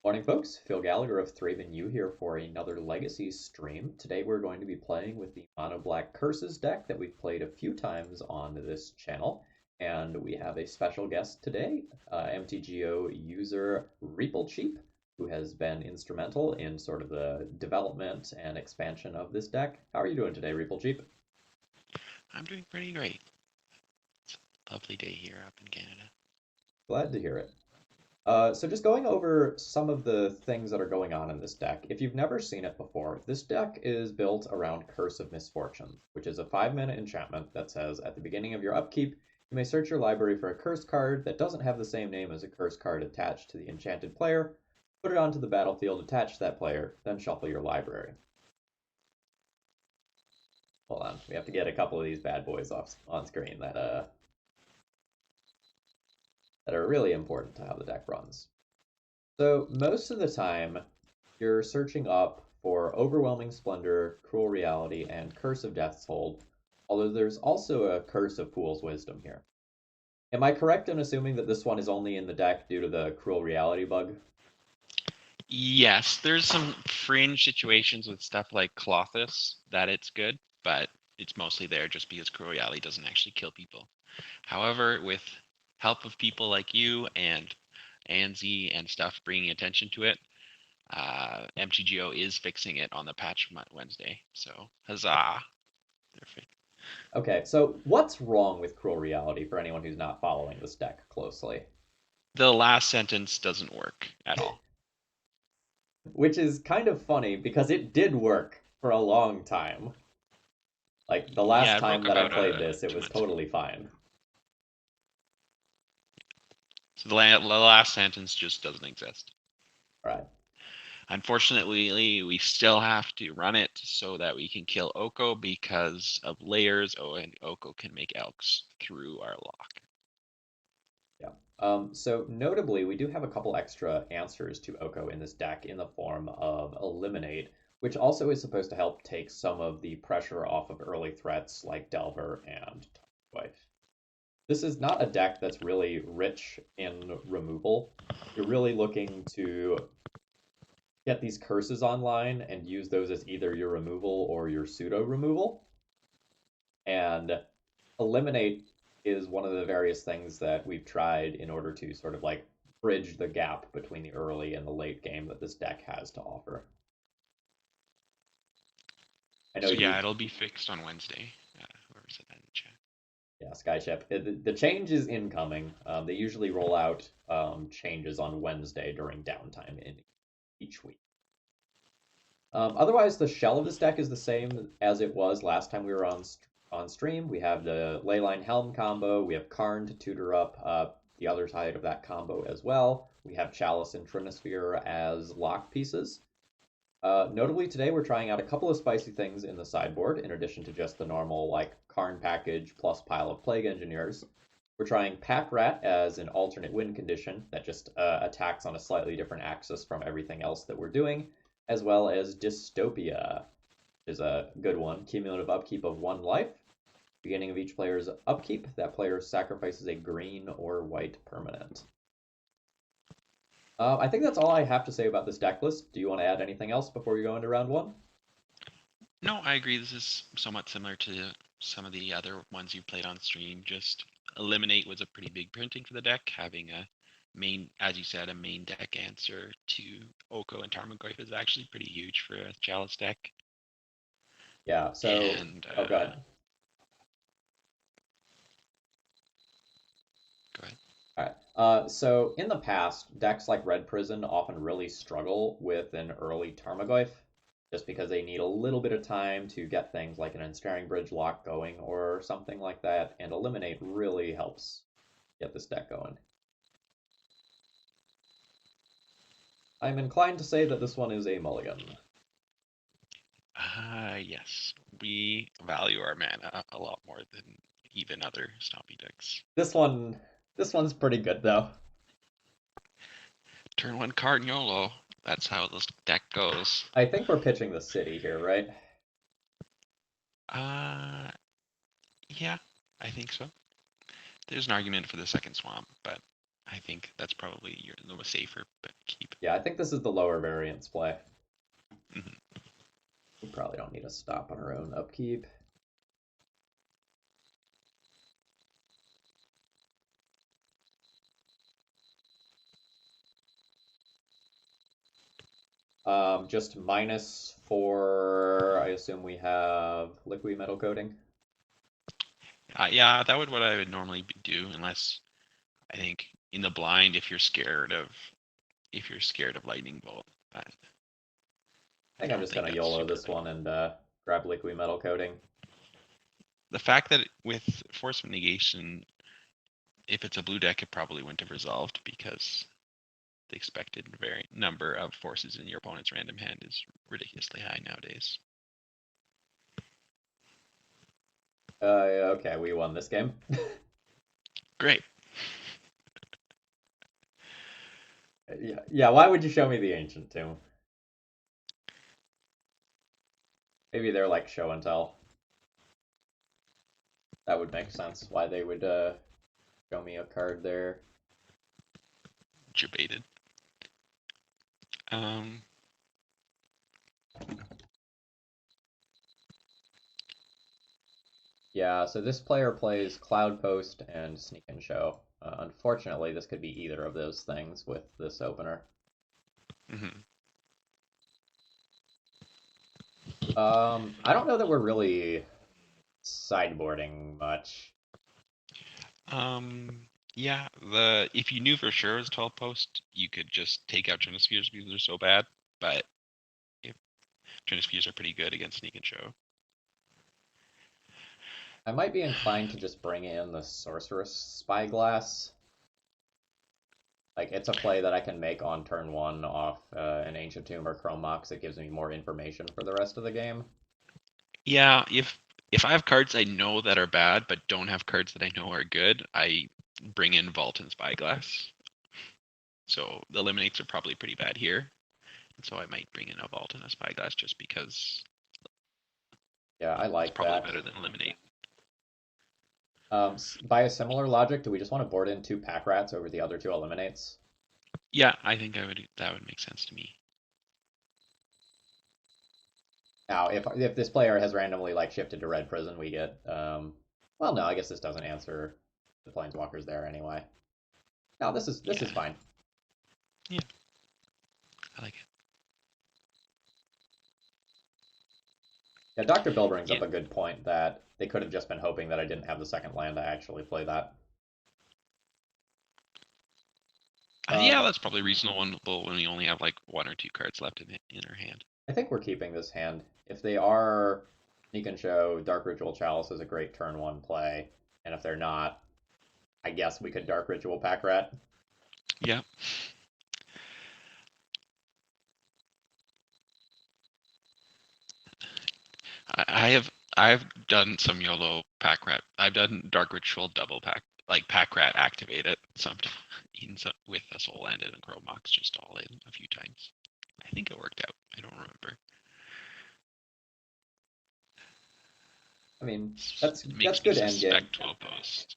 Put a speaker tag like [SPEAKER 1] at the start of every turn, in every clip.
[SPEAKER 1] Morning, folks. Phil Gallagher of ThrabenU here for another Legacy stream. Today we're going to be playing with the Mono Black Curses deck that we've played a few times on this channel. And we have a special guest today, MTGO user Reeplcheep, who has been instrumental in sort of the development and expansion of this deck. How are you doing today, Reeplcheep?
[SPEAKER 2] I'm doing pretty great. It's a lovely day here up in Canada.
[SPEAKER 1] Glad to hear it. So just going over some of the things that are going on in this deck. If you've never seen it before, this deck is built around Curse of Misfortune, which is a 5-mana enchantment that says at the beginning of your upkeep, you may search your library for a curse card that doesn't have the same name as a curse card attached to the enchanted player, put it onto the battlefield attached to that player, then shuffle your library. Hold on, we have to get a couple of these bad boys off on screen that are really important to how the deck runs. So most of the time, you're searching up for Overwhelming Splendor, Cruel Reality, and Curse of Death's Hold, although there's also a Curse of Fool's Wisdom here. Am I correct in assuming that this one is only in the deck due to the Cruel Reality bug?
[SPEAKER 2] Yes, there's some fringe situations with stuff like Clothis that it's good, but it's mostly there just because Cruel Reality doesn't actually kill people. However, with help of people like you and Anzi and stuff bringing attention to it, MTGO is fixing it on the patch Wednesday. So, huzzah! Perfect.
[SPEAKER 1] Okay, so what's wrong with Cruel Reality for anyone who's not following this deck closely?
[SPEAKER 2] The last sentence doesn't work at all.
[SPEAKER 1] Which is kind of funny because it did work for a long time. Like the last
[SPEAKER 2] Yeah, it
[SPEAKER 1] time
[SPEAKER 2] broke
[SPEAKER 1] that I
[SPEAKER 2] about
[SPEAKER 1] played this, it
[SPEAKER 2] 2
[SPEAKER 1] was
[SPEAKER 2] months ago.
[SPEAKER 1] totally fine.
[SPEAKER 2] So the last sentence just doesn't exist.
[SPEAKER 1] All right.
[SPEAKER 2] Unfortunately, we still have to run it so that we can kill Oko because of layers. Oh, and Oko can make elks through our lock.
[SPEAKER 1] Yeah. So notably, we do have a couple extra answers to Oko in this deck in the form of Eliminate, which also is supposed to help take some of the pressure off of early threats like Delver and Wife. This is not a deck that's really rich in removal. You're really looking to get these curses online and use those as either your removal or your pseudo removal. And Eliminate is one of the various things that we've tried in order to sort of like bridge the gap between the early and the late game that this deck has to offer. I know
[SPEAKER 2] So
[SPEAKER 1] you,
[SPEAKER 2] yeah, it'll be fixed on Wednesday. Whoever said that in the chat.
[SPEAKER 1] yeah, Skyship. The change is incoming. They usually roll out changes on Wednesday during downtime in each week. Otherwise, the shell of this deck is the same as it was last time we were on stream. We have the Leyline Helm combo. We have Karn to tutor up the other side of that combo as well. We have Chalice and Trinisphere as lock pieces. Notably, today we're trying out a couple of spicy things in the sideboard, in addition to just the normal like Karn package plus pile of Plague Engineers. We're trying Pack Rat as an alternate win condition that just attacks on a slightly different axis from everything else that we're doing, as well as Dystopia, which is a good one. Cumulative upkeep of 1 life. Beginning of each player's upkeep, that player sacrifices a green or white permanent. I think that's all I have to say about this deck list. Do you want to add anything else before we go into round one?
[SPEAKER 2] No, I agree. This is somewhat similar to some of the other ones you played on stream. Just Eliminate was a pretty big printing for the deck. Having a main, as you said, a main deck answer to Oko and Tarmogoyf is actually pretty huge for a Chalice deck.
[SPEAKER 1] Yeah, so,
[SPEAKER 2] And
[SPEAKER 1] oh, go ahead.
[SPEAKER 2] go ahead.
[SPEAKER 1] All right. So in the past, decks like Red Prison often really struggle with an early Tarmogoyf, just because they need a little bit of time to get things like an Ensnaring Bridge lock going or something like that, and Eliminate really helps get this deck going. I'm inclined to say that this one is a mulligan.
[SPEAKER 2] Yes, we value our mana a lot more than even other Stompy decks.
[SPEAKER 1] This one, this one's pretty good though.
[SPEAKER 2] Turn 1 card YOLO. That's how this deck goes.
[SPEAKER 1] I think we're pitching the city here, right?
[SPEAKER 2] Uh, yeah, I think so. There's an argument for the second swamp, but I think that's probably your the safer keep.
[SPEAKER 1] Yeah, I think this is the lower variance play.
[SPEAKER 2] Hmm.
[SPEAKER 1] We probably don't need to stop on our own upkeep. Just minus for, I assume we have liquid metal coating.
[SPEAKER 2] Yeah, that would what I would normally do, unless I think in the blind if you're scared of lightning bolt. But
[SPEAKER 1] I
[SPEAKER 2] I
[SPEAKER 1] think I'm
[SPEAKER 2] don't
[SPEAKER 1] just
[SPEAKER 2] think
[SPEAKER 1] gonna
[SPEAKER 2] that's
[SPEAKER 1] YOLO
[SPEAKER 2] super
[SPEAKER 1] this one
[SPEAKER 2] likely.
[SPEAKER 1] and grab liquid metal coating.
[SPEAKER 2] The fact that with force negation, if it's a blue deck, it probably wouldn't have resolved because the expected number of forces in your opponent's random hand is ridiculously high nowadays.
[SPEAKER 1] Okay, we won this game.
[SPEAKER 2] Great.
[SPEAKER 1] Yeah, yeah. Why would you show me the ancient tomb? Maybe they're like show and tell. That would make sense. Why they would show me a card there.
[SPEAKER 2] Debated. Um,
[SPEAKER 1] Yeah. So this player plays Cloud Post and Sneak and Show. Unfortunately, this could be either of those things with this opener.
[SPEAKER 2] mhm.
[SPEAKER 1] I don't know that we're really sideboarding much.
[SPEAKER 2] Yeah, the if you knew for sure it was 12 post, you could just take out Trinispheres because they're so bad. But if Trinispheres are pretty good against Sneak and Show.
[SPEAKER 1] I might be inclined to just bring in the Sorceress Spyglass. Like, it's a play that I can make on turn one off an Ancient Tomb or Chrome Mox. It gives me more information for the rest of the game.
[SPEAKER 2] Yeah, if I have cards I know that are bad but don't have cards that I know are good, I bring in Vault and Spyglass. So the eliminates are probably pretty bad here. And so I might bring in a Vault and a Spyglass just because
[SPEAKER 1] Yeah, I
[SPEAKER 2] it's
[SPEAKER 1] like
[SPEAKER 2] probably
[SPEAKER 1] that.
[SPEAKER 2] better than eliminate.
[SPEAKER 1] By a similar logic, do we just want to board in two Pack Rats over the other two Eliminates?
[SPEAKER 2] Yeah, I think I would that would make sense to me.
[SPEAKER 1] Now, if this player has randomly like shifted to Red Prison, we get well, no, I guess this doesn't answer the Planeswalkers there anyway. No, this is
[SPEAKER 2] Yeah,
[SPEAKER 1] fine.
[SPEAKER 2] yeah, I like it.
[SPEAKER 1] Yeah, Dr. Bill brings
[SPEAKER 2] Yeah,
[SPEAKER 1] up a good point that they could have just been hoping that I didn't have the second land to actually play that.
[SPEAKER 2] yeah,
[SPEAKER 1] Um,
[SPEAKER 2] that's probably reasonable when we only have like one or two cards left in our hand.
[SPEAKER 1] I think we're keeping this hand. If they are Sneak and Show, Dark Ritual Chalice is a great turn one play, and if they're not, I guess we could Dark Ritual Pack Rat.
[SPEAKER 2] Yeah, I've done some YOLO pack rat. I've done Dark Ritual double pack like pack rat activate it some with a soul landed and Chromox just all in a few times. I think it worked out. I don't remember.
[SPEAKER 1] I mean,
[SPEAKER 2] It
[SPEAKER 1] that's
[SPEAKER 2] makes me
[SPEAKER 1] good end game.
[SPEAKER 2] suspect 12 post.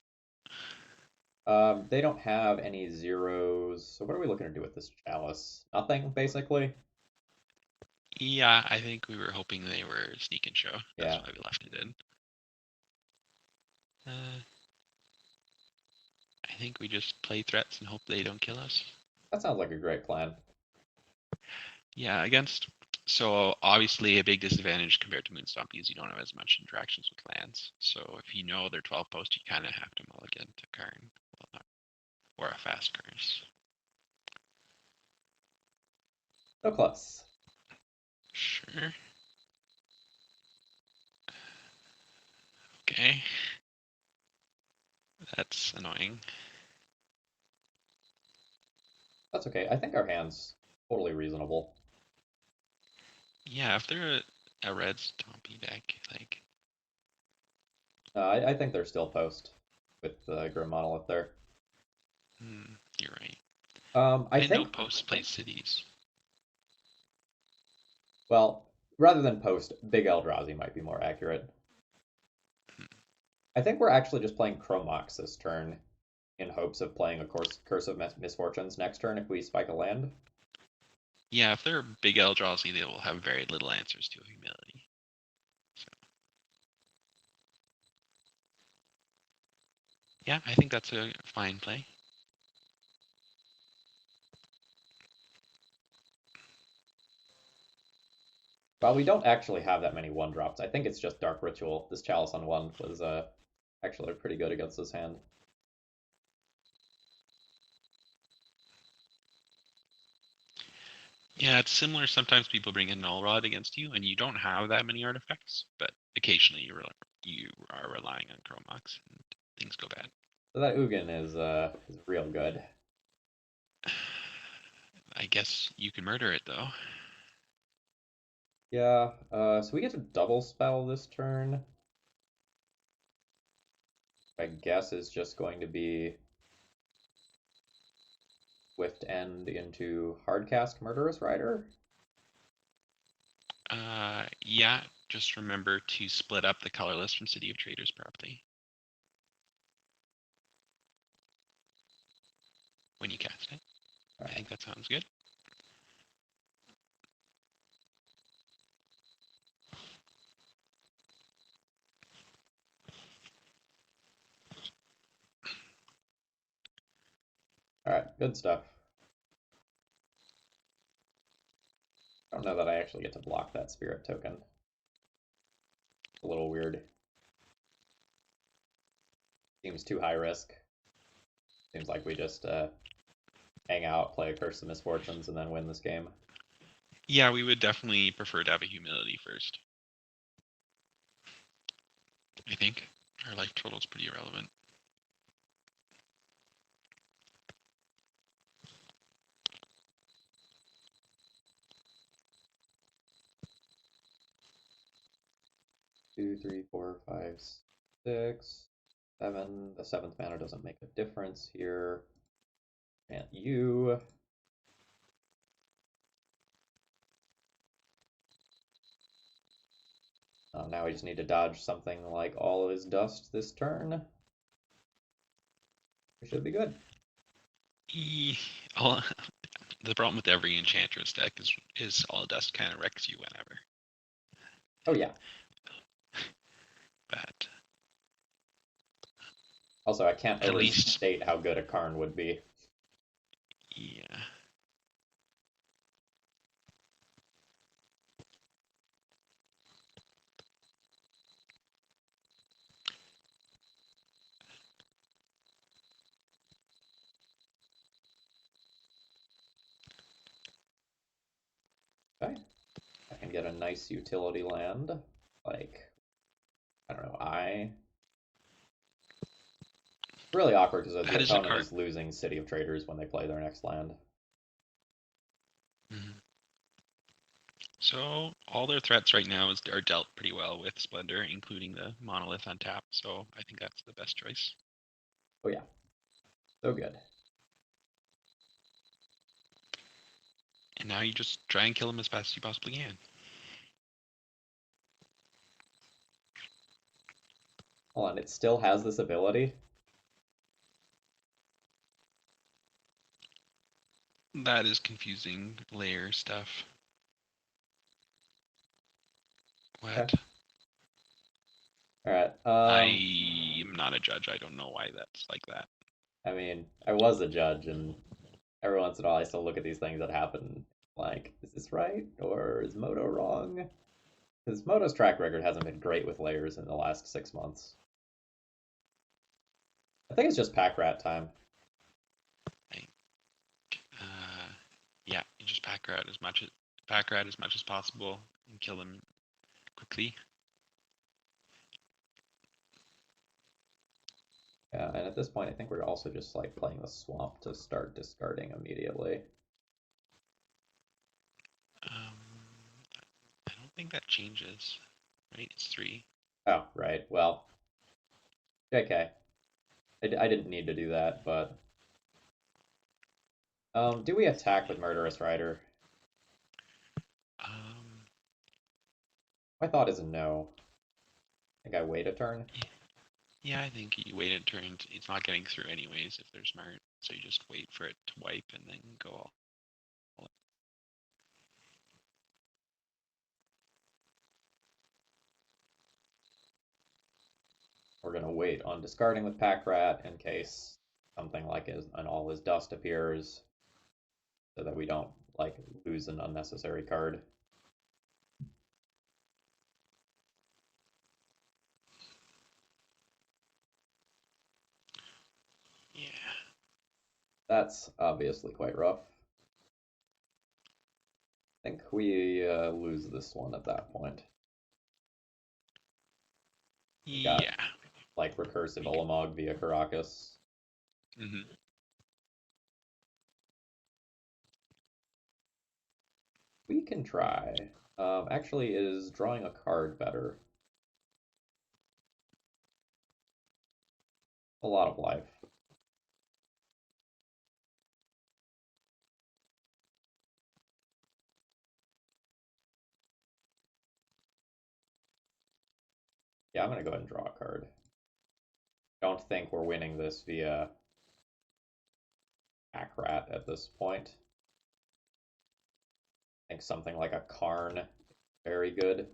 [SPEAKER 1] They don't have any zeros. So what are we looking to do with this chalice? Nothing, basically.
[SPEAKER 2] Yeah, I think we were hoping they were sneak and show. That's
[SPEAKER 1] Yeah,
[SPEAKER 2] why we left it in. I think we just play threats and hope they don't kill us.
[SPEAKER 1] that sounds like a great plan.
[SPEAKER 2] Yeah, against. So obviously a big disadvantage compared to Moonstomp is you don't have as much interactions with lands. So if you know they're 12 post, you kind of have to mulligan to Karn or a fast curse.
[SPEAKER 1] So close.
[SPEAKER 2] Sure. Okay. That's annoying.
[SPEAKER 1] That's okay. I think our hand's totally reasonable.
[SPEAKER 2] Yeah, if they're a red Stompy deck, like
[SPEAKER 1] I think they're still post with the Grim Monolith there.
[SPEAKER 2] you're right.
[SPEAKER 1] I
[SPEAKER 2] I didn't know
[SPEAKER 1] think,
[SPEAKER 2] post play cities.
[SPEAKER 1] well, rather than post, Big Eldrazi might be more accurate.
[SPEAKER 2] Hmm.
[SPEAKER 1] I think we're actually just playing Chromox this turn. in hopes of playing a Curse of Misfortunes next turn if we spike a land.
[SPEAKER 2] Yeah, if they're big Eldrazi, they will have very little answers to humility. So, yeah, I think that's a fine play.
[SPEAKER 1] Well, we don't actually have that many 1-drops. I think it's just Dark Ritual. This Chalice on 1 was actually pretty good against this hand.
[SPEAKER 2] Yeah, it's similar. Sometimes people bring a Null Rod against you, and you don't have that many artifacts, but occasionally you are relying on Chromox, and things go bad.
[SPEAKER 1] So that Ugin is real good.
[SPEAKER 2] I guess you can murder it though.
[SPEAKER 1] Yeah, so we get to double spell this turn. I guess is just going to be Swift End into Hardcast Murderous Rider.
[SPEAKER 2] Yeah, just remember to split up the colorless from City of Traders properly when you cast it. I think that sounds good.
[SPEAKER 1] All right, good stuff. I don't know that I actually get to block that Spirit token. A little weird. Seems too high risk. Seems like we just hang out, play a Curse of Misfortunes, and then win this game.
[SPEAKER 2] Yeah, we would definitely prefer to have a humility first. I think our life total is pretty irrelevant.
[SPEAKER 1] Two, three, four, five, 6, 7. The 7th mana doesn't make a difference here. And you. Now we just need to dodge something like all of his dust this turn. We should be good.
[SPEAKER 2] All, the problem with every Enchantress deck is all dust kind of wrecks you whenever.
[SPEAKER 1] Oh yeah.
[SPEAKER 2] But
[SPEAKER 1] Also, I can't
[SPEAKER 2] at least,
[SPEAKER 1] overstate how good a Karn would be.
[SPEAKER 2] yeah.
[SPEAKER 1] Okay. I can get a nice utility land. Like, I don't know, really awkward because the
[SPEAKER 2] That is a
[SPEAKER 1] opponent
[SPEAKER 2] card.
[SPEAKER 1] is losing City of Traders when they play their next land.
[SPEAKER 2] Mm-hmm. So all their threats right now are dealt pretty well with Splendor, including the Monolith on tap. So I think that's the best choice.
[SPEAKER 1] Oh yeah. So good.
[SPEAKER 2] And now you just try and kill him as fast as you possibly can.
[SPEAKER 1] Hold on, it still has this ability?
[SPEAKER 2] That is confusing layer stuff. What?
[SPEAKER 1] Okay. All right.
[SPEAKER 2] I am not a judge. I don't know why that's like that.
[SPEAKER 1] I mean, I was a judge, and every once in a while I still look at these things that happen like, is this right? Or is Moto wrong? Because Moto's track record hasn't been great with layers in the last 6 months. I think it's just pack rat time.
[SPEAKER 2] Yeah, you just pack rat as much as possible and kill them quickly.
[SPEAKER 1] Yeah, and at this point, I think we're also just like playing the swamp to start discarding immediately.
[SPEAKER 2] I don't think that changes. Right? It's 3.
[SPEAKER 1] Oh, right. Well, JK. I didn't need to do that, but do we attack with Murderous Rider?
[SPEAKER 2] Um,
[SPEAKER 1] My thought is no. I think I wait a turn.
[SPEAKER 2] Yeah, I think you wait a turn. It's not getting through anyways if they're smart. So you just wait for it to wipe and then go all.
[SPEAKER 1] We're going to wait on discarding with Pack Rat in case something like an all is dust appears, so that we don't like lose an unnecessary card.
[SPEAKER 2] Yeah.
[SPEAKER 1] That's obviously quite rough. I think we lose this one at that point. We got
[SPEAKER 2] Yeah.
[SPEAKER 1] like recursive
[SPEAKER 2] We can.
[SPEAKER 1] Ulamog via Caracas.
[SPEAKER 2] Mm-hmm.
[SPEAKER 1] We can try. Actually, is drawing a card better? A lot of life. Yeah, I'm gonna go ahead and draw a card. Don't think we're winning this via Pack Rat at this point. I think something like a Karn, very good.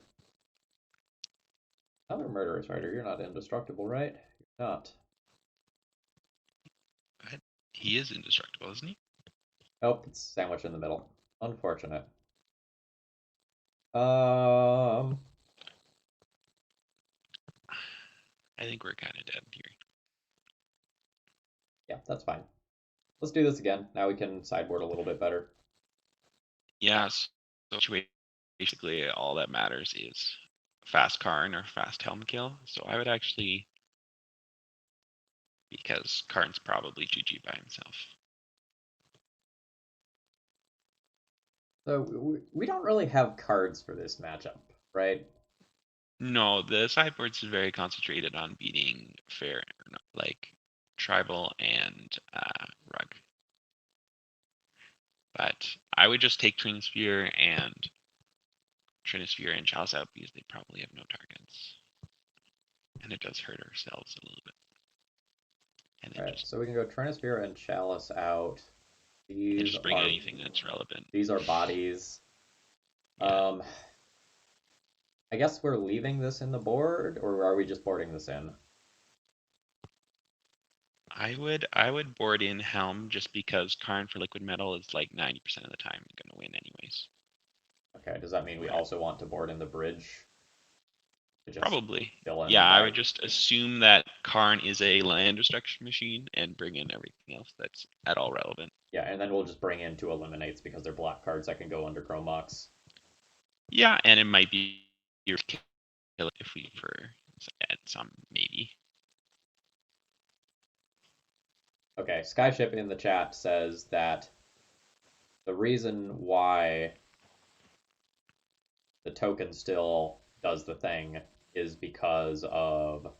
[SPEAKER 1] Another Murderous Rider. You're not indestructible, right? You're not.
[SPEAKER 2] He is indestructible, isn't he?
[SPEAKER 1] Nope, it's sandwiched in the middle. Unfortunate. Um,
[SPEAKER 2] I think we're kind of dead here.
[SPEAKER 1] yeah, that's fine. Let's do this again. Now we can sideboard a little bit better.
[SPEAKER 2] Yeah. So basically, all that matters is fast Karn or fast Helm kill. So I would actually, because Karn's probably GG by himself.
[SPEAKER 1] So we don't really have cards for this matchup, right?
[SPEAKER 2] No, the sideboard's very concentrated on beating fair, like tribal and rug. But I would just take Trinisphere and Chalice out because they probably have no targets. And it does hurt ourselves a little bit. And then
[SPEAKER 1] All right,
[SPEAKER 2] just
[SPEAKER 1] so we can go Trinisphere and Chalice out. These
[SPEAKER 2] bring
[SPEAKER 1] are
[SPEAKER 2] anything that's relevant.
[SPEAKER 1] these are bodies.
[SPEAKER 2] Yeah.
[SPEAKER 1] Um, I guess we're leaving this in the board, or are we just boarding this in?
[SPEAKER 2] I would board in Helm just because Karn for liquid metal is like 90% of the time gonna win anyways.
[SPEAKER 1] Okay, does that mean we
[SPEAKER 2] Where
[SPEAKER 1] also want to board in the bridge to just
[SPEAKER 2] probably.
[SPEAKER 1] fill in the
[SPEAKER 2] Yeah, I would
[SPEAKER 1] bite?
[SPEAKER 2] just assume that Karn is a land destruction machine and bring in everything else that's at all relevant.
[SPEAKER 1] Yeah, and then we'll just bring in two eliminates because they're black cards that can go under Chrome Mox.
[SPEAKER 2] Yeah, and it might be your kill if we for add some maybe.
[SPEAKER 1] Okay, Skyship in the chat says that the reason why the token still does the thing is because of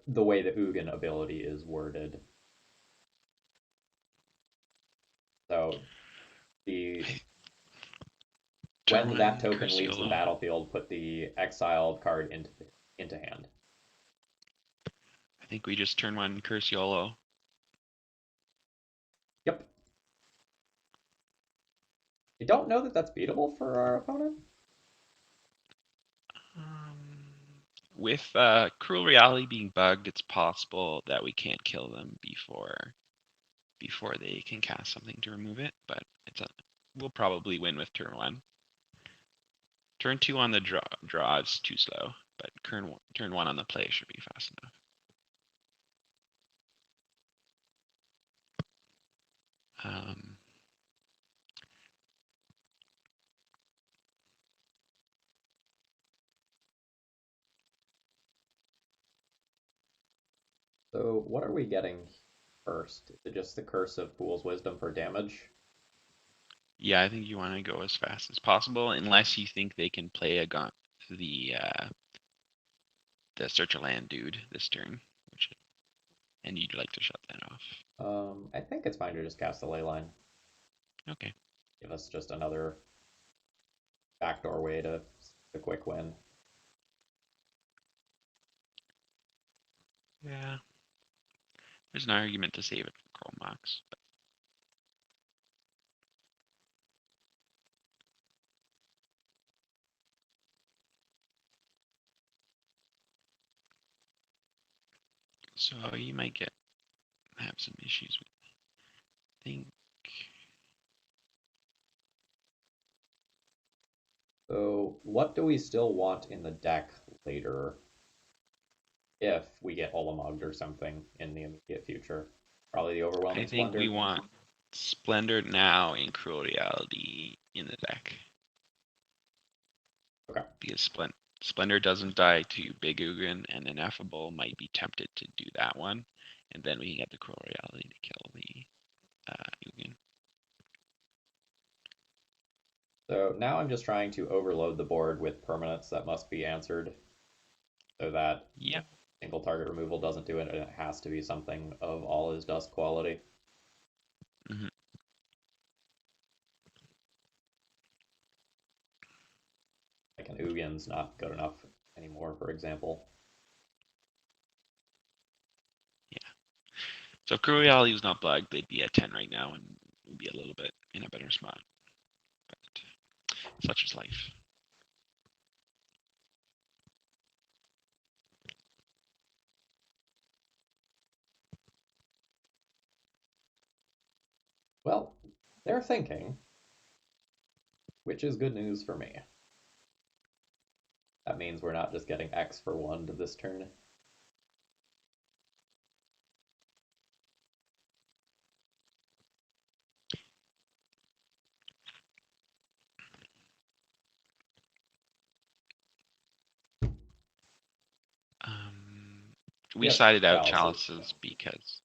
[SPEAKER 1] the way the Ugin ability is worded. So the
[SPEAKER 2] Turn
[SPEAKER 1] when that
[SPEAKER 2] one,
[SPEAKER 1] token
[SPEAKER 2] curse
[SPEAKER 1] leaves the
[SPEAKER 2] YOLO.
[SPEAKER 1] battlefield, put the exiled card into hand.
[SPEAKER 2] I think we just turn one, curse YOLO.
[SPEAKER 1] Yep. I don't know that that's beatable for our opponent.
[SPEAKER 2] Um, with Cruel Reality being bugged, it's possible that we can't kill them before they can cast something to remove it. But we'll probably win with turn one. Turn two on the draw is too slow, but turn one on the play should be fast enough. Um,
[SPEAKER 1] So what are we getting first? Is it just the Curse of Fool's Wisdom for damage?
[SPEAKER 2] yeah, I think you want to go as fast as possible, unless you think they can play the Search of Land dude this turn, and you'd like to shut that off.
[SPEAKER 1] I think it's fine to just cast the Ley Line.
[SPEAKER 2] Okay.
[SPEAKER 1] Give us just another backdoor way to a quick win.
[SPEAKER 2] Yeah. There's an argument to save it for Chrome Mox. So you might have some issues with think.
[SPEAKER 1] So what do we still want in the deck later if we get Olamugged or something in the immediate future? Probably the
[SPEAKER 2] I
[SPEAKER 1] Overwhelming
[SPEAKER 2] think we
[SPEAKER 1] Splendor.
[SPEAKER 2] want Splendor now in Cruel Reality in the deck.
[SPEAKER 1] Okay.
[SPEAKER 2] Because Splendor doesn't die to Big Ugin, and Ineffable might be tempted to do that one. And then we can get the Cruel Reality to kill the Ugin.
[SPEAKER 1] So now I'm just trying to overload the board with permanents that must be answered so that
[SPEAKER 2] Yeah.
[SPEAKER 1] single target removal doesn't do it, and it has to be something of all is dust quality.
[SPEAKER 2] Mm-hmm.
[SPEAKER 1] Like an Ugin's not good enough anymore, for example.
[SPEAKER 2] Yeah. So if Cruel Reality was not bugged, they'd be at 10 right now and would be a little bit in a better spot. But such is life.
[SPEAKER 1] Well, they're thinking, which is good news for me. That means we're not just getting X for 1 to this turn.
[SPEAKER 2] We
[SPEAKER 1] Yep,
[SPEAKER 2] sided out
[SPEAKER 1] chalices.
[SPEAKER 2] Chalices because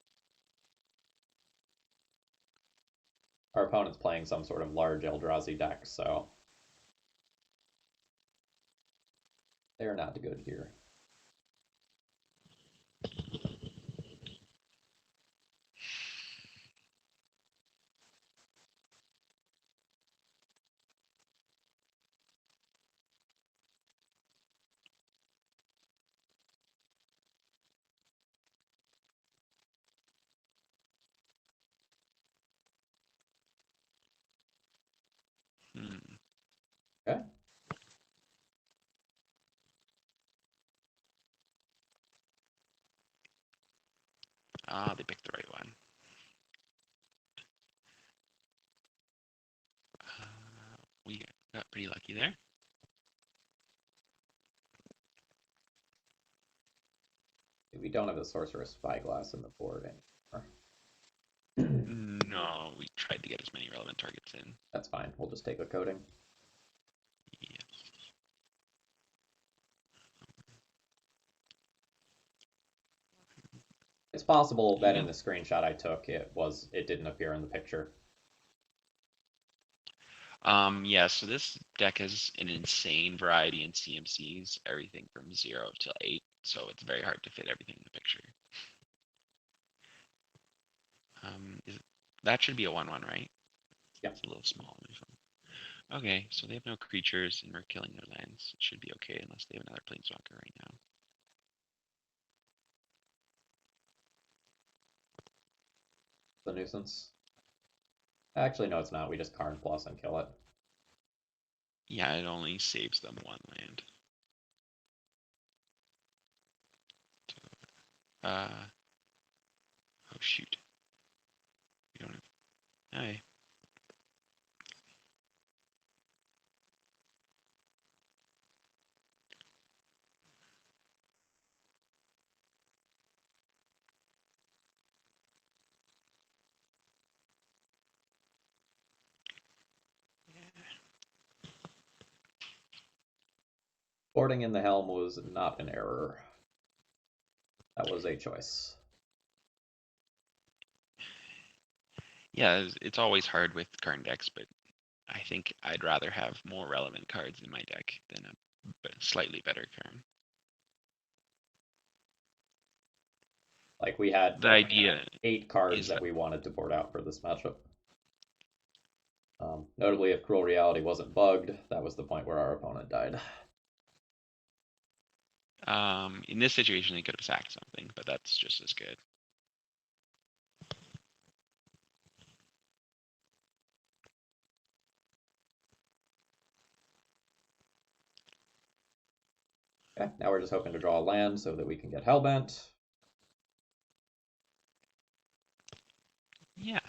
[SPEAKER 1] Our opponent's playing some sort of large Eldrazi deck, so they're not good here. Okay.
[SPEAKER 2] they picked the right one. We got pretty lucky there.
[SPEAKER 1] We don't have a Sorcerous Spyglass in the board anymore.
[SPEAKER 2] No, we tried to get as many relevant targets in.
[SPEAKER 1] That's fine. We'll just take a coating.
[SPEAKER 2] Yes.
[SPEAKER 1] It's possible that
[SPEAKER 2] Yeah.
[SPEAKER 1] in the screenshot I took, it didn't appear in the picture.
[SPEAKER 2] Yeah, so this deck has an insane variety in CMCs, everything from 0 to 8, so it's very hard to fit everything in the picture. That should be a 1/1, right?
[SPEAKER 1] Yeah.
[SPEAKER 2] It's a little small. Okay, so they have no creatures and we're killing their lands. It should be okay unless they have another planeswalker right now.
[SPEAKER 1] The nuisance. Actually, no, it's not. We just Karn plus and kill it.
[SPEAKER 2] Yeah, it only saves them 1 land. Oh shoot. We don't have. Hey.
[SPEAKER 1] Boarding in the helm was not an error. That was a choice.
[SPEAKER 2] Yeah, it's always hard with card decks, but I think I'd rather have more relevant cards in my deck than a slightly better card.
[SPEAKER 1] Like we had
[SPEAKER 2] The idea
[SPEAKER 1] 8 cards
[SPEAKER 2] is
[SPEAKER 1] that
[SPEAKER 2] that
[SPEAKER 1] we wanted to board out for this matchup. Notably, if Cruel Reality wasn't bugged, that was the point where our opponent died.
[SPEAKER 2] In this situation, they could have sacked something, but that's just as good.
[SPEAKER 1] Okay, now we're just hoping to draw a land so that we can get Hellbent.
[SPEAKER 2] Yeah,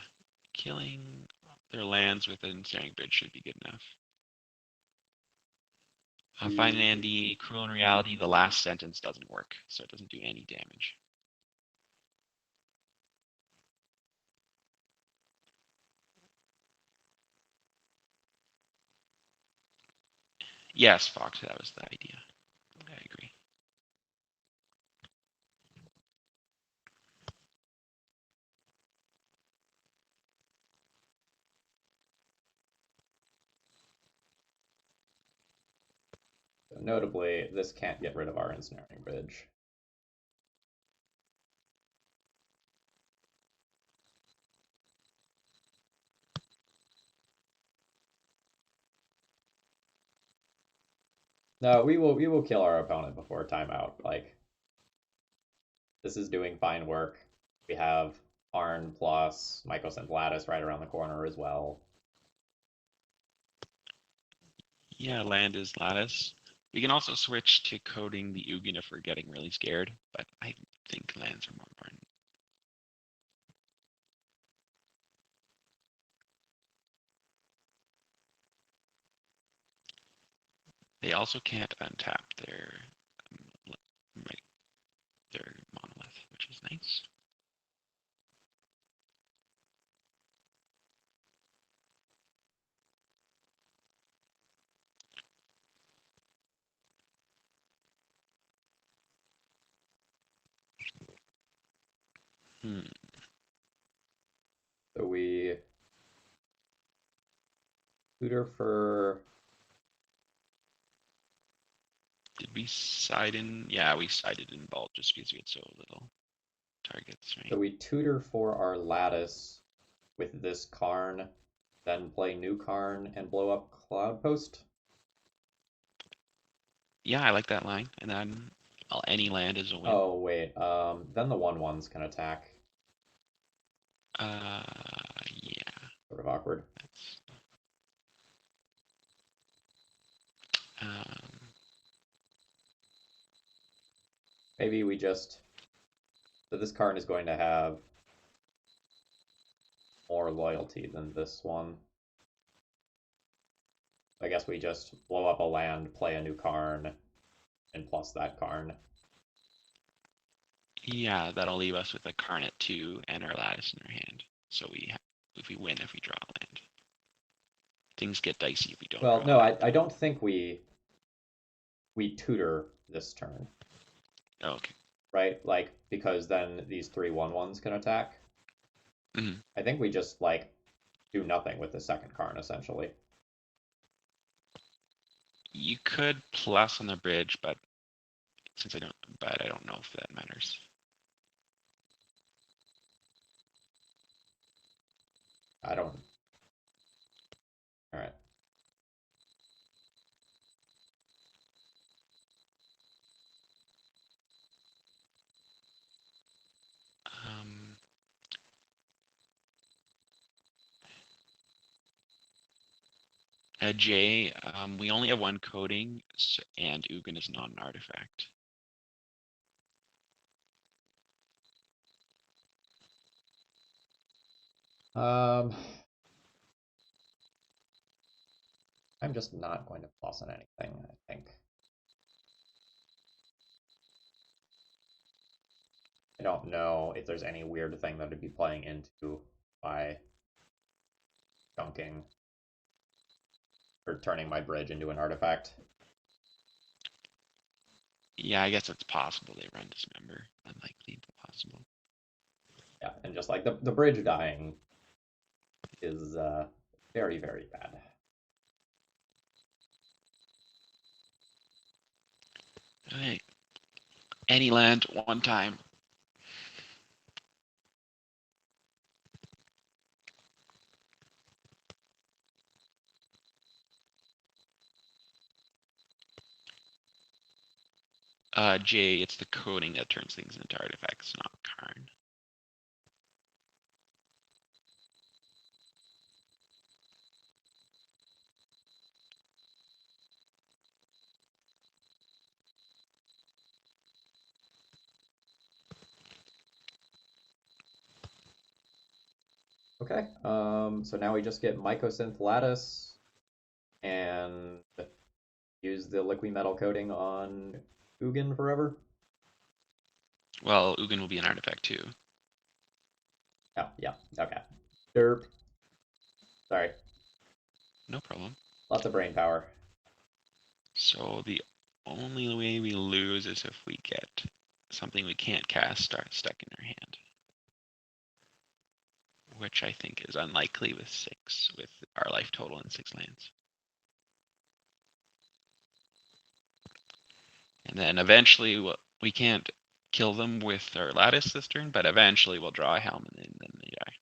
[SPEAKER 2] killing their lands with an ensnaring bridge should be good enough. Fine and Andy, Cruel in Reality, the last sentence doesn't work, so it doesn't do any damage. Yes, Fox, that was the idea. I agree.
[SPEAKER 1] So notably, this can't get rid of our ensnaring bridge. No, we will kill our opponent before timeout. Like, this is doing fine work. We have Arn plus Mycosynth Lattice right around the corner as well.
[SPEAKER 2] Yeah, land is Lattice. We can also switch to coding the Ugin if we're getting really scared, but I think lands are more important. They also can't untap their monolith, which is nice. Hmm.
[SPEAKER 1] So we tutor for.
[SPEAKER 2] Did we side in? Yeah, we sided in Vault just because we had so little targets, right?
[SPEAKER 1] So we tutor for our Lattice with this Karn, then play new Karn and blow up Cloud Post.
[SPEAKER 2] Yeah, I like that line. And then, well, any land is a win.
[SPEAKER 1] Oh wait, then the 1/1s can attack.
[SPEAKER 2] Uh, yeah.
[SPEAKER 1] Sort of awkward.
[SPEAKER 2] That's, um,
[SPEAKER 1] Maybe we just. So this Karn is going to have more loyalty than this one. I guess we just blow up a land, play a new Karn, and plus that Karn.
[SPEAKER 2] yeah, that'll leave us with a Karn 2 and our Lattice in our hand. So if we win, if we draw a land. Things get dicey if we don't
[SPEAKER 1] Well,
[SPEAKER 2] draw a
[SPEAKER 1] no,
[SPEAKER 2] land.
[SPEAKER 1] I don't think we tutor this turn,
[SPEAKER 2] Oh, okay.
[SPEAKER 1] right? Like, because then these 3/1/1s can attack.
[SPEAKER 2] Mm-hmm.
[SPEAKER 1] I think we just like do nothing with the second Karn essentially.
[SPEAKER 2] You could plus on the bridge, but I don't know if that matters.
[SPEAKER 1] I don't. All right.
[SPEAKER 2] Um, Jay, we only have one coding, and Ugin is not an artifact.
[SPEAKER 1] I'm just not going to plus on anything, I think. I don't know if there's any weird thing that I'd be playing into by dunking or turning my bridge into an artifact.
[SPEAKER 2] Yeah, I guess it's possible they run Dismember. Unlikely, but possible.
[SPEAKER 1] Yeah, and just like the bridge dying is very, very bad.
[SPEAKER 2] Alright. Any land, one time. J, it's the coding that turns things into artifacts, not Karn.
[SPEAKER 1] Okay. So now we just get mycosynth lattice and use the liquid metal coating on Ugin forever.
[SPEAKER 2] Well, Ugin will be an artifact too.
[SPEAKER 1] Oh, yeah. Okay. Derp. Sorry.
[SPEAKER 2] No problem.
[SPEAKER 1] Lots of brain power.
[SPEAKER 2] So the only way we lose is if we get something we can't cast stuck in our hand, which I think is unlikely with our life total in 6 lands. And then eventually we can't kill them with our lattice this turn, but eventually we'll draw a helm and then they die.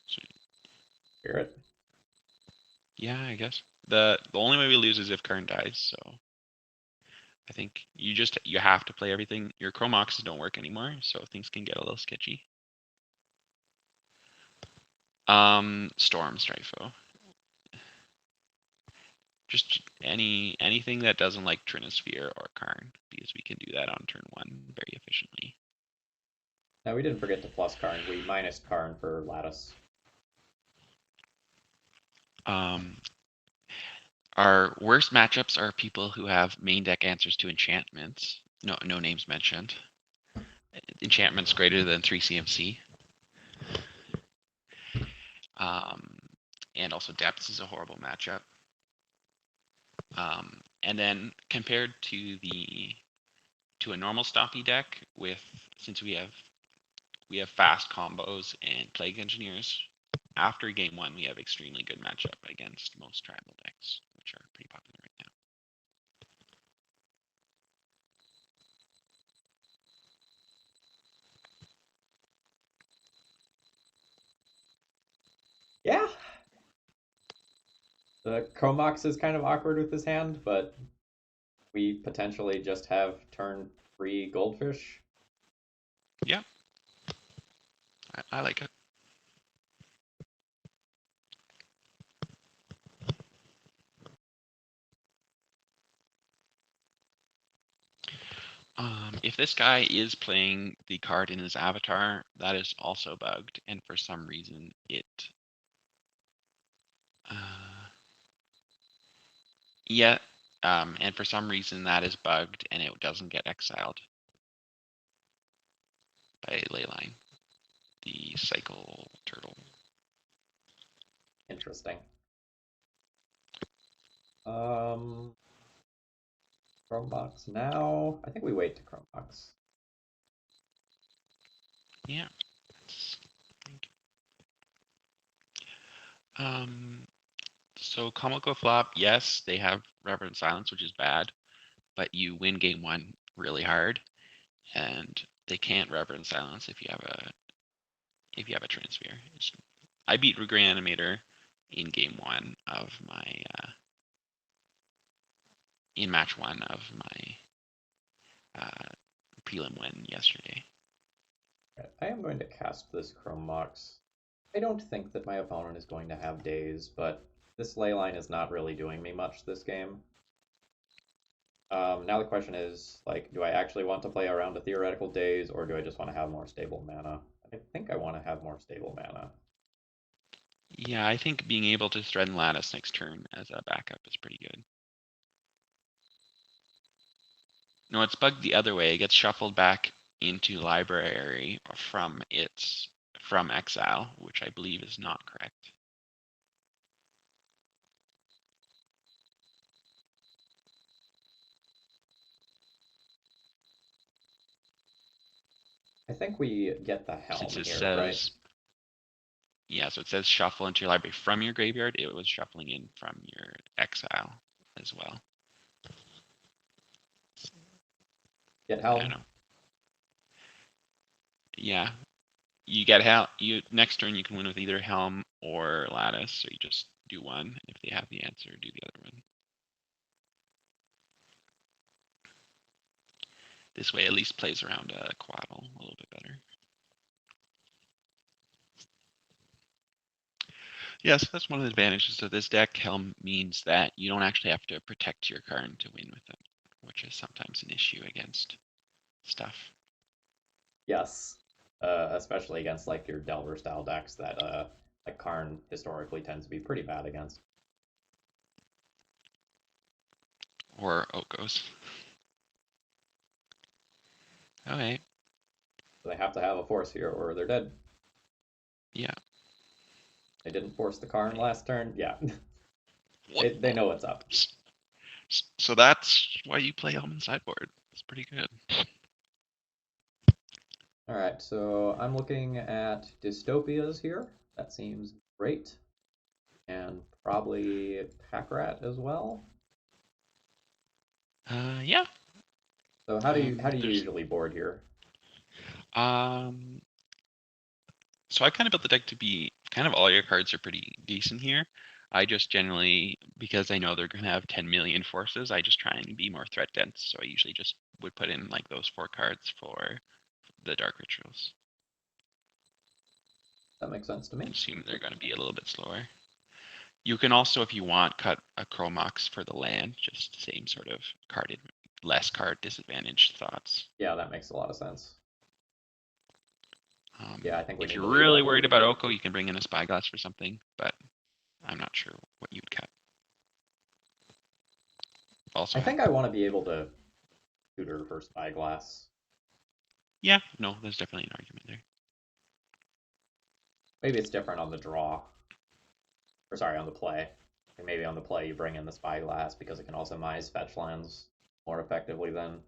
[SPEAKER 2] So,
[SPEAKER 1] Spirit.
[SPEAKER 2] yeah, I guess. The only way we lose is if Karn dies, so I think you have to play everything. Your Chrome Oxes don't work anymore, so things can get a little sketchy. Storm Strifo. Just anything that doesn't like Trinisphere or Karn, because we can do that on turn 1 very efficiently.
[SPEAKER 1] Now we didn't forget to plus Karn. We minus Karn for lattice.
[SPEAKER 2] Our worst matchups are people who have main deck answers to enchantments. No names mentioned. Enchantments greater than 3 CMC. And also Depths is a horrible matchup. And then compared to a normal Stompy deck, since we have fast combos and Plague Engineers, after game 1 we have extremely good matchup against most tribal decks, which are pretty popular right now.
[SPEAKER 1] Yeah. The Chromox is kind of awkward with his hand, but we potentially just have turn 3 Goldfish.
[SPEAKER 2] Yeah, I like it. If this guy is playing the card in his avatar, that is also bugged, and for some reason uh, yeah, and for some reason that is bugged and it doesn't get exiled by Leyline, the cycle turtle.
[SPEAKER 1] Interesting. Chromox now. I think we wait to Chromox.
[SPEAKER 2] Yeah. Um, so Comical Flop, yes, they have Reverent Silence, which is bad, but you win game 1 really hard, and they can't Reverent Silence if you have a Transfer. I beat Reanimator in game 1 of my in match 1 of my prelim win yesterday.
[SPEAKER 1] I am going to cast this Chromox. I don't think that my opponent is going to have days, but this leyline is not really doing me much this game. Now the question is, like, do I actually want to play around a theoretical days, or do I just want to have more stable mana? I think I want to have more stable mana.
[SPEAKER 2] Yeah, I think being able to threaten Lattice next turn as a backup is pretty good. No, it's bugged the other way. It gets shuffled back into library from exile, which I believe is not correct.
[SPEAKER 1] I think we get the
[SPEAKER 2] Since
[SPEAKER 1] helm
[SPEAKER 2] it
[SPEAKER 1] here, right?
[SPEAKER 2] says, yeah, so it says shuffle into your library from your graveyard. It was shuffling in from your exile as well.
[SPEAKER 1] Get
[SPEAKER 2] I don't
[SPEAKER 1] helm.
[SPEAKER 2] know. Yeah. You get helm. You next turn you can win with either helm or lattice, so you just do one. And if they have the answer, do the other one. This way, at least plays around a quaddle a little bit better. Yes, that's one of the advantages of this deck. Helm means that you don't actually have to protect your card to win with it, which is sometimes an issue against stuff.
[SPEAKER 1] Yes, especially against like your Delver style decks that like Karn historically tends to be pretty bad against.
[SPEAKER 2] Or Okos. Okay.
[SPEAKER 1] So they have to have a force here or they're dead.
[SPEAKER 2] Yeah.
[SPEAKER 1] They didn't force the Karn last turn. Yeah,
[SPEAKER 2] What?
[SPEAKER 1] they know what's up.
[SPEAKER 2] So that's why you play Helm in sideboard. It's pretty good.
[SPEAKER 1] All right, so I'm looking at dystopias here. That seems great, and probably Packrat as well.
[SPEAKER 2] Yeah.
[SPEAKER 1] So how do you
[SPEAKER 2] There's
[SPEAKER 1] usually board here?
[SPEAKER 2] um. So I kind of built the deck to be kind of all your cards are pretty decent here. I just generally, because I know they're going to have 10 million forces, I just try and be more threat dense. So I usually just would put in like those 4 cards for the Dark Rituals.
[SPEAKER 1] That makes sense to me.
[SPEAKER 2] Assume they're going to be a little bit slower. You can also, if you want, cut a Chromox for the land, just same sort of carded, less card disadvantage thoughts.
[SPEAKER 1] Yeah, that makes a lot of sense. Yeah, I think we
[SPEAKER 2] If
[SPEAKER 1] need
[SPEAKER 2] you're
[SPEAKER 1] to leave
[SPEAKER 2] really
[SPEAKER 1] that.
[SPEAKER 2] worried about Oko, you can bring in a Spyglass for something, but I'm not sure what you'd cut. Also
[SPEAKER 1] I
[SPEAKER 2] have.
[SPEAKER 1] think I want to be able to tutor for Spyglass.
[SPEAKER 2] Yeah, no, there's definitely an argument there.
[SPEAKER 1] Maybe it's different on the draw. Or sorry, on the play. And maybe on the play you bring in the Spyglass because it can also mize fetch lands more effectively then.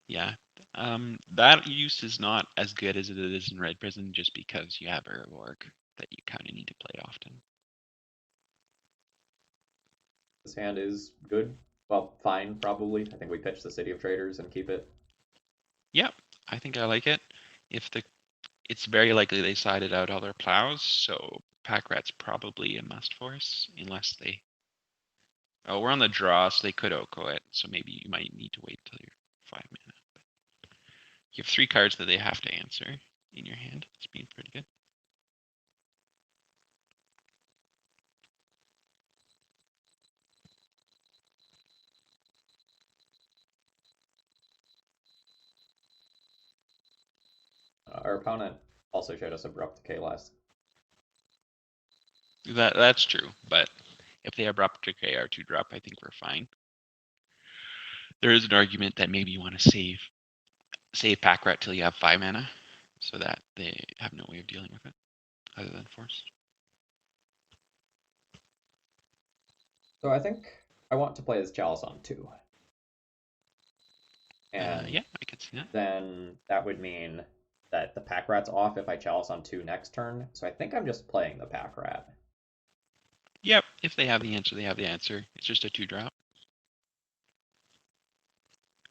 [SPEAKER 2] Yeah, that use is not as good as it is in Red Prison just because you have Urborg that you kind of need to play often.
[SPEAKER 1] This hand is good. Well, fine, probably. I think we pitch the City of Traders and keep it.
[SPEAKER 2] Yep, I think I like it. If the It's very likely they sided out all their plows, so Pack Rat's probably a must for us, unless they. Oh, we're on the draw, so they could Oko it, so maybe you might need to wait till you're 5 mana. But you have 3 cards that they have to answer in your hand. It's been pretty good.
[SPEAKER 1] Our opponent also showed us Abrupt Decay last.
[SPEAKER 2] That's true, but if they abrupt decay or 2-drop, I think we're fine. There is an argument that maybe you want to save Pack Rat till you have 5 mana, so that they have no way of dealing with it other than force.
[SPEAKER 1] So I think I want to play this Chalice on 2. And
[SPEAKER 2] Yeah, I could see that.
[SPEAKER 1] then that would mean that the Pack Rat's off if I Chalice on 2 next turn. So I think I'm just playing the Pack Rat.
[SPEAKER 2] Yep, if they have the answer, they have the answer. It's just a 2-drop.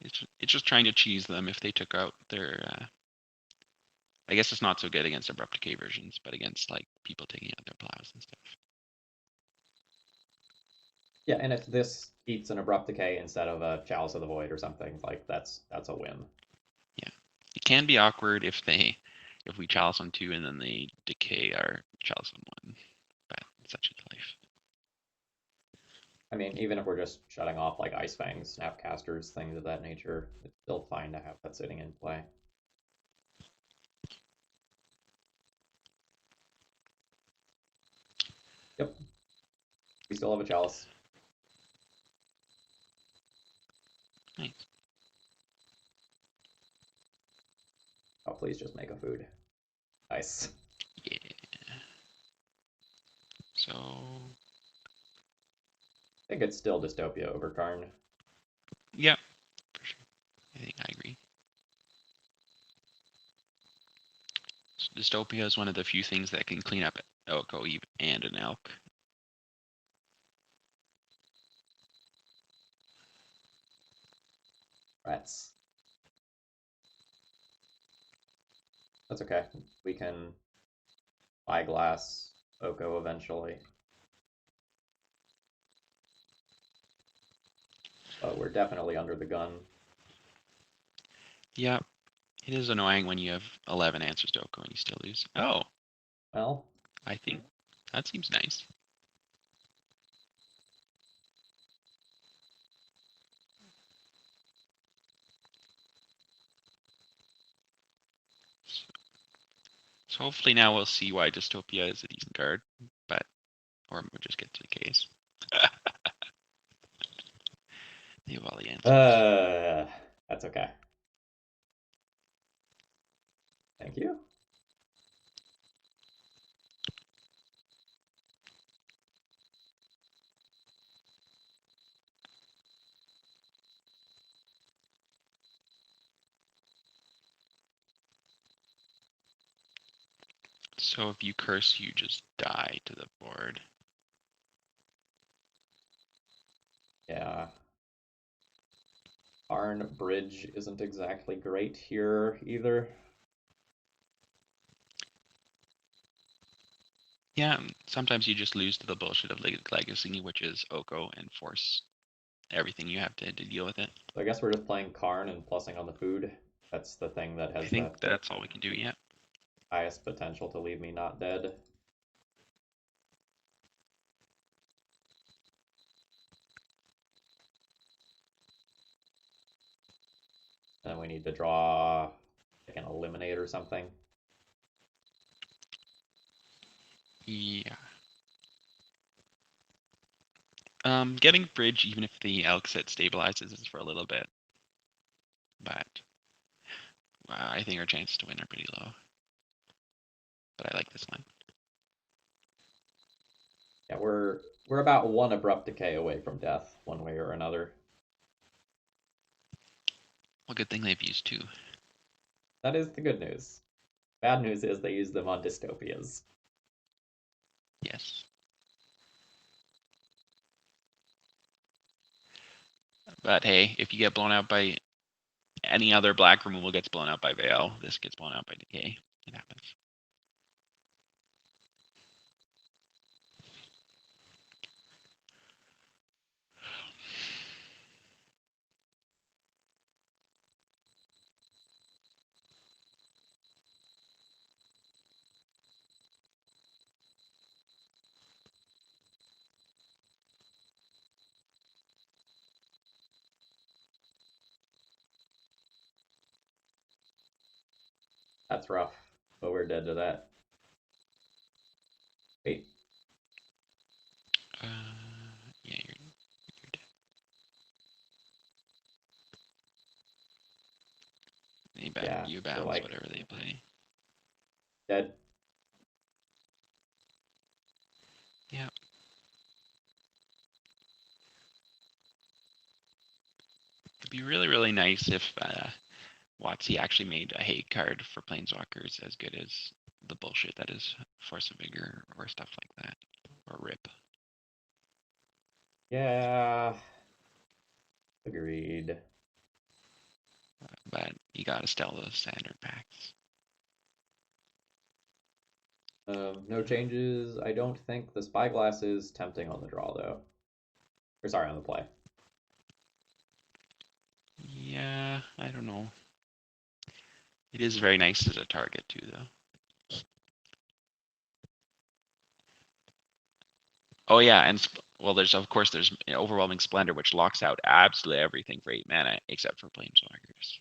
[SPEAKER 2] It's just trying to cheese them if they took out their. I guess it's not so good against abrupt decay versions, but against like people taking out their plows and stuff.
[SPEAKER 1] Yeah, and if this eats an Abrupt Decay instead of a Chalice of the Void or something, like that's a win.
[SPEAKER 2] Yeah, it can be awkward if we chalice on 2 and then they decay our chalice on 1, but such is life.
[SPEAKER 1] I mean, even if we're just shutting off like Ice Fangs, Snapcasters, things of that nature, it's still fine to have that sitting in play. Yep. We still have a Chalice.
[SPEAKER 2] Nice.
[SPEAKER 1] Oh, please just make a food. Nice.
[SPEAKER 2] Yeah. So.
[SPEAKER 1] I think it's still Dystopia over Karn.
[SPEAKER 2] Yeah, for sure. I think I agree. So dystopia is one of the few things that can clean up Oko and an elk.
[SPEAKER 1] Rats. That's okay. We can spyglass Oko eventually. But we're definitely under the gun.
[SPEAKER 2] Yeah, it is annoying when you have 11 answers to Oko and you still lose. Oh,
[SPEAKER 1] Well,
[SPEAKER 2] I think that seems nice. So hopefully now we'll see why Dystopia is a decent card, but or we'll just get to the case. They have all the answers.
[SPEAKER 1] that's okay. Thank you.
[SPEAKER 2] So if you curse, you just die to the board.
[SPEAKER 1] Yeah. Arn Bridge isn't exactly great here either.
[SPEAKER 2] Yeah, sometimes you just lose to the bullshit of Legacy, which is Oko, and force everything you have to deal with it.
[SPEAKER 1] So I guess we're just playing Karn and plussing on the food. That's the thing that
[SPEAKER 2] I
[SPEAKER 1] has
[SPEAKER 2] think
[SPEAKER 1] the
[SPEAKER 2] that's all we can do yet.
[SPEAKER 1] highest potential to leave me not dead. And then we need to draw like an eliminate or something.
[SPEAKER 2] Yeah. Getting bridge, even if the elk set stabilizes, is for a little bit, but I think our chances to win are pretty low. But I like this one.
[SPEAKER 1] Yeah, we're about one abrupt decay away from death, one way or another.
[SPEAKER 2] Well, good thing they've used two.
[SPEAKER 1] That is the good news. Bad news is they use them on dystopias.
[SPEAKER 2] Yes. But hey, if you get blown out by any other black removal gets blown out by Veil, this gets blown out by Decay. It happens.
[SPEAKER 1] That's rough, but we're dead to that. Wait,
[SPEAKER 2] Uh, yeah, you're dead.
[SPEAKER 1] yeah,
[SPEAKER 2] You
[SPEAKER 1] we're
[SPEAKER 2] bounce
[SPEAKER 1] like
[SPEAKER 2] whatever they play.
[SPEAKER 1] dead.
[SPEAKER 2] Yeah. It'd be really, really nice if WotC actually made a hate card for Planeswalkers as good as the bullshit that is Force of Vigor or stuff like that. Or RIP.
[SPEAKER 1] Yeah, agreed.
[SPEAKER 2] But you gotta steal those standard packs.
[SPEAKER 1] No changes. I don't think the spyglass is tempting on the draw though. Or sorry, on the play.
[SPEAKER 2] Yeah, I don't know. It is very nice as a target too, though. Oh yeah, and well, there's of course there's overwhelming splendor, which locks out absolutely everything for 8 mana except for planeswalkers.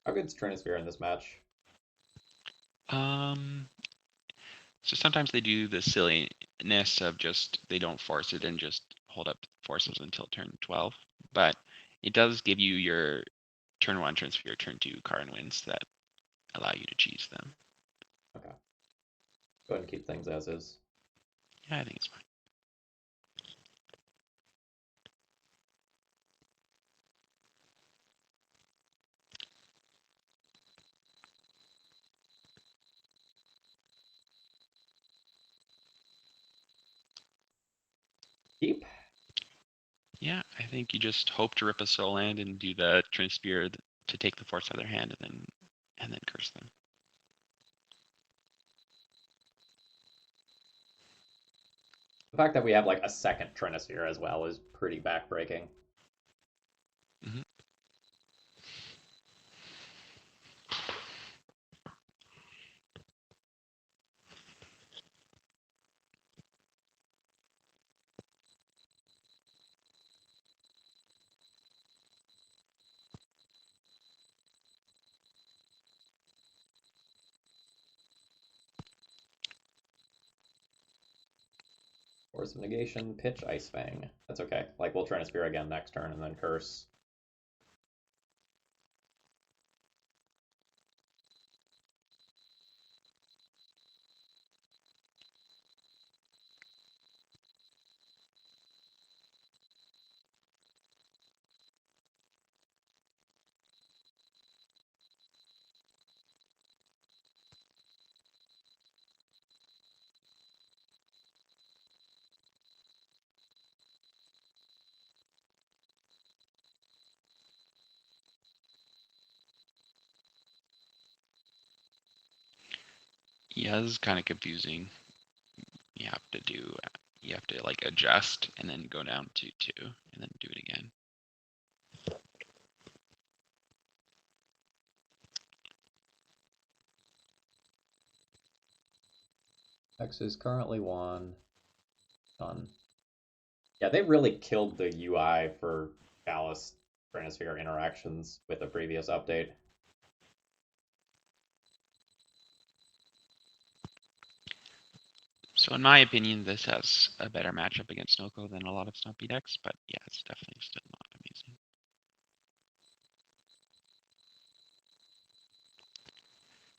[SPEAKER 1] How good's Trinisphere in this match?
[SPEAKER 2] Um, so sometimes they do the silliness of just they don't force it and just hold up forces until turn 12, but it does give you your turn 1 transfer, turn 2 card wins that allow you to cheese them.
[SPEAKER 1] Okay. Go ahead and keep things as is.
[SPEAKER 2] Yeah, I think it's fine.
[SPEAKER 1] Keep.
[SPEAKER 2] Yeah, I think you just hope to rip a soul land and do the Trinsphere to take the force out of their hand, and then curse them.
[SPEAKER 1] The fact that we have like a second Trinisphere as well is pretty backbreaking.
[SPEAKER 2] Hmm.
[SPEAKER 1] Force of Negation, pitch Ice Fang. That's okay. Like we'll Trinisphere again next turn and then curse.
[SPEAKER 2] Yeah, this is kind of confusing. You have to do, you have to like adjust and then go down to 2 and then do it again.
[SPEAKER 1] X is currently 1. Done. Yeah, they really killed the UI for Chalice Trinisphere interactions with the previous update.
[SPEAKER 2] So in my opinion, this has a better matchup against Noko than a lot of Stumpy decks, but yeah, it's definitely still not amazing.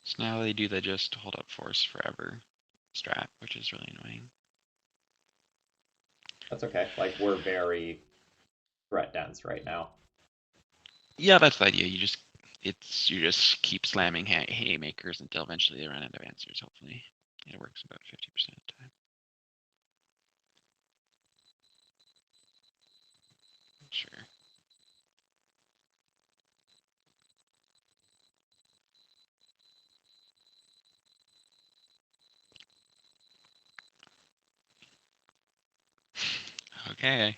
[SPEAKER 2] So now they do the just hold up force forever strat, which is really annoying.
[SPEAKER 1] That's okay. Like we're very threat dense right now.
[SPEAKER 2] Yeah, that's the idea. You just keep slamming haymakers until eventually they run out of answers. Hopefully, it works about 50% of the time. Sure. Okay.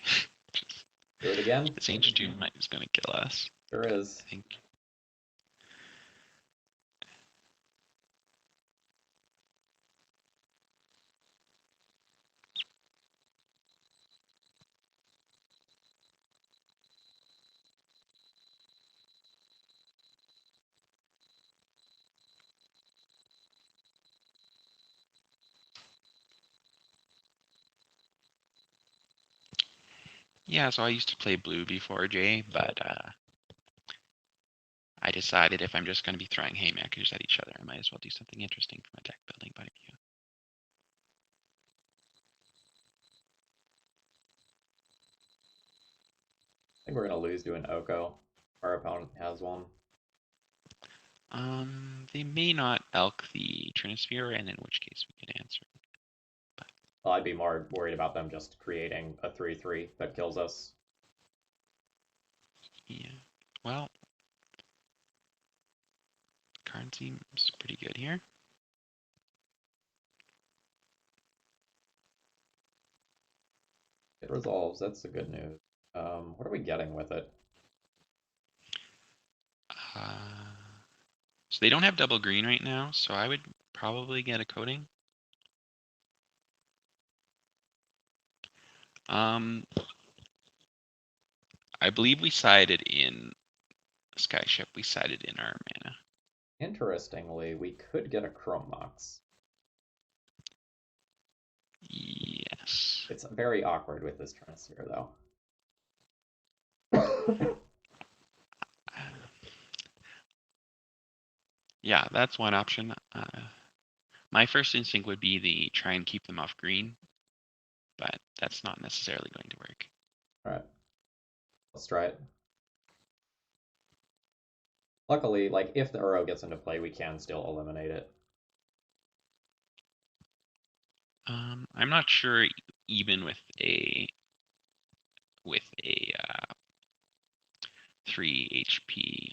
[SPEAKER 1] Do it again?
[SPEAKER 2] This ancient tomb is gonna kill us.
[SPEAKER 1] Sure is.
[SPEAKER 2] I think. Yeah, so I used to play blue before Jay, but I decided if I'm just going to be throwing haymakers at each other, I might as well do something interesting from a deck building point of view.
[SPEAKER 1] I think we're gonna lose to an Oko. Our opponent has one.
[SPEAKER 2] They may not elk the Trinisphere, and in which case we could answer. But
[SPEAKER 1] Well, I'd be more worried about them just creating a 3/3 that kills us.
[SPEAKER 2] yeah, well, Karn seems pretty good here.
[SPEAKER 1] It resolves. That's the good news. What are we getting with it?
[SPEAKER 2] Uh, so they don't have double green right now, so I would probably get a coating. Um, I believe we sided in Skyship. We sided in our mana.
[SPEAKER 1] Interestingly, we could get a Chrome Mox.
[SPEAKER 2] Yes.
[SPEAKER 1] It's very awkward with this Trinisphere, though.
[SPEAKER 2] Yeah, that's one option. My first instinct would be the try and keep them off green, but that's not necessarily going to work.
[SPEAKER 1] All right, let's try it. Luckily, like if the Uro gets into play, we can still eliminate it.
[SPEAKER 2] I'm not sure even with 3 HP.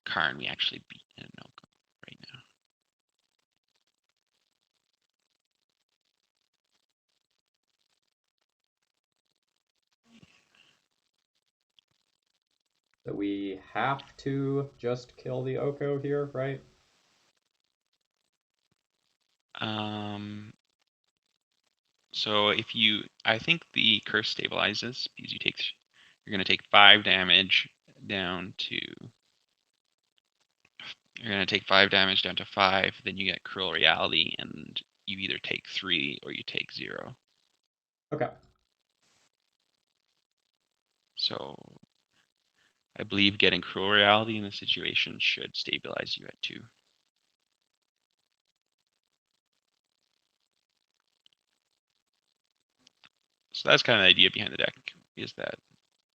[SPEAKER 2] Karn, we actually beat in Oko right now.
[SPEAKER 1] So we have to just kill the Oko here, right?
[SPEAKER 2] So I think the curse stabilizes because you're going to take 5 damage down to, you're going to take 5 damage down to 5, then you get Cruel Reality, and you either take 3 or you take 0.
[SPEAKER 1] Okay.
[SPEAKER 2] So I believe getting Cruel Reality in this situation should stabilize you at 2. So that's kind of the idea behind the deck, is that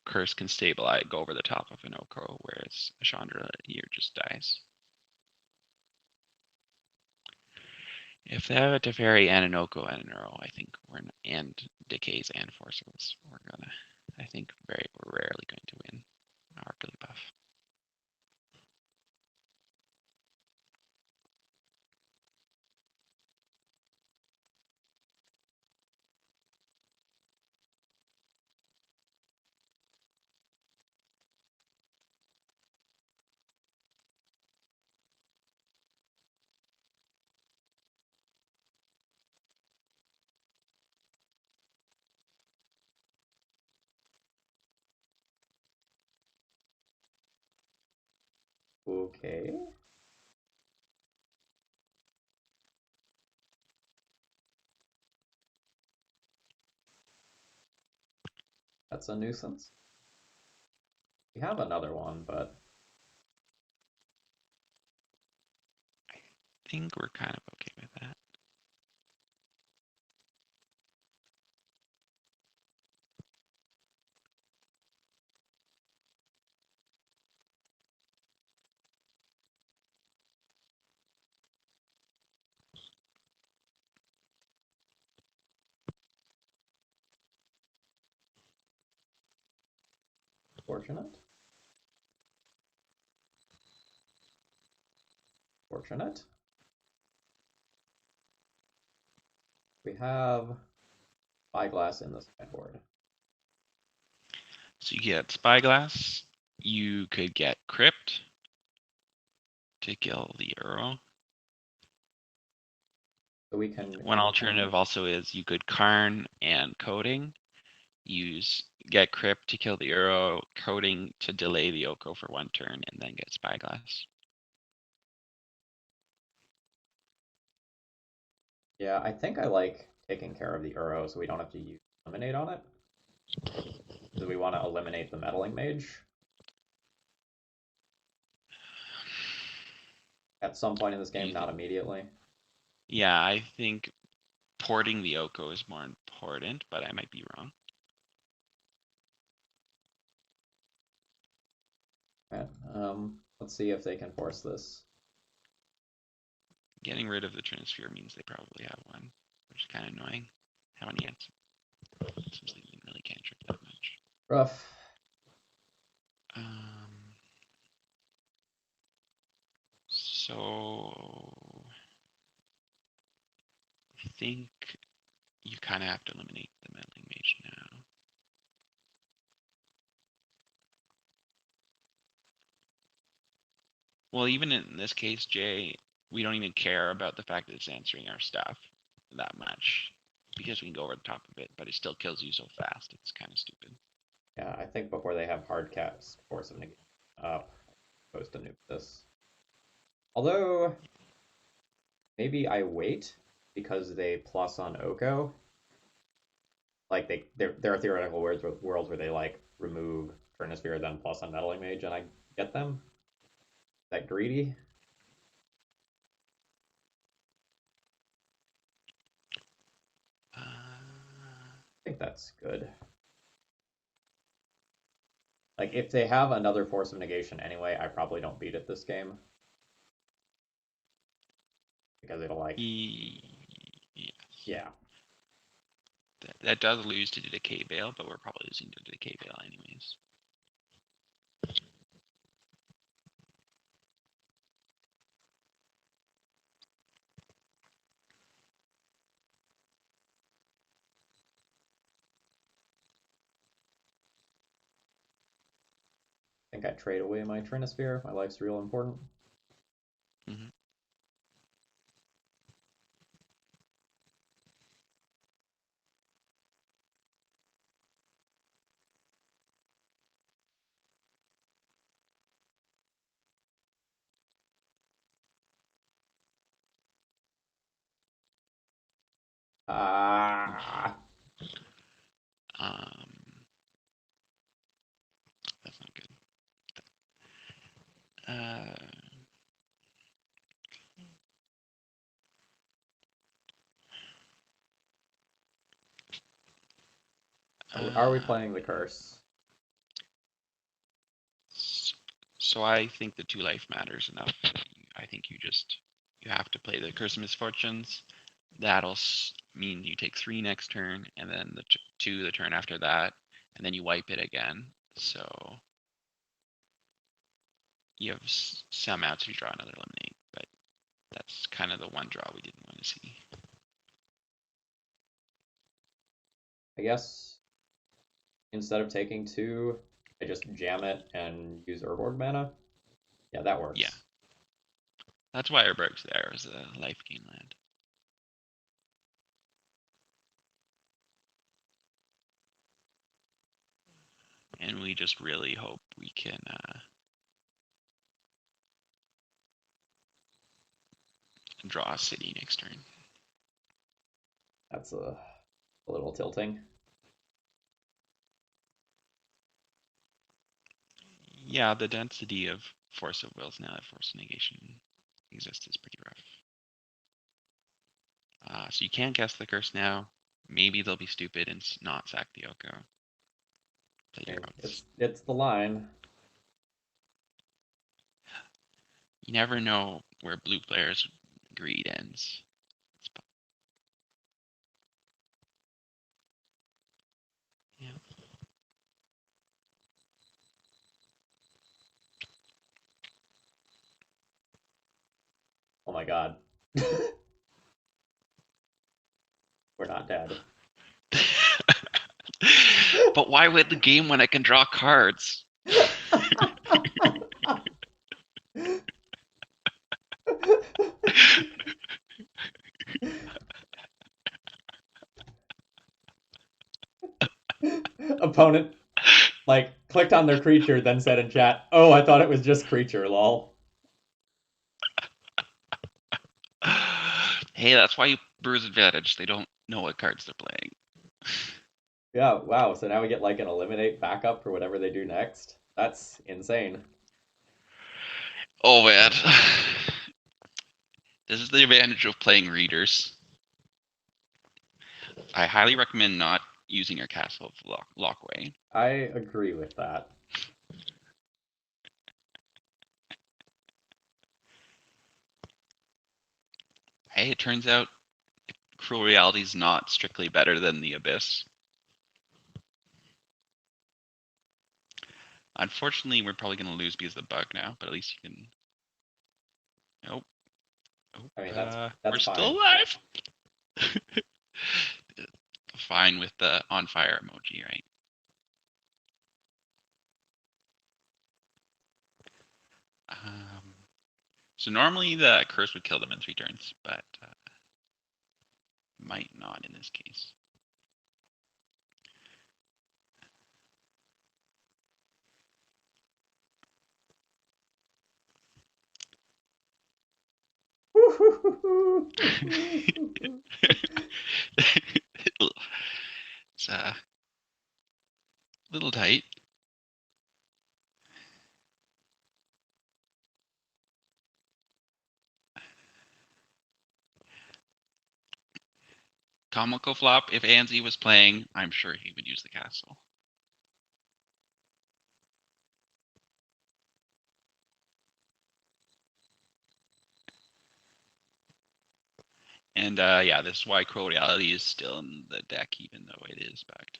[SPEAKER 2] Curse can stabilize, go over the top of an Oko, whereas a Chandra Year just dies. If they have a Teferi and an Oko and an Uro, I think and Decays and Forces, I think we're rarely going to win Arcally Buff.
[SPEAKER 1] Okay. That's a nuisance. We have another one, but
[SPEAKER 2] I think we're kind of okay with that.
[SPEAKER 1] fortunate. Fortunate. We have Spyglass in the sideboard.
[SPEAKER 2] So you get Spyglass. You could get Crypt to kill the Uro.
[SPEAKER 1] So we can
[SPEAKER 2] One alternative also is you could Karn and Coding. Get Crypt to kill the Uro, Coding to delay the Oko for 1 turn, and then get Spyglass.
[SPEAKER 1] Yeah, I think I like taking care of the Uro so we don't have to use Eliminate on it. Because we want to eliminate the Meddling Mage at some point in this game, not immediately.
[SPEAKER 2] Yeah, I think porting the Oko is more important, but I might be wrong.
[SPEAKER 1] Right. Let's see if they can force this.
[SPEAKER 2] Getting rid of the Trinisphere means they probably have one, which is kind of annoying. How many answers? Since they didn't really cantrip that much.
[SPEAKER 1] Rough.
[SPEAKER 2] So I think you kind of have to eliminate the Meddling Mage now. Well, even in this case, Jay, we don't even care about the fact that it's answering our stuff that much because we can go over the top of it, but it still kills you so fast. It's kind of stupid.
[SPEAKER 1] Yeah, I think before they have hard cast Force of Negation up, I'm supposed to nuke this. Although, maybe I wait because they plus on Oko. Like there are theoretical worlds where they like remove Trinisphere then plus on Meddling Mage and I get them. Is that greedy? I think that's good. Like if they have another Force of Negation anyway, I probably don't beat it this game. Because it'll like
[SPEAKER 2] Yes.
[SPEAKER 1] yeah.
[SPEAKER 2] That does lose to the Decay Veil, but we're probably losing to the Decay Veil anyways.
[SPEAKER 1] I think I trade away my Trinosphere. My life's real important.
[SPEAKER 2] Mm-hmm.
[SPEAKER 1] Ah,
[SPEAKER 2] Um, that's not good. Uh,
[SPEAKER 1] are we
[SPEAKER 2] uh,
[SPEAKER 1] playing the curse?
[SPEAKER 2] so I think the 2 life matters enough. I think you have to play the Curse of Misfortunes. That'll mean you take 3 next turn, and then the 2 the turn after that, and then you wipe it again. So you have some outs if you draw another eliminate, but that's kind of the one draw we didn't want to see.
[SPEAKER 1] I guess instead of taking 2, I just jam it and use Urborg mana. Yeah, that
[SPEAKER 2] Yeah,
[SPEAKER 1] works.
[SPEAKER 2] that's why Urberg's there as a life gain land. And we just really hope we can draw a city next turn.
[SPEAKER 1] That's a little tilting.
[SPEAKER 2] Yeah, the density of Force of Wills now that Force of Negation exists is pretty rough. So you can't guess the curse now. Maybe they'll be stupid and not sack the Oko. Play
[SPEAKER 1] I
[SPEAKER 2] your
[SPEAKER 1] mean,
[SPEAKER 2] outs.
[SPEAKER 1] it's the line.
[SPEAKER 2] You never know where blue players' greed ends. Yeah.
[SPEAKER 1] Oh my god. We're not dead.
[SPEAKER 2] But why win the game when I can draw cards?
[SPEAKER 1] Opponent like clicked on their creature, then said in chat, "Oh, I thought it was just creature, lol."
[SPEAKER 2] Hey, that's why you Brews advantage. They don't know what cards they're playing.
[SPEAKER 1] Yeah, wow. So now we get like an eliminate backup for whatever they do next. That's insane.
[SPEAKER 2] Oh man. This is the advantage of playing readers. I highly recommend not using your Castle of Lockway.
[SPEAKER 1] I agree with that.
[SPEAKER 2] Hey, it turns out Cruel Reality is not strictly better than the Abyss. Unfortunately, we're probably going to lose because of the bug now, but at least you can. Nope.
[SPEAKER 1] I mean,
[SPEAKER 2] We're
[SPEAKER 1] that's
[SPEAKER 2] still
[SPEAKER 1] fine.
[SPEAKER 2] alive. Fine with the on fire emoji, right? Um, so normally the curse would kill them in 3 turns, but might not in this case. It's a little tight. Comical flop. If Anzi was playing, I'm sure he would use the castle. And yeah, this is why Cruel Reality is still in the deck, even though it is bugged.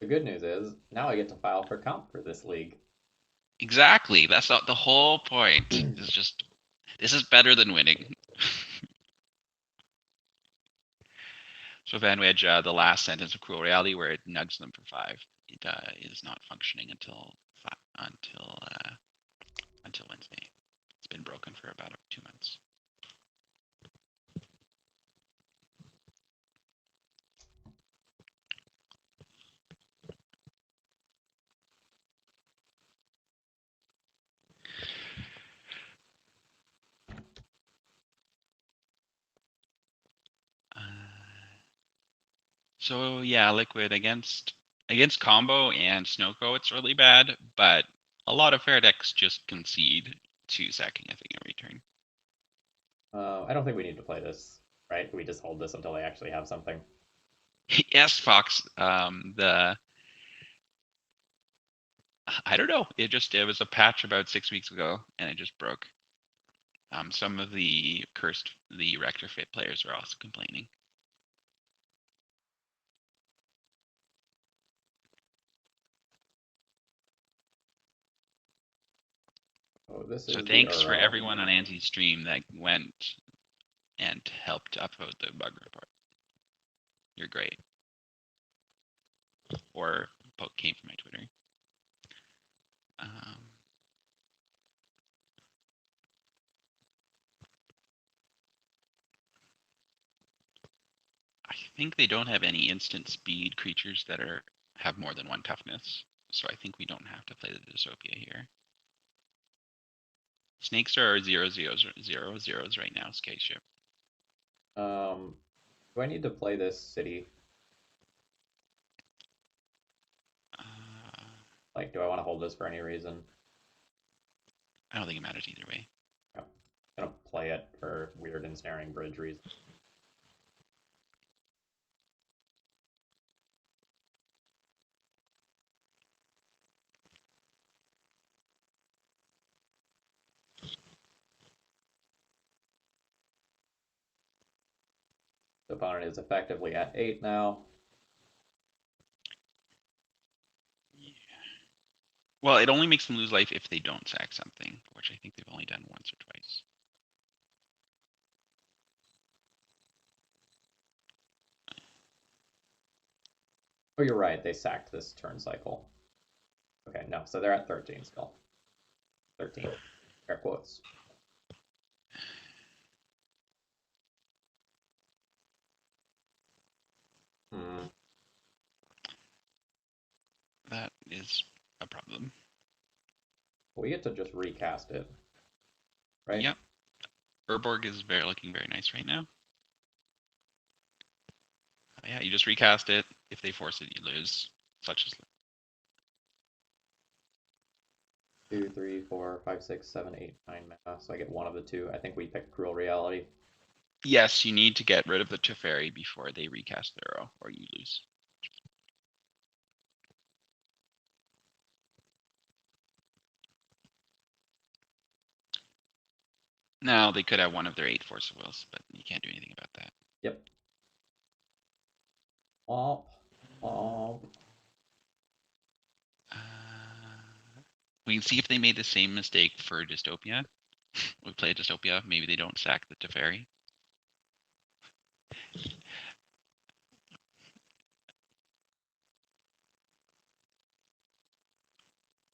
[SPEAKER 1] The good news is now I get to file for comp for this league.
[SPEAKER 2] Exactly. That's not the whole point. It's just this is better than winning. So Van Wedge, the last sentence of Cruel Reality, where it nugs them for 5, it is not functioning until Wednesday. It's been broken for about 2 months. So yeah, Liquid against combo and Snowco, it's really bad, but a lot of fair decks just concede to sacking a thing every turn.
[SPEAKER 1] I don't think we need to play this, right? We just hold this until they actually have something.
[SPEAKER 2] Yes, Fox. I don't know. It was a patch about 6 weeks ago, and it just broke. Some of the retrofit players are also complaining.
[SPEAKER 1] Oh, this
[SPEAKER 2] So
[SPEAKER 1] is the
[SPEAKER 2] thanks for
[SPEAKER 1] Uro.
[SPEAKER 2] everyone on Anti's stream that went and helped upvote the bug report. You're great. Or poke came from my Twitter. I think they don't have any instant speed creatures that have more than 1 toughness, so I think we don't have to play the Dystopia here. Snakes are 0/0/0/0s right now, Skyship.
[SPEAKER 1] Do I need to play this city? Like, do I want to hold this for any reason?
[SPEAKER 2] I don't think it matters either way.
[SPEAKER 1] I'm gonna play it for weird ensnaring bridge reasons. The opponent is effectively at 8 now.
[SPEAKER 2] Yeah. Well, it only makes them lose life if they don't sack something, which I think they've only done once or twice.
[SPEAKER 1] Oh, you're right. They sacked this turn cycle. Okay, no. So they're at 13 still. 13. Air quotes. Hmm.
[SPEAKER 2] That is a problem.
[SPEAKER 1] We get to just recast it, right?
[SPEAKER 2] Yep. Urborg is looking very nice right now. Yeah, you just recast it. If they force it, you lose. Such as
[SPEAKER 1] 2, 3, 4, 5, 6, 7, 8, 9 mana. So I get one of the two. I think we pick Cruel Reality.
[SPEAKER 2] yes, you need to get rid of the Teferi before they recast their Uro, or you lose. Now they could have one of their 8 Force of Wills, but you can't do anything about that.
[SPEAKER 1] Yep. Womp. Womp.
[SPEAKER 2] We can see if they made the same mistake for Dystopia. We play Dystopia, maybe they don't sack the Teferi.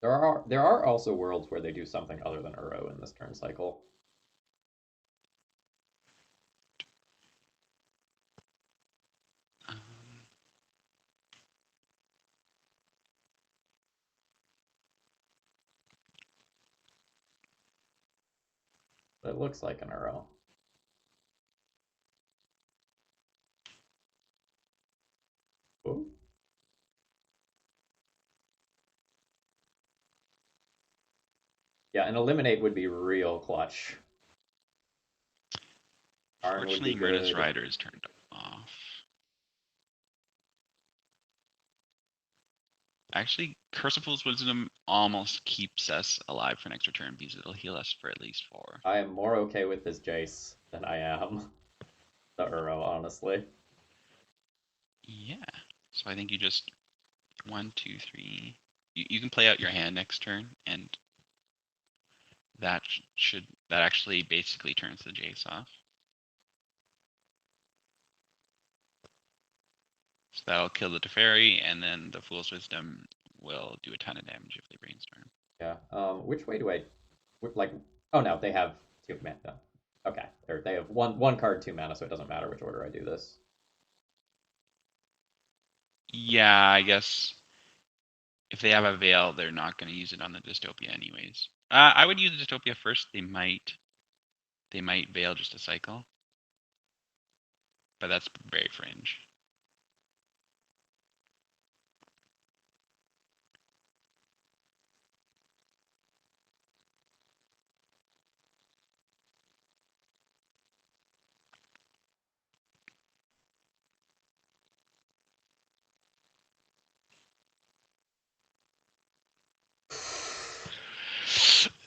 [SPEAKER 1] There are also worlds where they do something other than Uro in this turn cycle.
[SPEAKER 2] Um,
[SPEAKER 1] But it looks like an Uro. Ooh. Yeah, an eliminate would be real clutch. Karn would be
[SPEAKER 2] Fortunately, Myrna's
[SPEAKER 1] good.
[SPEAKER 2] Rider is turned off. Actually, Curse of Fool's Wisdom almost keeps us alive for an extra turn because it'll heal us for at least 4.
[SPEAKER 1] I am more okay with this Jace than I am the Uro, honestly.
[SPEAKER 2] Yeah. So I think you just 1, 2, 3. You can play out your hand next turn, and that that actually basically turns the Jace off. So that'll kill the Teferi, and then the Fool's Wisdom will do a ton of damage if they brainstorm.
[SPEAKER 1] Yeah. Which way do I like? Oh no, they have 2 mana. Okay, or they have one card, 2 mana, so it doesn't matter which order I do this.
[SPEAKER 2] Yeah, I guess if they have a Veil, they're not going to use it on the Dystopia anyways. I would use the Dystopia first. They might Veil just a cycle, but that's very fringe.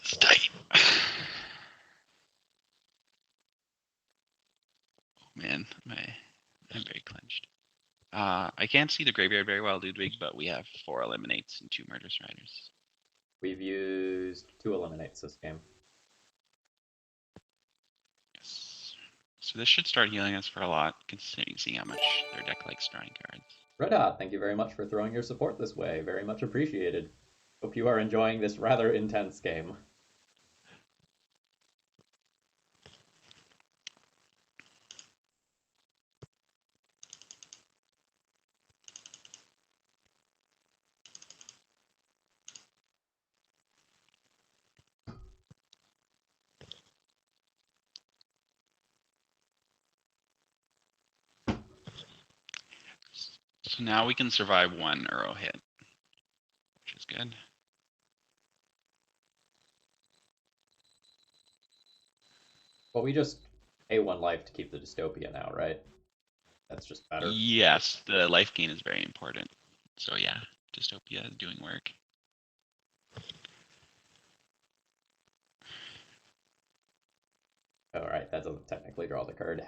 [SPEAKER 2] It's tight. Oh man, I'm very clenched. I can't see the graveyard very well, Ludwig, but we have 4 eliminates and 2 murderous riders.
[SPEAKER 1] We've used 2 eliminates this game.
[SPEAKER 2] Yes. So this should start healing us for a lot, considering seeing how much their deck likes drawing cards.
[SPEAKER 1] Red Hot, thank you very much for throwing your support this way. Very much appreciated. Hope you are enjoying this rather intense game.
[SPEAKER 2] So now we can survive 1 Uro hit, which is good.
[SPEAKER 1] Well, we just pay 1 life to keep the dystopia now, right? That's just better.
[SPEAKER 2] Yes, the life gain is very important. So yeah, Dystopia is doing work.
[SPEAKER 1] All right, that doesn't technically draw the card.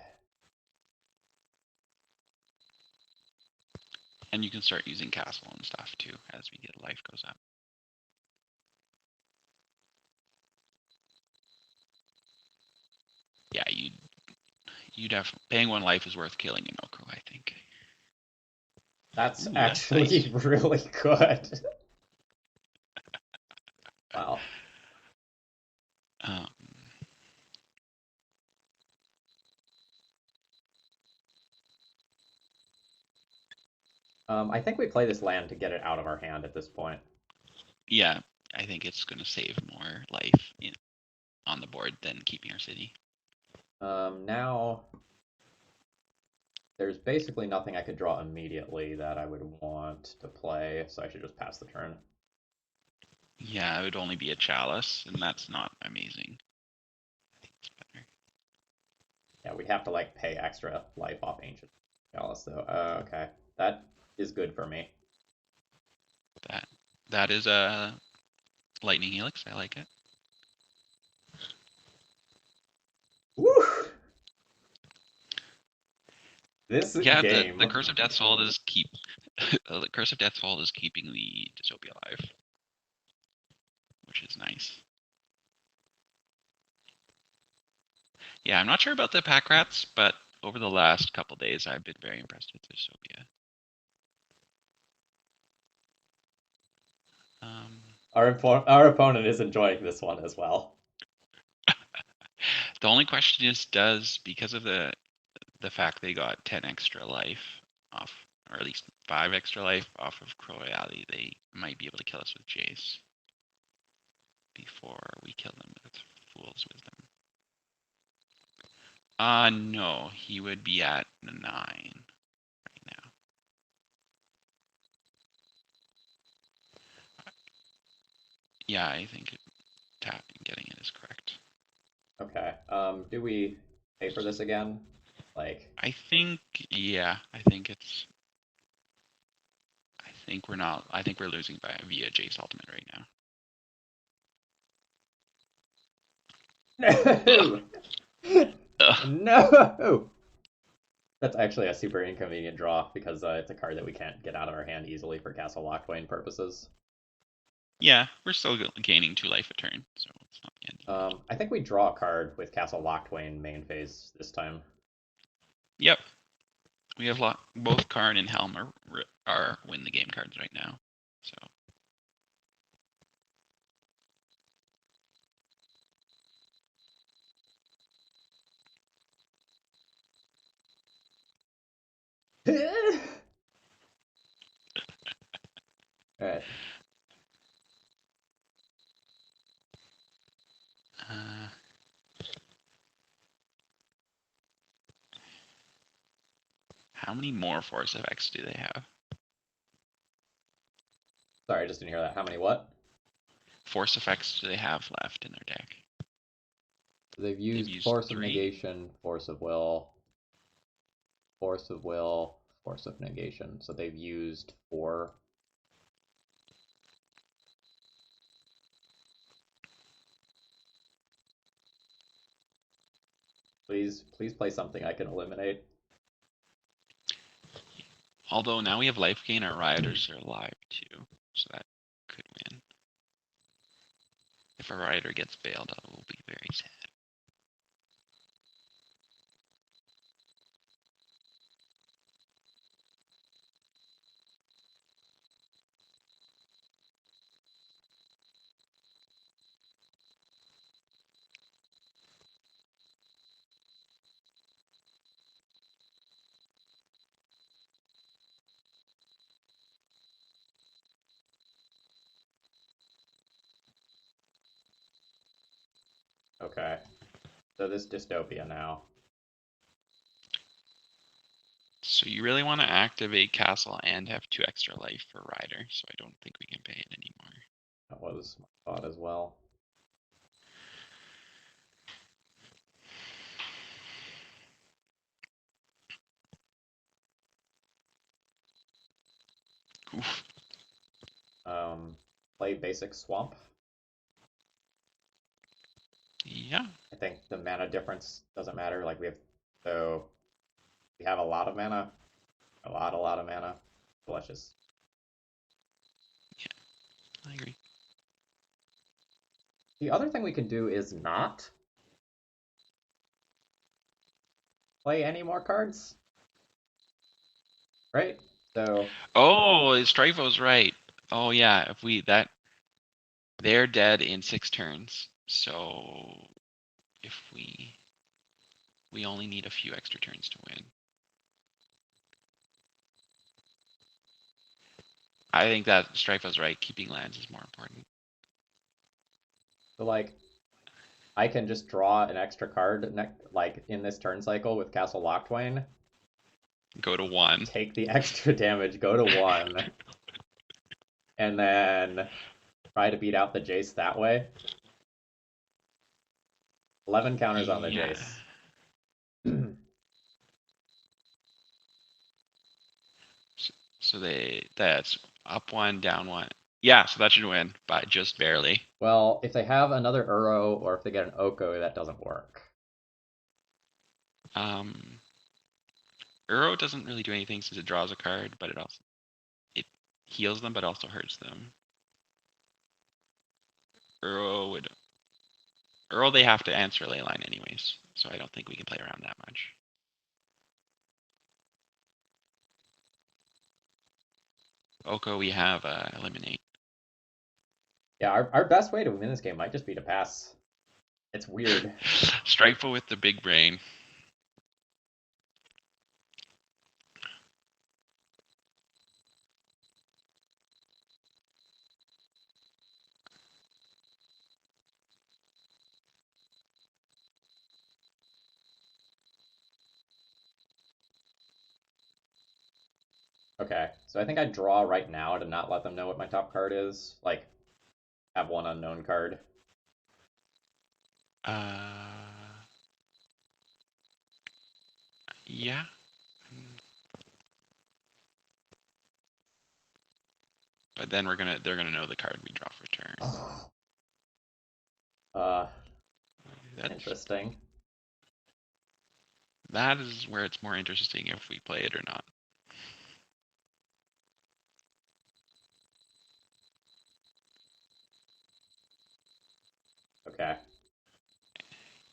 [SPEAKER 2] And you can start using castle and stuff too as we get life goes up. Yeah, you'd have paying 1 life is worth killing an Okro, I think.
[SPEAKER 1] That's
[SPEAKER 2] Ooh, that's
[SPEAKER 1] actually
[SPEAKER 2] nice.
[SPEAKER 1] really good. Wow.
[SPEAKER 2] Um,
[SPEAKER 1] I think we play this land to get it out of our hand at this point.
[SPEAKER 2] yeah, I think it's going to save more life on the board than keeping our city.
[SPEAKER 1] Now, there's basically nothing I could draw immediately that I would want to play, so I should just pass the turn.
[SPEAKER 2] Yeah, it would only be a chalice, and that's not amazing. I think it's better.
[SPEAKER 1] Yeah, we have to like pay extra life off Ancient Chalice, though. Okay, that is good for me.
[SPEAKER 2] That is a lightning helix. I like it.
[SPEAKER 1] Woo! This
[SPEAKER 2] Yeah,
[SPEAKER 1] game.
[SPEAKER 2] the Curse of Death's Hold is the Curse of Death's Hold is keeping the Dystopia alive, which is nice. Yeah, I'm not sure about the pack rats, but over the last couple days, I've been very impressed with Dystopia. Um,
[SPEAKER 1] Our opponent is enjoying this one as well.
[SPEAKER 2] the only question is, because of the fact they got 10 extra life off, or at least 5 extra life off of Croyali, they might be able to kill us with Jace before we kill them with Fool's Wisdom. No, he would be at 9 right now. Yeah, I think getting it is correct.
[SPEAKER 1] Okay. Do we pay for this again? Like,
[SPEAKER 2] I think think we're not. I think we're losing via Jace ultimate right now.
[SPEAKER 1] No!
[SPEAKER 2] Ugh.
[SPEAKER 1] No! That's actually a super inconvenient draw because it's a card that we can't get out of our hand easily for Castle Lockwain purposes.
[SPEAKER 2] Yeah, we're still gaining 2 life a turn, so it's not the end of the world.
[SPEAKER 1] I think we draw a card with Castle Lockwain main phase this time.
[SPEAKER 2] Yep, we have both Karn and Helm are win the game cards right now. So
[SPEAKER 1] Alright.
[SPEAKER 2] uh, how many more Force effects do they have?
[SPEAKER 1] Sorry, I just didn't hear that. How many what?
[SPEAKER 2] Force effects do they have left in their deck?
[SPEAKER 1] They've
[SPEAKER 2] They've
[SPEAKER 1] used
[SPEAKER 2] used
[SPEAKER 1] Force of
[SPEAKER 2] 3.
[SPEAKER 1] Negation, Force of Will, Force of Will, Force of Negation. So they've used 4. Please play something I can eliminate.
[SPEAKER 2] Although now we have life gain, our rioters are alive too, so that could win. If a rioter gets bailed, I will be very sad.
[SPEAKER 1] Okay. So this dystopia now.
[SPEAKER 2] So you really want to activate Castle and have 2 extra life for Rider, so I don't think we can pay it anymore.
[SPEAKER 1] That was my thought as well.
[SPEAKER 2] Oof.
[SPEAKER 1] Play basic swamp.
[SPEAKER 2] Yeah.
[SPEAKER 1] I think the mana difference doesn't matter. Like we have a lot of mana, a lot of mana. So let's just.
[SPEAKER 2] I agree.
[SPEAKER 1] The other thing we can do is not play any more cards, right? So
[SPEAKER 2] Oh, Strifo's right. Oh yeah, if we that they're dead in 6 turns. So if we only need a few extra turns to win. I think that Strifo's right. Keeping lands is more important.
[SPEAKER 1] like I can just draw an extra card like in this turn cycle with Castle Lockwain,
[SPEAKER 2] Go to 1.
[SPEAKER 1] take the extra damage, go to 1, and then try to beat out the Jace that way. 11 counters on the
[SPEAKER 2] Yeah.
[SPEAKER 1] Jace.
[SPEAKER 2] So that's up 1, down 1. Yeah, so that should win, but just barely.
[SPEAKER 1] Well, if they have another Uro or if they get an Oko, that doesn't work.
[SPEAKER 2] Uro doesn't really do anything since it draws a card, but it heals them, but also hurts them. Uro they have to answer Leyline anyways, so I don't think we can play around that much. Oko, we have eliminate.
[SPEAKER 1] Yeah, our best way to win this game might just be to pass. It's weird.
[SPEAKER 2] Strifle with the big brain.
[SPEAKER 1] Okay, so I think I draw right now to not let them know what my top card is. Like, have one unknown card.
[SPEAKER 2] Yeah. But then they're gonna know the card we draw for turn. That's
[SPEAKER 1] Interesting.
[SPEAKER 2] That is where it's more interesting if we play it or not.
[SPEAKER 1] Okay.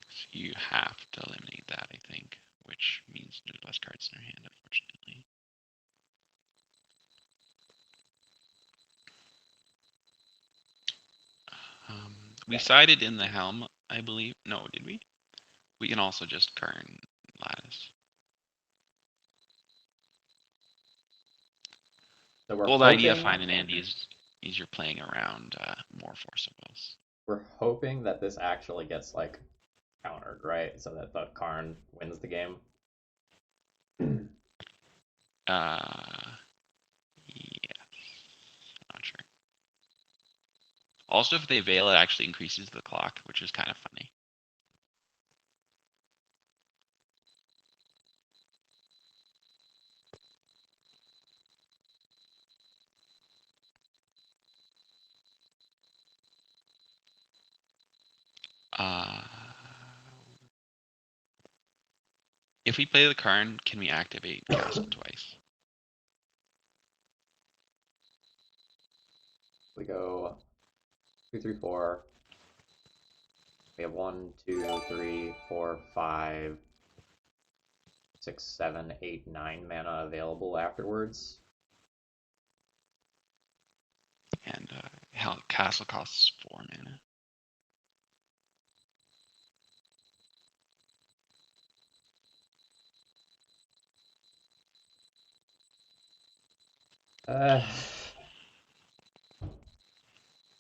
[SPEAKER 2] So you have to eliminate that, I think, which means there's less cards in your hand, unfortunately. We sided in the helm, I believe. No, did we? We can also just Karn Lattice.
[SPEAKER 1] So we're
[SPEAKER 2] Old
[SPEAKER 1] hoping,
[SPEAKER 2] idea, fine and Andy, is you're playing around more forcibles.
[SPEAKER 1] we're hoping that this actually gets like countered, right? So that the Karn wins the game.
[SPEAKER 2] Yes. Not sure. Also, if they veil, it actually increases the clock, which is kind of funny. If we play the Karn, can we activate Castle twice?
[SPEAKER 1] We go 2, 3, 4. We have 1, 2, 3, 4, 5, 6, 7, 8, 9 mana available afterwards.
[SPEAKER 2] And Castle costs 4 mana.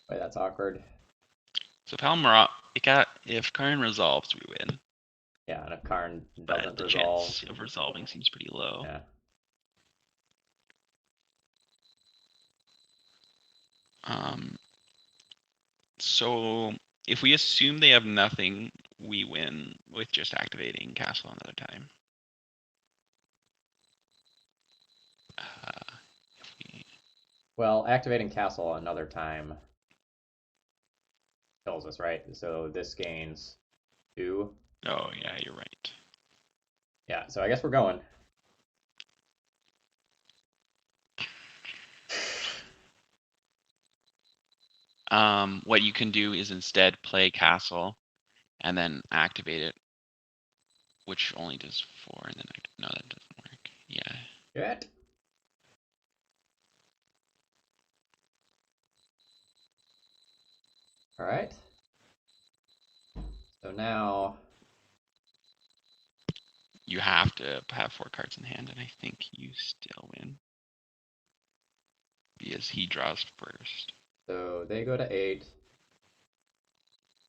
[SPEAKER 1] Wait, that's awkward.
[SPEAKER 2] So if Karn resolves, we win.
[SPEAKER 1] Yeah, and if Karn
[SPEAKER 2] But
[SPEAKER 1] doesn't
[SPEAKER 2] the
[SPEAKER 1] resolve,
[SPEAKER 2] chance of resolving seems pretty low.
[SPEAKER 1] yeah.
[SPEAKER 2] So if we assume they have nothing, we win with just activating Castle another time.
[SPEAKER 1] Well, activating Castle another time kills us, right? So this gains 2.
[SPEAKER 2] Oh yeah, you're right.
[SPEAKER 1] Yeah, so I guess we're going.
[SPEAKER 2] What you can do is instead play Castle and then activate it, which only does 4, and then no, that doesn't work. Yeah.
[SPEAKER 1] Shit. All right. So now
[SPEAKER 2] You have to have 4 cards in hand, and I think you still win. Because he draws first.
[SPEAKER 1] so they go to 8.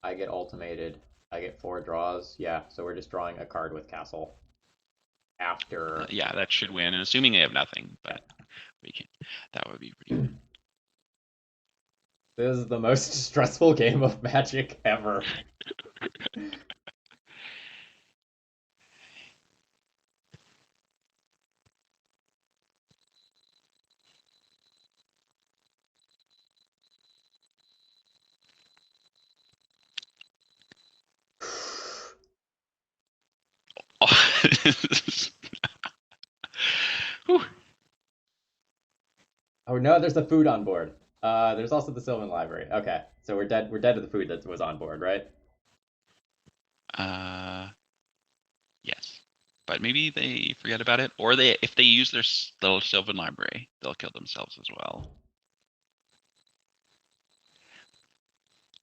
[SPEAKER 1] I get ultimated. I get 4 draws. Yeah, so we're just drawing a card with Castle. After.
[SPEAKER 2] Yeah, that should win, and assuming they have nothing, but we can. That would be pretty good.
[SPEAKER 1] This is the most stressful game of Magic ever. Oh no, there's the food on board. There's also the Sylvan Library. Okay, so we're dead. We're dead to the food that was on board, right?
[SPEAKER 2] Yes, but maybe they forget about it, or if they use their little Sylvan Library, they'll kill themselves as well.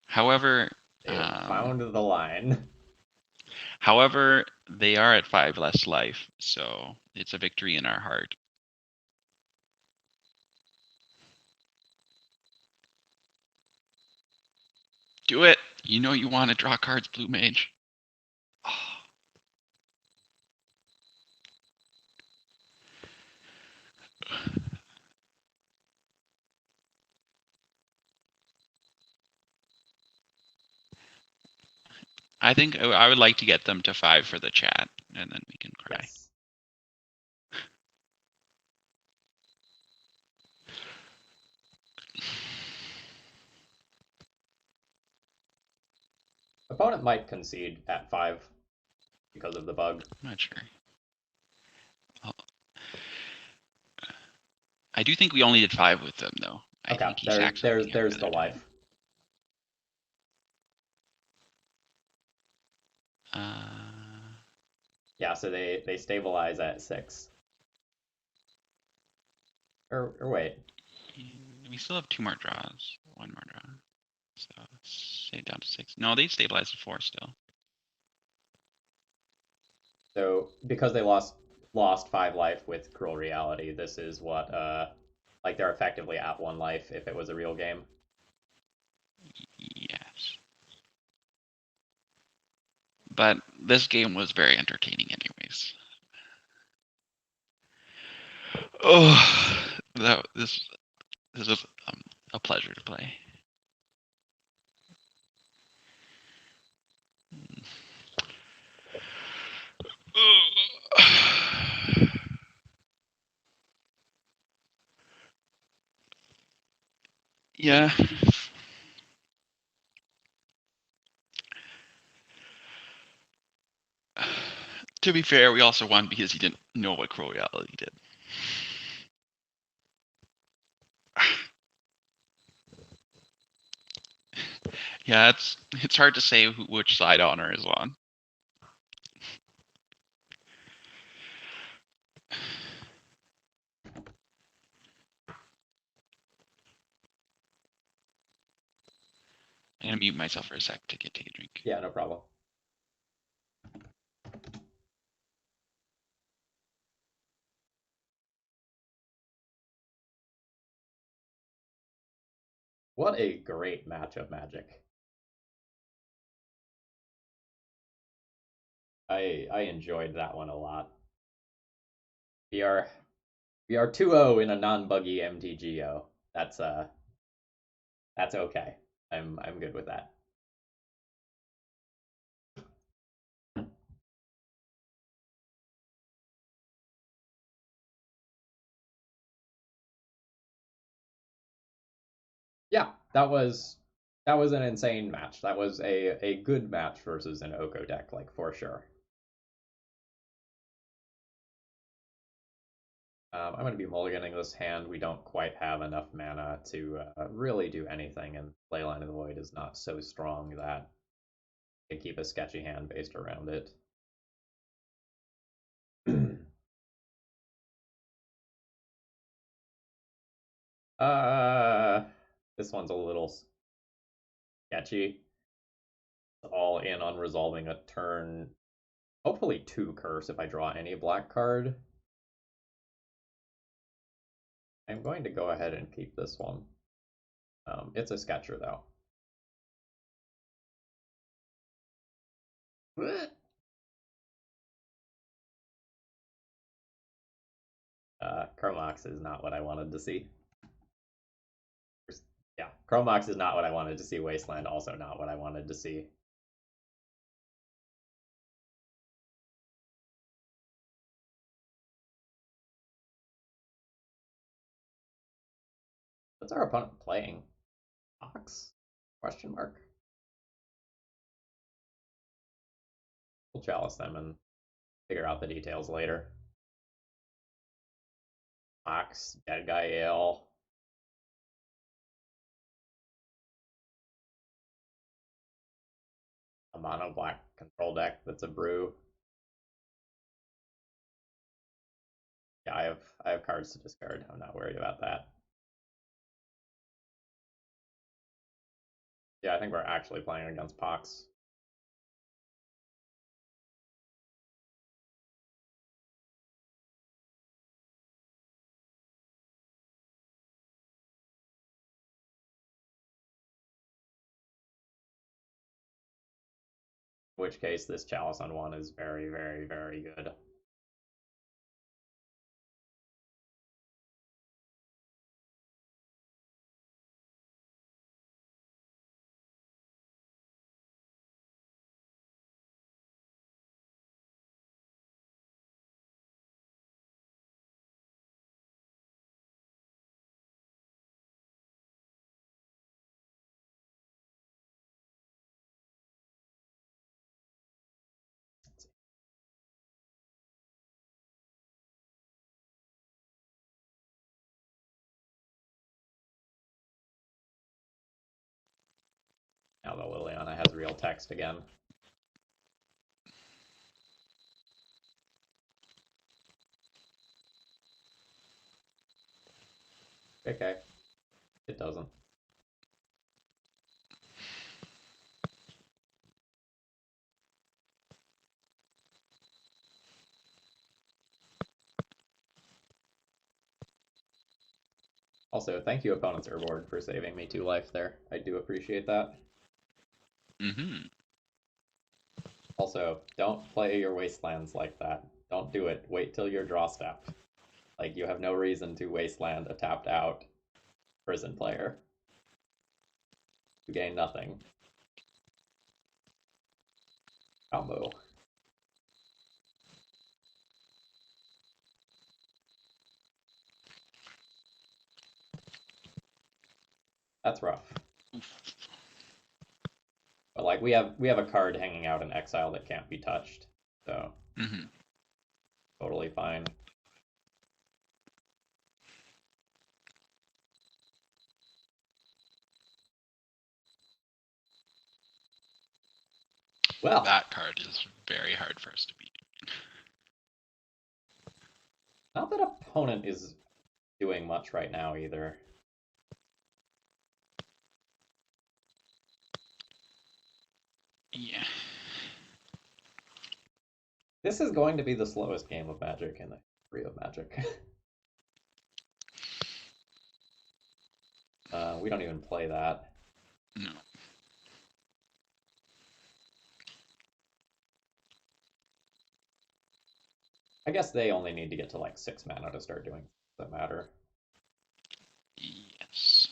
[SPEAKER 2] However,
[SPEAKER 1] They have found the line.
[SPEAKER 2] However, they are at 5 less life, so it's a victory in our heart. Do it! You know you want to draw cards, Blue Mage. Oh. I think I would like to get them to 5 for the chat, and then we can cry.
[SPEAKER 1] Yes. Opponent might concede at 5 because of the bug.
[SPEAKER 2] I'm not sure. Well, I do think we only did 5 with them, though. I
[SPEAKER 1] Okay,
[SPEAKER 2] think he sacks something every
[SPEAKER 1] there's
[SPEAKER 2] other
[SPEAKER 1] the
[SPEAKER 2] time.
[SPEAKER 1] life. Yeah, so they stabilize at 6. Or wait.
[SPEAKER 2] We still have 2 more draws. 1 more draw. So say down to 6. No, they stabilized at 4 still.
[SPEAKER 1] So because they lost 5 life with Cruel Reality, this is what like they're effectively at 1 life if it was a real game.
[SPEAKER 2] Yes. But this game was very entertaining anyways. Oh, this was a pleasure to play. Yeah. To be fair, we also won because he didn't know what Cruel Reality did. Yeah, it's hard to say which side Honor is on. I'm gonna mute myself for a sec to take a drink.
[SPEAKER 1] Yeah, no problem. What a great match of Magic. I enjoyed that one a lot. We are 2-0 in a non-buggy MTGO. That's okay. I'm good with that. Yeah, that was an insane match. That was a good match versus an Oko deck, like for sure. I'm going to be mulliganing this hand. We don't quite have enough mana to really do anything, and Leyline of the Void is not so strong that I can keep a sketchy hand based around it. uh, this one's a little sketchy. All in on resolving a turn. Hopefully 2 curse if I draw any black card. I'm going to go ahead and keep this one. It's a sketcher though. Chromox is not what I wanted to see. Yeah, Chromox is not what I wanted to see. Wasteland also not what I wanted to see. What's our opponent playing? Ox? Question mark. We'll chalice them and figure out the details later. Ox, Dead Guy Ale. A mono black control deck that's a brew. Yeah, I have cards to discard. I'm not worried about that. Yeah, I think we're actually playing against Pox. In which case, this Chalice on 1 is very, very, very good. Now the Liliana has real text again. Okay. It doesn't. Also, thank you, opponent's Urborg, for saving me 2 life there. I do appreciate that.
[SPEAKER 2] Mm-hmm.
[SPEAKER 1] Also, don't play your wastelands like that. Don't do it. Wait till your draw step. Like, you have no reason to wasteland a tapped out prison player. You gain nothing. Combo. That's rough. But like we have a card hanging out in exile that can't be touched. So
[SPEAKER 2] Mm-hmm.
[SPEAKER 1] totally fine. Well,
[SPEAKER 2] That card is very hard for us to beat.
[SPEAKER 1] not that opponent is doing much right now either.
[SPEAKER 2] Yeah.
[SPEAKER 1] This is going to be the slowest game of Magic in the history of Magic. We don't even play that.
[SPEAKER 2] No.
[SPEAKER 1] I guess they only need to get to like 6 mana to start doing that matter.
[SPEAKER 2] Yes.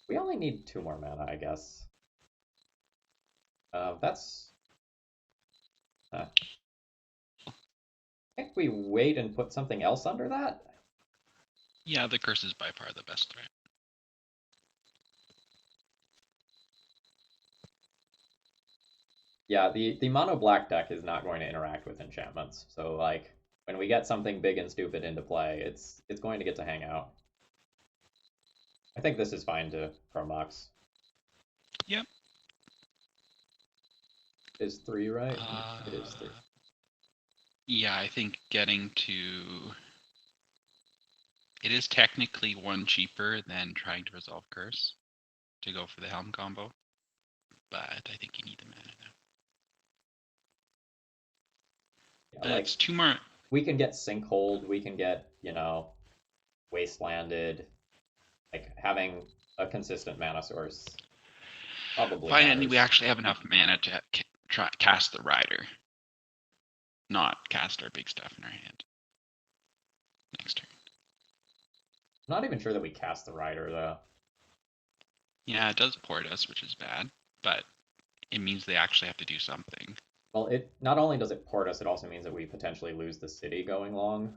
[SPEAKER 1] We only need 2 more mana, I guess. That's. I think we wait and put something else under that.
[SPEAKER 2] Yeah, the curse is by far the best threat.
[SPEAKER 1] Yeah, the mono black deck is not going to interact with enchantments. So like when we get something big and stupid into play, it's going to get to hang out. I think this is fine to Chromebox.
[SPEAKER 2] Yep.
[SPEAKER 1] Is 3 right?
[SPEAKER 2] Uh,
[SPEAKER 1] It is 3.
[SPEAKER 2] Yeah, I think getting to it is technically 1 cheaper than trying to resolve curse to go for the helm combo, but I think you need the mana now.
[SPEAKER 1] Yeah, like
[SPEAKER 2] It's 2 more.
[SPEAKER 1] we can get Sinkhold, we can get, Wastelanded. Like having a consistent mana source probably
[SPEAKER 2] Finally, we
[SPEAKER 1] matters.
[SPEAKER 2] actually have enough mana to cast the rider, not cast our big stuff in our hand next turn.
[SPEAKER 1] I'm not even sure that we cast the Rider though.
[SPEAKER 2] Yeah, it does port us, which is bad, but it means they actually have to do something.
[SPEAKER 1] Well, it not only does it port us, it also means that we potentially lose the city going long.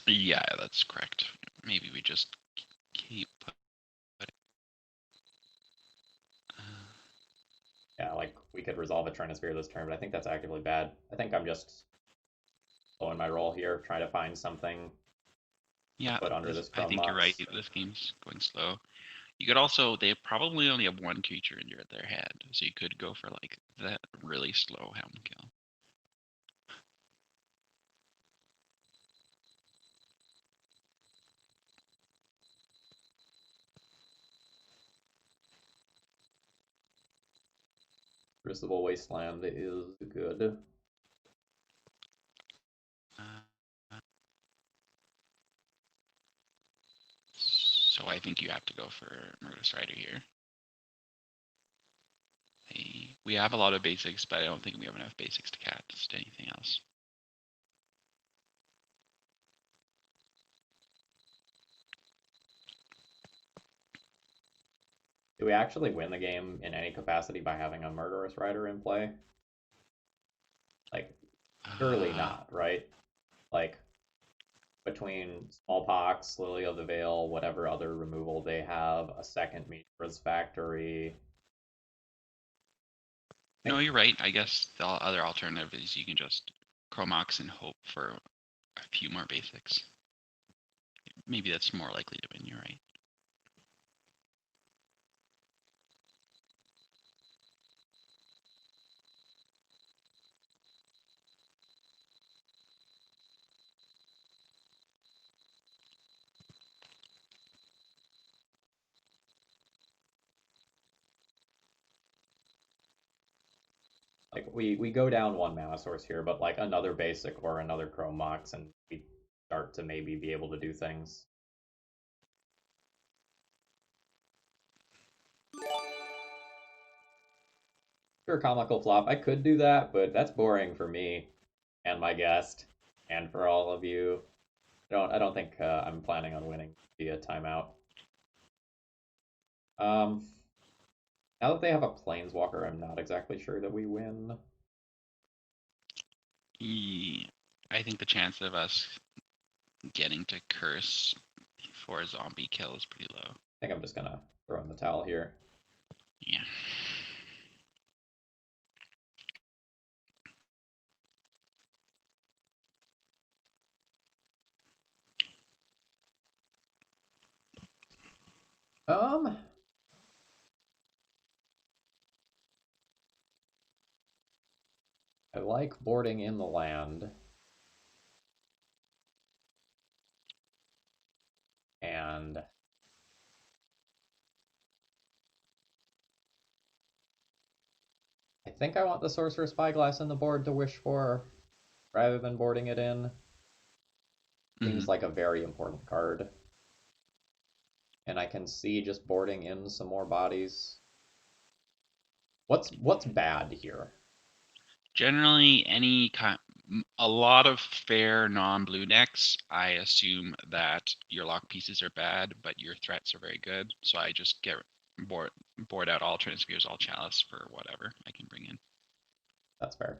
[SPEAKER 2] Yeah, that's correct. Maybe we just keep.
[SPEAKER 1] Yeah, like we could resolve a Trinisphere this turn, but I think that's actively bad. I think I'm just blowing my roll here, trying to find something
[SPEAKER 2] Yeah,
[SPEAKER 1] put under this
[SPEAKER 2] I
[SPEAKER 1] Chrome
[SPEAKER 2] think you're right.
[SPEAKER 1] box.
[SPEAKER 2] This game's going slow. You could also, they probably only have 1 creature in their hand, so you could go for like that really slow helm kill.
[SPEAKER 1] Crucible Wasteland is good.
[SPEAKER 2] So I think you have to go for Murderous Rider here. We have a lot of basics, but I don't think we have enough basics to cast anything else.
[SPEAKER 1] Do we actually win the game in any capacity by having a Murderous Rider in play? Like, surely not, right? Like, between smallpox, Lily of the Veil, whatever other removal they have, a second Mitra's Factory. I
[SPEAKER 2] No,
[SPEAKER 1] think
[SPEAKER 2] you're right. I guess the other alternative is you can just Chromox and hope for a few more basics. Maybe that's more likely to win. You're right.
[SPEAKER 1] like we go down one mana source here, but like another basic or another Chrome Mox, and we start to maybe be able to do things. Sure, comical flop. I could do that, but that's boring for me and my guest, and for all of you. I don't think I'm planning on winning via timeout. Um, Now that they have a planeswalker, I'm not exactly sure that we win.
[SPEAKER 2] I think the chance of us getting to curse for a zombie kill is pretty low.
[SPEAKER 1] I think I'm just gonna throw in the towel here.
[SPEAKER 2] Yeah.
[SPEAKER 1] Um, I like boarding in the land. And I think I want the Sorcerer Spyglass in the board to wish for rather than boarding it in. Seems like a very important card. And I can see just boarding in some more bodies. What's bad here?
[SPEAKER 2] Generally, a lot of fair non-blue decks, I assume that your lock pieces are bad, but your threats are very good. So I just get board board out all Transfers, all Chalice for whatever I can bring in.
[SPEAKER 1] That's fair.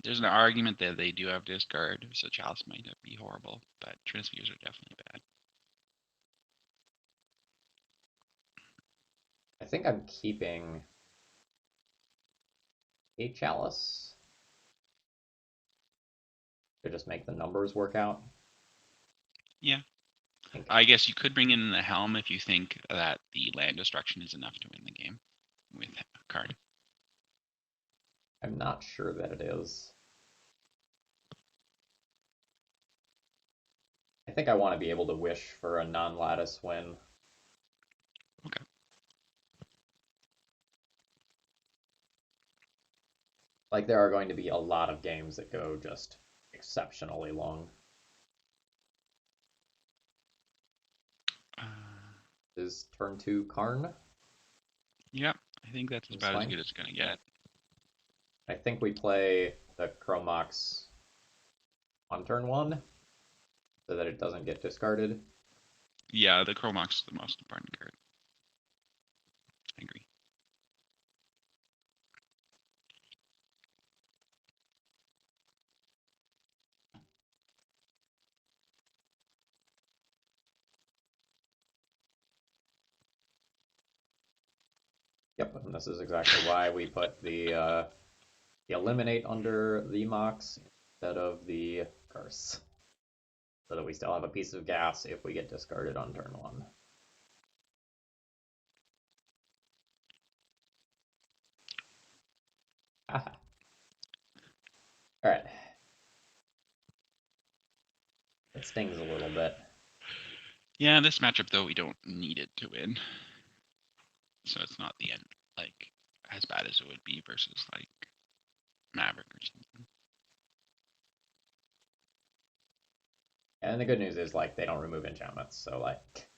[SPEAKER 2] There's an argument that they do have discard, so Chalice might not be horrible, but Transfers are definitely bad.
[SPEAKER 1] I think I'm keeping a Chalice to just make the numbers work out.
[SPEAKER 2] Yeah. I guess you could bring in the Helm if you think that the land destruction is enough to win the game with a card.
[SPEAKER 1] I'm not sure that it is. I think I want to be able to wish for a non-lattice win.
[SPEAKER 2] Okay.
[SPEAKER 1] Like there are going to be a lot of games that go just exceptionally long.
[SPEAKER 2] Uh,
[SPEAKER 1] Is turn 2 Karn?
[SPEAKER 2] Yep, I think that's
[SPEAKER 1] Seems
[SPEAKER 2] about as
[SPEAKER 1] fine.
[SPEAKER 2] good as it's gonna get.
[SPEAKER 1] I think we play the Chromox on turn 1 so that it doesn't get discarded.
[SPEAKER 2] Yeah, the Chromox is the most important card. I agree.
[SPEAKER 1] Yep, and this is exactly why we put the eliminate under the Mox instead of the Curse. So that we still have a piece of gas if we get discarded on turn 1. Alright. It stings a little bit.
[SPEAKER 2] Yeah, this matchup though we don't need it to win, so it's not the end like as bad as it would be versus like Maverick or something.
[SPEAKER 1] And the good news is, like, they don't remove enchantments, so, like...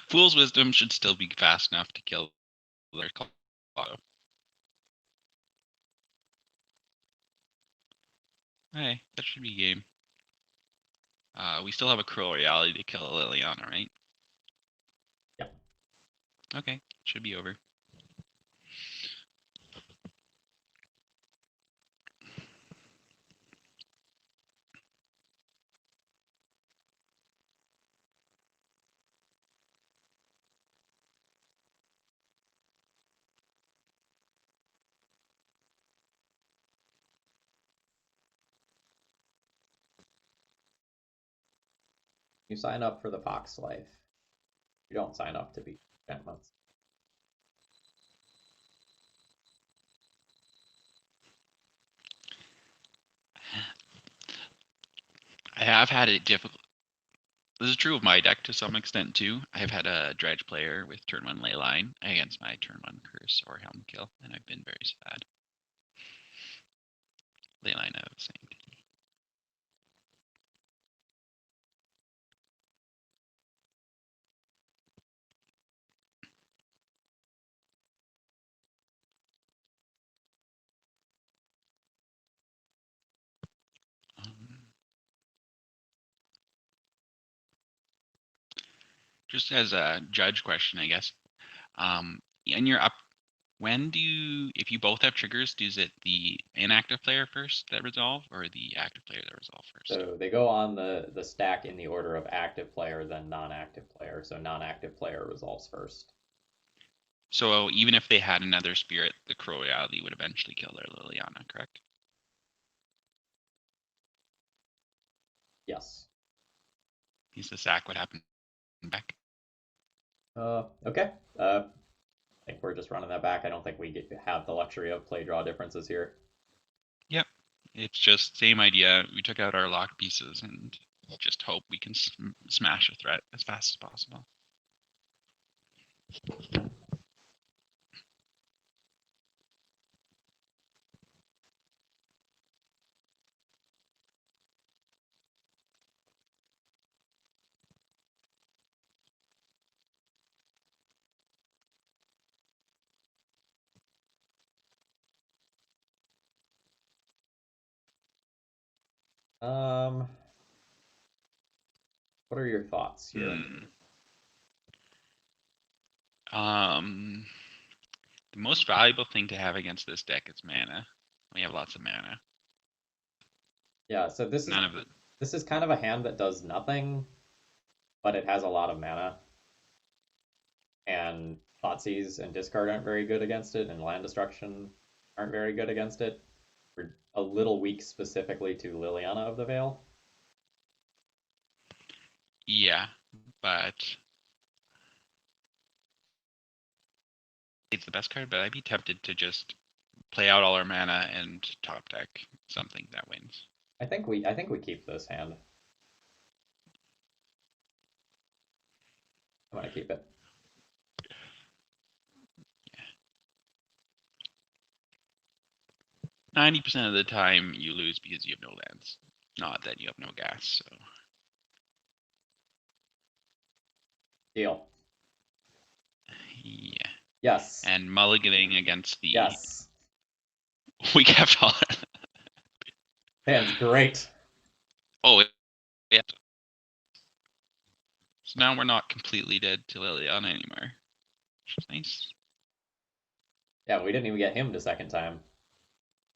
[SPEAKER 2] Fool's Wisdom should still be fast enough to kill their Claw. Hey, that should be game. We still have a Cruel Reality to kill a Liliana, right?
[SPEAKER 1] Yep.
[SPEAKER 2] Okay, should be over.
[SPEAKER 1] You sign up for the Pox life. You don't sign up to be Gentmonths.
[SPEAKER 2] I have had it difficult. This is true of my deck to some extent too. I have had a dredge player with turn one leyline against my turn one curse or helm kill, and I've been very sad. Leyline of Saint. Just as a judge question, I guess. In your up, when do you, if you both have triggers, does it the inactive player first that resolve, or the active player that resolve first?
[SPEAKER 1] So they go on the stack in the order of active player, then non-active player. So non-active player resolves first.
[SPEAKER 2] So even if they had another spirit, the Croyalty would eventually kill their Liliana, correct?
[SPEAKER 1] Yes.
[SPEAKER 2] He's the sack. What happened back?
[SPEAKER 1] Okay. I think we're just running that back. I don't think we have the luxury of play draw differences here.
[SPEAKER 2] Yep. It's just same idea. We took out our lock pieces and just hope we can smash a threat as fast as possible.
[SPEAKER 1] Um, what are your thoughts here?
[SPEAKER 2] Um, the most valuable thing to have against this deck is mana. We have lots of mana.
[SPEAKER 1] Yeah, so
[SPEAKER 2] None of it.
[SPEAKER 1] this is kind of a hand that does nothing, but it has a lot of mana. And Thoughtseize and discard aren't very good against it, and land destruction aren't very good against it. We're a little weak specifically to Liliana of the Veil.
[SPEAKER 2] Yeah, but it's the best card. But I'd be tempted to just play out all our mana and top deck something that wins.
[SPEAKER 1] I think we keep this hand. I'm gonna keep it.
[SPEAKER 2] 90% of the time you lose because you have no lands, not that you have no gas. So
[SPEAKER 1] Deal.
[SPEAKER 2] yeah.
[SPEAKER 1] Yes.
[SPEAKER 2] And mulliganing against the
[SPEAKER 1] Yes.
[SPEAKER 2] we kept on.
[SPEAKER 1] Hand's great.
[SPEAKER 2] Oh yeah. So now we're not completely dead to Liliana anymore. Which is nice.
[SPEAKER 1] Yeah, we didn't even get him the second time.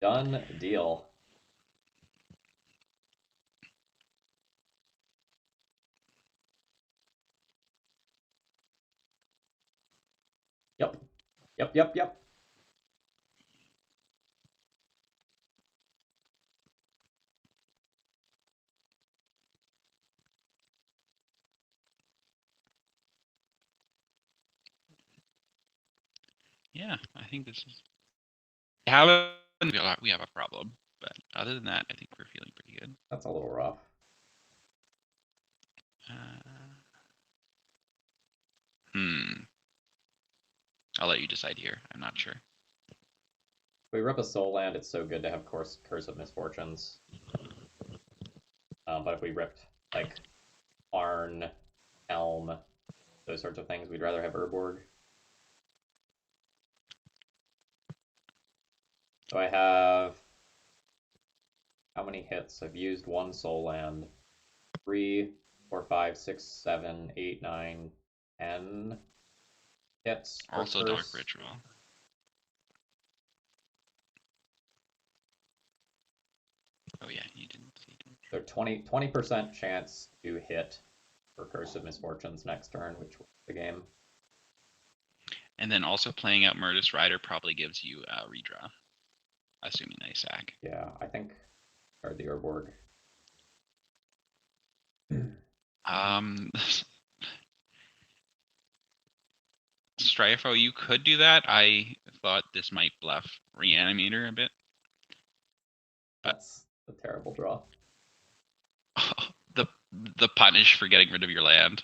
[SPEAKER 1] Done deal. Yep. Yep, yep, yep.
[SPEAKER 2] Yeah, I think this is we have a problem. But other than that, I think we're feeling pretty good.
[SPEAKER 1] That's a little rough.
[SPEAKER 2] Hmm. I'll let you decide here. I'm not sure.
[SPEAKER 1] If we rip a soul land, it's so good to have Curse of Misfortunes. But if we ripped like Arn, Elm, those sorts of things, we'd rather have Urborg. So I have how many hits? I've used one soul land. 3, 4, 5, 6, 7, 8, 9, 10 hits for
[SPEAKER 2] Also, Dark
[SPEAKER 1] Curse.
[SPEAKER 2] Ritual. Oh yeah, you didn't.
[SPEAKER 1] So 20% chance to hit for Curse of Misfortunes next turn, which was the game.
[SPEAKER 2] And then also playing out Murderous Rider probably gives you a redraw, assuming they sack.
[SPEAKER 1] Yeah, I think, or the Urborg.
[SPEAKER 2] Um, Strifo, you could do that. I thought this might bluff Reanimator a bit, but
[SPEAKER 1] That's a terrible draw.
[SPEAKER 2] the the punish for getting rid of your land.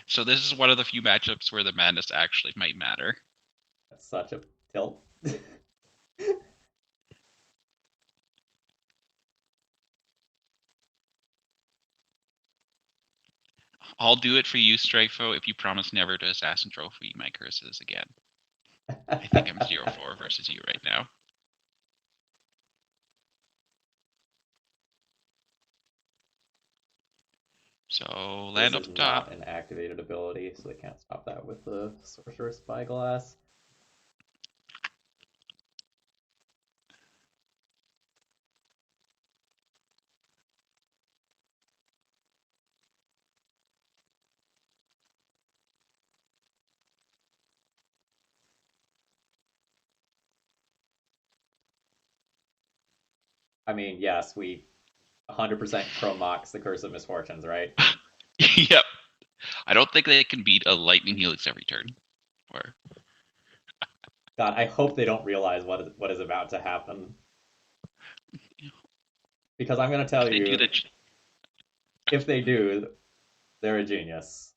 [SPEAKER 2] So this is one of the few matchups where the madness actually might matter.
[SPEAKER 1] That's such a tilt.
[SPEAKER 2] I'll do it for you, Strifo, if you promise never to Assassin Trophy my curses again. I think I'm 0-4 versus you right now. So land
[SPEAKER 1] This
[SPEAKER 2] up
[SPEAKER 1] is
[SPEAKER 2] top.
[SPEAKER 1] not an activated ability, so they can't stop that with the Sorcerer's Spyglass. I mean, yes, we 100% Chrome Mox the Curse of Misfortunes, right?
[SPEAKER 2] Yep. I don't think they can beat a Lightning Helix every turn. Or
[SPEAKER 1] God, I hope they don't realize what is about to happen. Because I'm going to tell
[SPEAKER 2] if they do
[SPEAKER 1] you,
[SPEAKER 2] the,
[SPEAKER 1] if they do, they're a genius.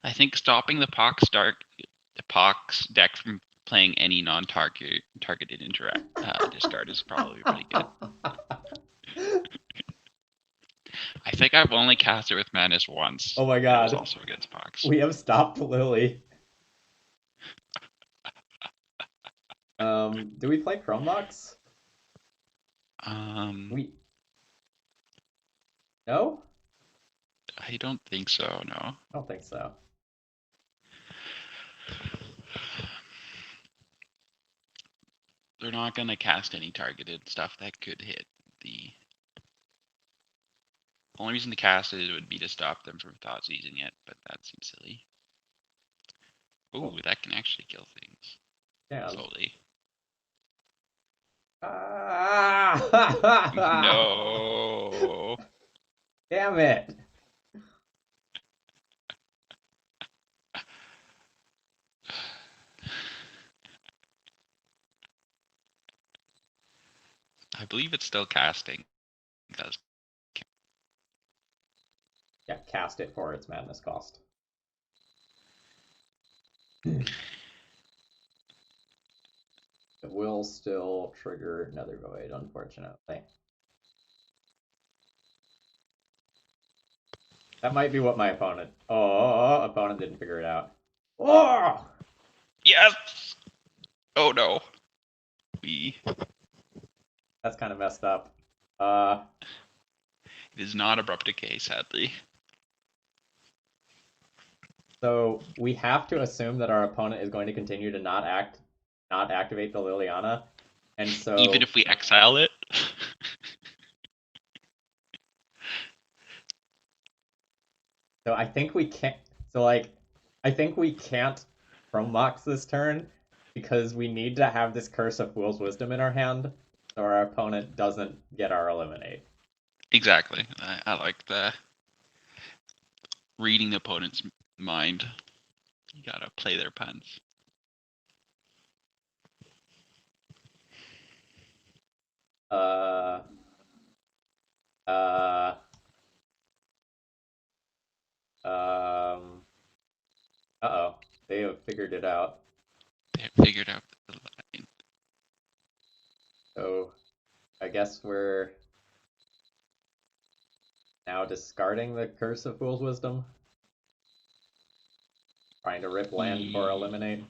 [SPEAKER 2] I think stopping the Pox deck from playing any non-targeted discard is probably pretty good. I think I've only cast it with Madness once.
[SPEAKER 1] Oh my
[SPEAKER 2] And it was
[SPEAKER 1] god.
[SPEAKER 2] also against Pox.
[SPEAKER 1] We have stopped Lily. Do we play Chrome Mox?
[SPEAKER 2] Um,
[SPEAKER 1] We No?
[SPEAKER 2] I don't think so. No.
[SPEAKER 1] I don't think so.
[SPEAKER 2] They're not gonna cast any targeted stuff that could hit the. Only reason to cast it would be to stop them from thought seizing it, but that seems silly. Ooh,
[SPEAKER 1] Oh,
[SPEAKER 2] that can actually kill things
[SPEAKER 1] damn.
[SPEAKER 2] slowly.
[SPEAKER 1] Ah!
[SPEAKER 2] No.
[SPEAKER 1] Damn it.
[SPEAKER 2] I believe it's still casting. Because
[SPEAKER 1] Yeah, cast it for its madness cost. It will still trigger another void, unfortunately. That might be what my opponent. Oh, opponent didn't figure it out. Oh!
[SPEAKER 2] yes. Oh no. We.
[SPEAKER 1] That's kind of messed up.
[SPEAKER 2] It is not abrupt decay, sadly.
[SPEAKER 1] So we have to assume that our opponent is going to continue to not activate the Liliana, and so
[SPEAKER 2] Even if we exile it.
[SPEAKER 1] so I think we can't. So like, I think we can't Chrome Mox this turn because we need to have this Curse of Fool's Wisdom in our hand, so our opponent doesn't get our eliminate.
[SPEAKER 2] Exactly. I like the reading the opponent's mind. You gotta play their puns.
[SPEAKER 1] Uh. Uh. Uh-oh. They have figured it out.
[SPEAKER 2] They have figured out the line.
[SPEAKER 1] So I guess we're now discarding the Curse of Fool's Wisdom. Trying to rip land for eliminate.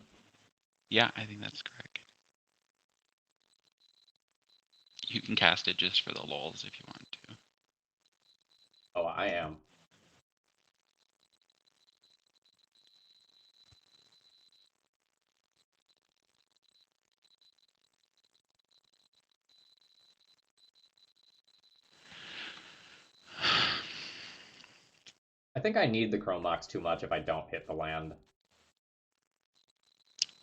[SPEAKER 2] Yeah, I think that's correct. You can cast it just for the lulz if you want to.
[SPEAKER 1] Oh, I am. I think I need the Chrome Mox too much if I don't hit the land.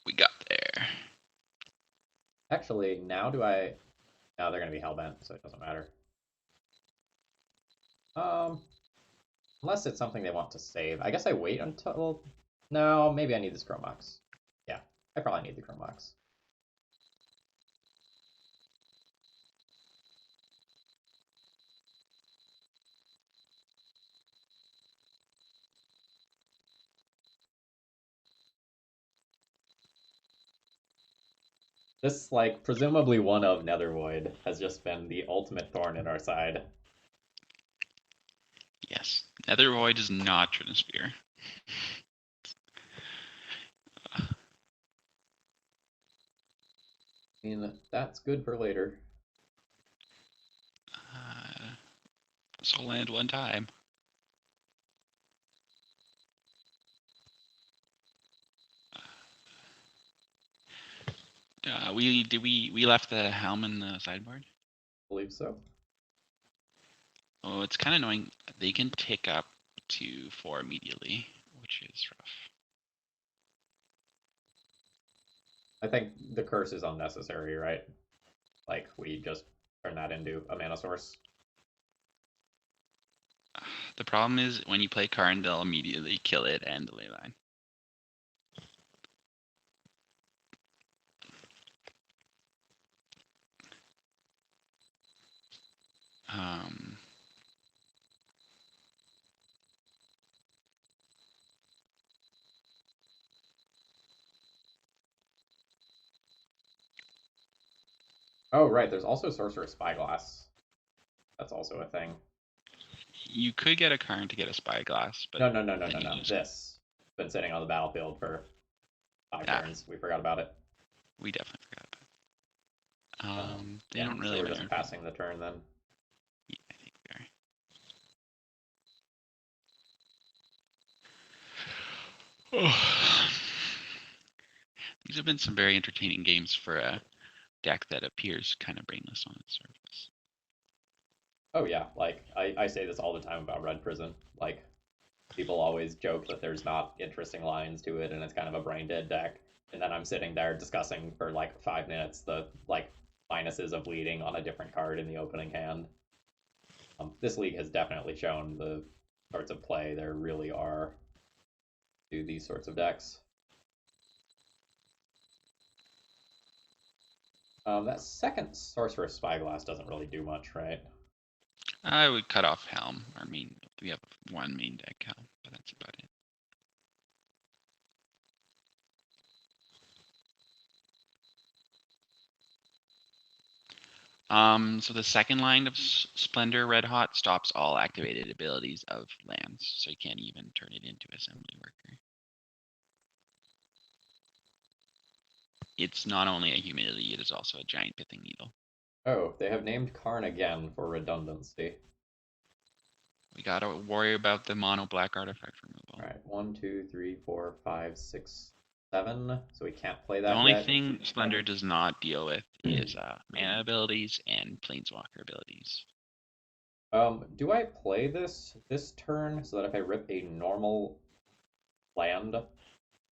[SPEAKER 2] We got there.
[SPEAKER 1] Actually, now do I? No, they're gonna be hellbent, so it doesn't matter. Um, Unless it's something they want to save. I guess I wait until. No, maybe I need this Chrome Mox. Yeah, I probably need the Chrome Mox. This, like, presumably one of Nethervoid has just been the ultimate thorn in our side.
[SPEAKER 2] Yes. Nether Void is not Trinisphere.
[SPEAKER 1] I mean, that's good for later.
[SPEAKER 2] Soul Land one time. We left the helm in the sideboard.
[SPEAKER 1] I believe so.
[SPEAKER 2] Oh, it's kind of annoying. They can tick up to 4 immediately, which is rough.
[SPEAKER 1] I think the curse is unnecessary, right? Like, we just turn that into a mana source.
[SPEAKER 2] The problem is when you play Karn, they'll immediately kill it and the ley line. Um,
[SPEAKER 1] Oh, right. There's also Sorcerer Spyglass. That's also a thing.
[SPEAKER 2] you could get a Karn to get a Spyglass, but
[SPEAKER 1] No, no, no, no,
[SPEAKER 2] then
[SPEAKER 1] no,
[SPEAKER 2] you
[SPEAKER 1] no.
[SPEAKER 2] lose.
[SPEAKER 1] This. Been sitting on the battlefield for 5 turns. We forgot about it.
[SPEAKER 2] We definitely forgot about it. They
[SPEAKER 1] Yeah,
[SPEAKER 2] don't
[SPEAKER 1] so
[SPEAKER 2] really
[SPEAKER 1] we're
[SPEAKER 2] have
[SPEAKER 1] just
[SPEAKER 2] another present.
[SPEAKER 1] passing the turn then.
[SPEAKER 2] Yeah, I think we are. Oh. These have been some very entertaining games for a deck that appears kind of brainless on its surface.
[SPEAKER 1] Oh, yeah. Like, I say this all the time about Red Prison. Like, people always joke that there's not interesting lines to it and it's kind of a brain dead deck. And then I'm sitting there discussing for like 5 minutes the like minuses of leading on a different card in the opening hand. This league has definitely shown the sorts of play there really are to these sorts of decks. That second Sorcerer Spyglass doesn't really do much, right?
[SPEAKER 2] I would cut off Helm. I mean, we have one main deck Helm, but that's about it. So the second line of Splendor Red Hot stops all activated abilities of lands, so you can't even turn it into Assembly Worker. It's not only a humidity, it is also a giant pithing needle.
[SPEAKER 1] Oh, they have named Karn again for redundancy.
[SPEAKER 2] We gotta worry about the mono black artifact removal.
[SPEAKER 1] All right, 1, 2, 3, 4, 5, 6, 7. So we can't play
[SPEAKER 2] The
[SPEAKER 1] that
[SPEAKER 2] only
[SPEAKER 1] yet.
[SPEAKER 2] thing Splendor does not deal with is mana abilities and planeswalker abilities.
[SPEAKER 1] Do I play this turn so that if I rip a normal land,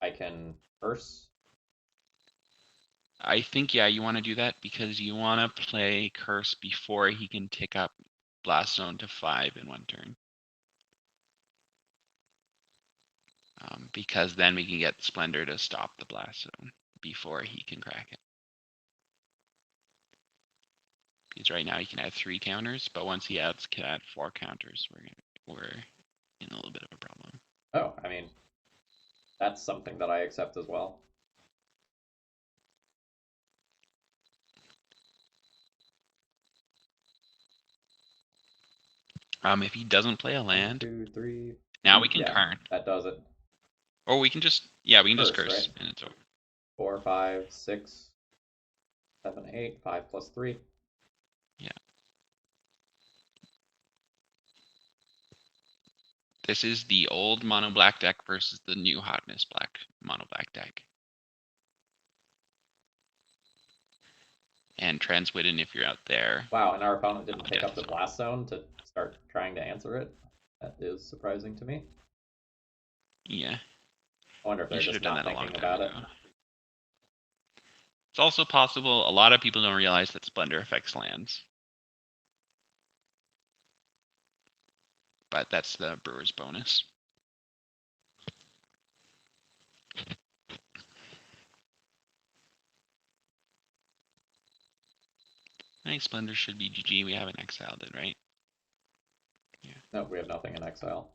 [SPEAKER 1] I can curse?
[SPEAKER 2] I think, yeah, you want to do that because you want to play Curse before he can tick up Blast Zone to 5 in one turn. Because then we can get Splendor to stop the Blast Zone before he can crack it. Because right now he can add 3 counters, but once he can add 4 counters, we're in a little bit of a problem.
[SPEAKER 1] Oh, I mean, that's something that I accept as well.
[SPEAKER 2] If he doesn't play a
[SPEAKER 1] 1,
[SPEAKER 2] land,
[SPEAKER 1] 2, 3.
[SPEAKER 2] now we can
[SPEAKER 1] Yeah,
[SPEAKER 2] Karn.
[SPEAKER 1] that does it.
[SPEAKER 2] Or we can just, yeah, we can just
[SPEAKER 1] Curse,
[SPEAKER 2] curse
[SPEAKER 1] right?
[SPEAKER 2] and it's over.
[SPEAKER 1] 4, 5, 6, 7, 8. 5 plus 3.
[SPEAKER 2] Yeah. This is the old mono black deck versus the new hotness black mono black deck. And Transwitten, if you're out there.
[SPEAKER 1] Wow, and our opponent didn't pick up the blast zone to start trying to answer it. That is surprising to me.
[SPEAKER 2] Yeah.
[SPEAKER 1] I wonder if
[SPEAKER 2] You
[SPEAKER 1] they're
[SPEAKER 2] should
[SPEAKER 1] just
[SPEAKER 2] have done
[SPEAKER 1] not
[SPEAKER 2] that a long
[SPEAKER 1] thinking
[SPEAKER 2] time
[SPEAKER 1] about it.
[SPEAKER 2] ago. It's also possible a lot of people don't realize that Splendor affects lands. But that's the Brewer's bonus. I think Splendor should be GG. We haven't exiled it, right?
[SPEAKER 1] Yeah. No, we have nothing in exile.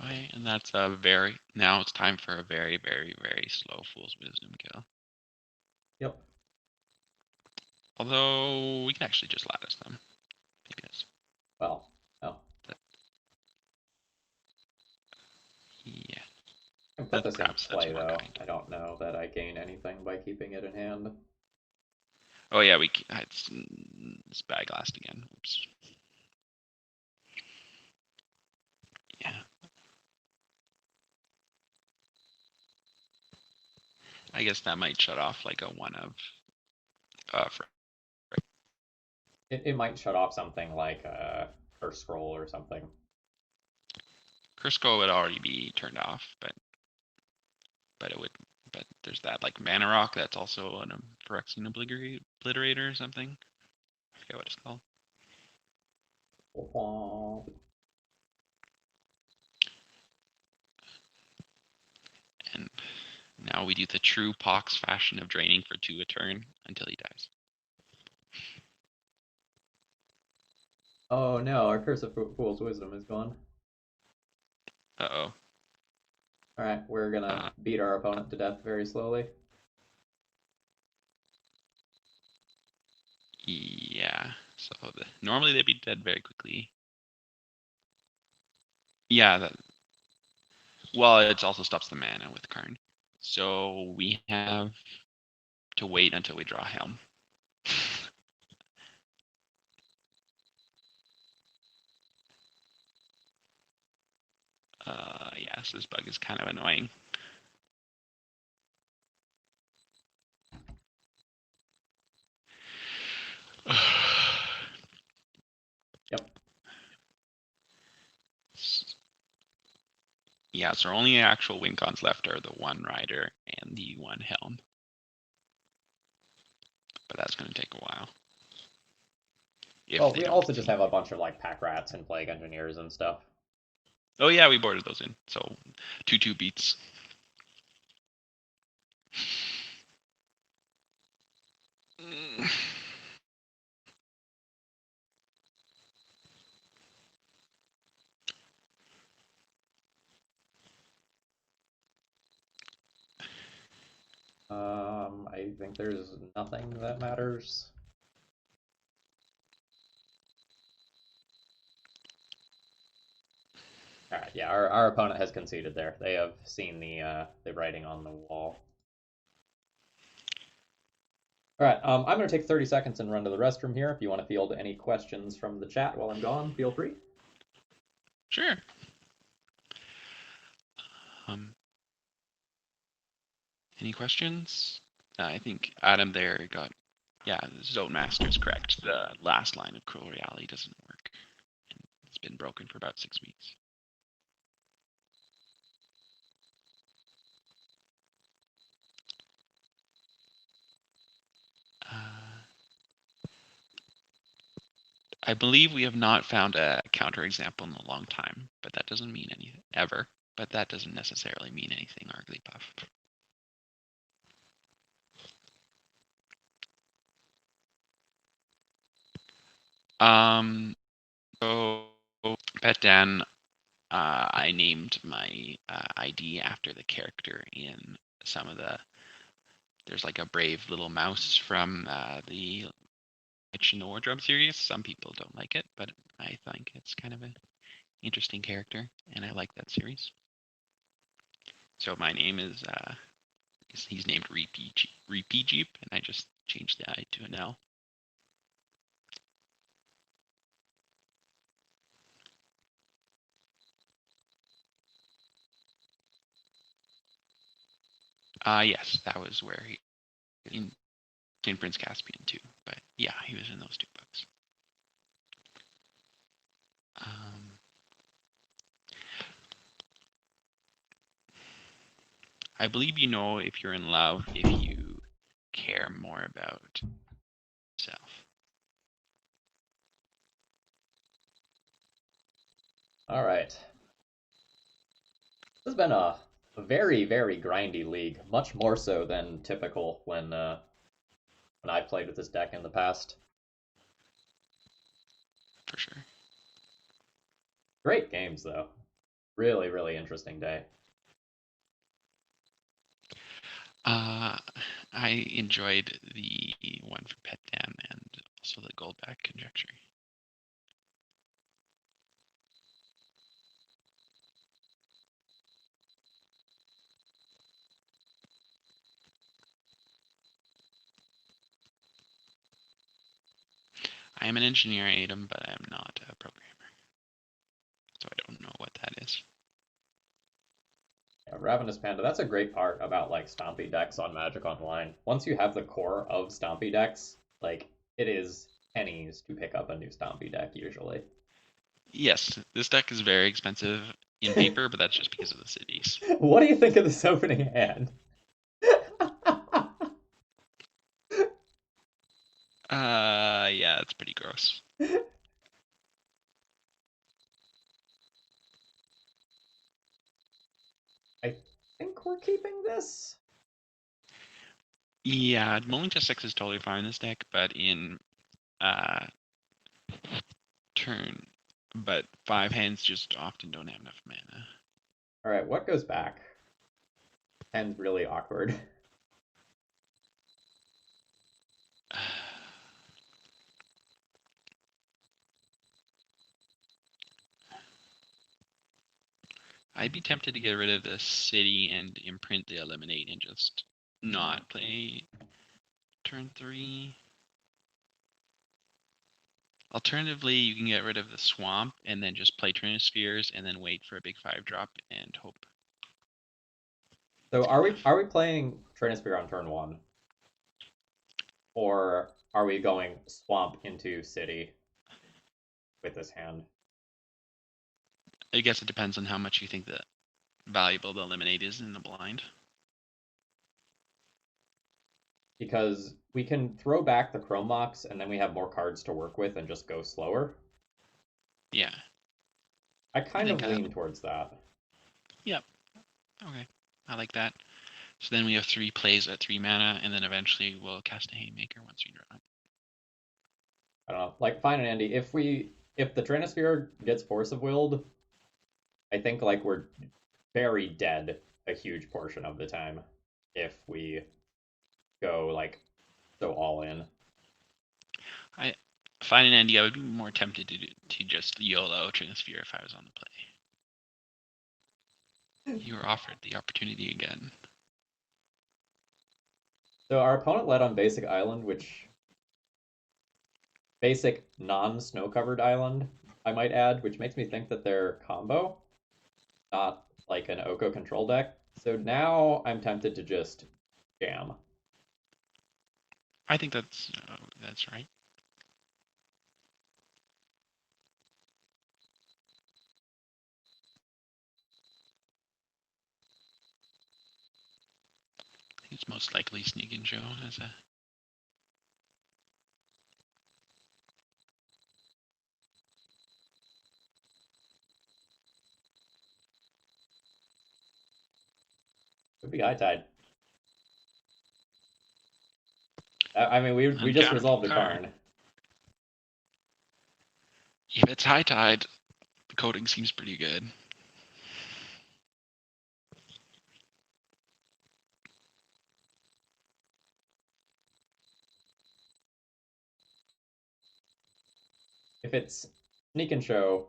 [SPEAKER 2] Okay, and that's a very, now it's time for a very, very, very slow Fool's Wisdom kill.
[SPEAKER 1] Yep.
[SPEAKER 2] Although we can actually just lattice them. Maybe that's.
[SPEAKER 1] Well, no.
[SPEAKER 2] Yeah.
[SPEAKER 1] I can put this in
[SPEAKER 2] Perhaps that's
[SPEAKER 1] play
[SPEAKER 2] more
[SPEAKER 1] though.
[SPEAKER 2] kind.
[SPEAKER 1] I don't know that I gain anything by keeping it in hand.
[SPEAKER 2] Oh yeah, it's Baglast again. Oops. Yeah. I guess that might shut off like a one of for
[SPEAKER 1] It might shut off something like Curse Scroll or something.
[SPEAKER 2] Curse Scroll would already be turned off, but it would, but there's that like Mana Rock that's also an Phyrexian Obliterator or something. I forget what it's called. And now we do the true Pox fashion of draining for 2 a turn until he dies.
[SPEAKER 1] Oh no, our Curse of Fool's Wisdom is gone.
[SPEAKER 2] Uh-oh.
[SPEAKER 1] Alright, we're gonna beat our opponent to death very slowly.
[SPEAKER 2] Yeah. So normally they'd be dead very quickly. Yeah, well, it also stops the mana with Karn. So we have to wait until we draw Helm. Yes, this bug is kind of annoying.
[SPEAKER 1] Yep.
[SPEAKER 2] Yeah, so our only actual win cons left are the 1 Rider and the 1 Helm. But that's going to take a while.
[SPEAKER 1] Well, we also just have a bunch of like Pack Rats and Plague Engineers and stuff.
[SPEAKER 2] Oh yeah, we boarded those in. So 2/2 beats.
[SPEAKER 1] I think there's nothing that matters. All right, yeah, our opponent has conceded there. They have seen the writing on the wall. All right, I'm going to take 30 seconds and run to the restroom here. If you want to field any questions from the chat while I'm gone, feel free.
[SPEAKER 2] Sure. Any questions? I think Adam there got, yeah, Zone Master is correct. The last line of Cruel Reality doesn't work. It's been broken for about 6 weeks. I believe we have not found a counterexample in a long time, but that doesn't mean anything, ever. But that doesn't necessarily mean anything, Arglypuff. So Pet Dan, I named my ID after the character in some of the. There's like a brave little mouse from the Witch in the Wardrobe series. Some people don't like it, but I think it's kind of an interesting character, and I like that series. So my name is he's named Reeplcheep, and I just changed the I to an L. Yes, that was where he in Prince Caspian too. But yeah, he was in those 2 books. Um, I believe you know if you're in love if you care more about yourself.
[SPEAKER 1] All right. This has been a very, very grindy league, much more so than typical when I played with this deck in the past.
[SPEAKER 2] For sure.
[SPEAKER 1] Great games though. Really, really interesting day.
[SPEAKER 2] Uh, I enjoyed the one for Pet Dam and also the Goldback Conjecture. I am an engineer item, but I am not a programmer, so I don't know what that is.
[SPEAKER 1] Yeah, Ravenous Panda, that's a great part about like Stompy decks on Magic Online. Once you have the core of Stompy decks, like it is pennies to pick up a new Stompy deck usually.
[SPEAKER 2] Yes, this deck is very expensive in paper, but that's just because of the cities.
[SPEAKER 1] What do you think of this opening hand?
[SPEAKER 2] Yeah, it's pretty gross.
[SPEAKER 1] I think we're keeping this.
[SPEAKER 2] Yeah, mulling to 6 is totally fine in this deck, but in uh turn, but 5 hands just often don't have enough mana.
[SPEAKER 1] All right, what goes back? And really awkward.
[SPEAKER 2] I'd be tempted to get rid of the city and imprint the eliminate and just not play turn 3. Alternatively, you can get rid of the swamp and then just play Trinispheres and then wait for a big 5-drop and hope
[SPEAKER 1] So
[SPEAKER 2] it's good enough.
[SPEAKER 1] are we playing Trinisphere on turn one? Or are we going swamp into city with this hand?
[SPEAKER 2] I guess it depends on how much you think that valuable the eliminate is in the blind.
[SPEAKER 1] Because we can throw back the Chrome Mox and then we have more cards to work with and just go slower.
[SPEAKER 2] Yeah,
[SPEAKER 1] I
[SPEAKER 2] I
[SPEAKER 1] kind
[SPEAKER 2] think
[SPEAKER 1] of lean towards that.
[SPEAKER 2] yep. Okay, I like that. So then we have 3 plays at 3 mana, and then eventually we'll cast a Haymaker once we draw it.
[SPEAKER 1] I don't know. Like fine and Andy, if the Trinisphere gets Force of Willed, I think like we're very dead a huge portion of the time if we go like so all in.
[SPEAKER 2] I find an Andy, I would be more tempted to just YOLO Trinisphere if I was on the play. You were offered the opportunity again.
[SPEAKER 1] So our opponent led on basic island, which basic non-snow covered island, I might add, which makes me think that they're combo, not like an Oko control deck. So now I'm tempted to just jam.
[SPEAKER 2] I think that's right. It's most likely Sneak and Joe as a.
[SPEAKER 1] Could be high tide. I mean, we just resolved
[SPEAKER 2] Uncounterable
[SPEAKER 1] a
[SPEAKER 2] card.
[SPEAKER 1] Karn.
[SPEAKER 2] If it's high tide, the coding seems pretty good.
[SPEAKER 1] If it's sneak and show,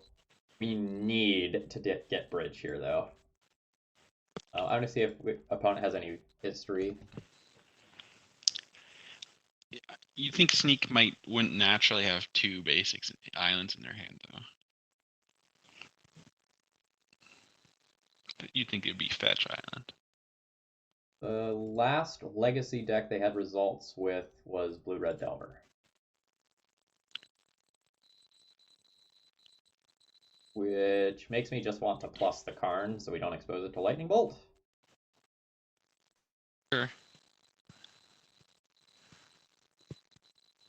[SPEAKER 1] we need to get bridge here though. I want to see if opponent has any history.
[SPEAKER 2] You think Sneak wouldn't naturally have 2 basics islands in their hand though? You'd think it'd be Fetch Island.
[SPEAKER 1] The last legacy deck they had results with was Blue Red Delver. which makes me just want to plus the Karn so we don't expose it to Lightning Bolt.
[SPEAKER 2] Sure.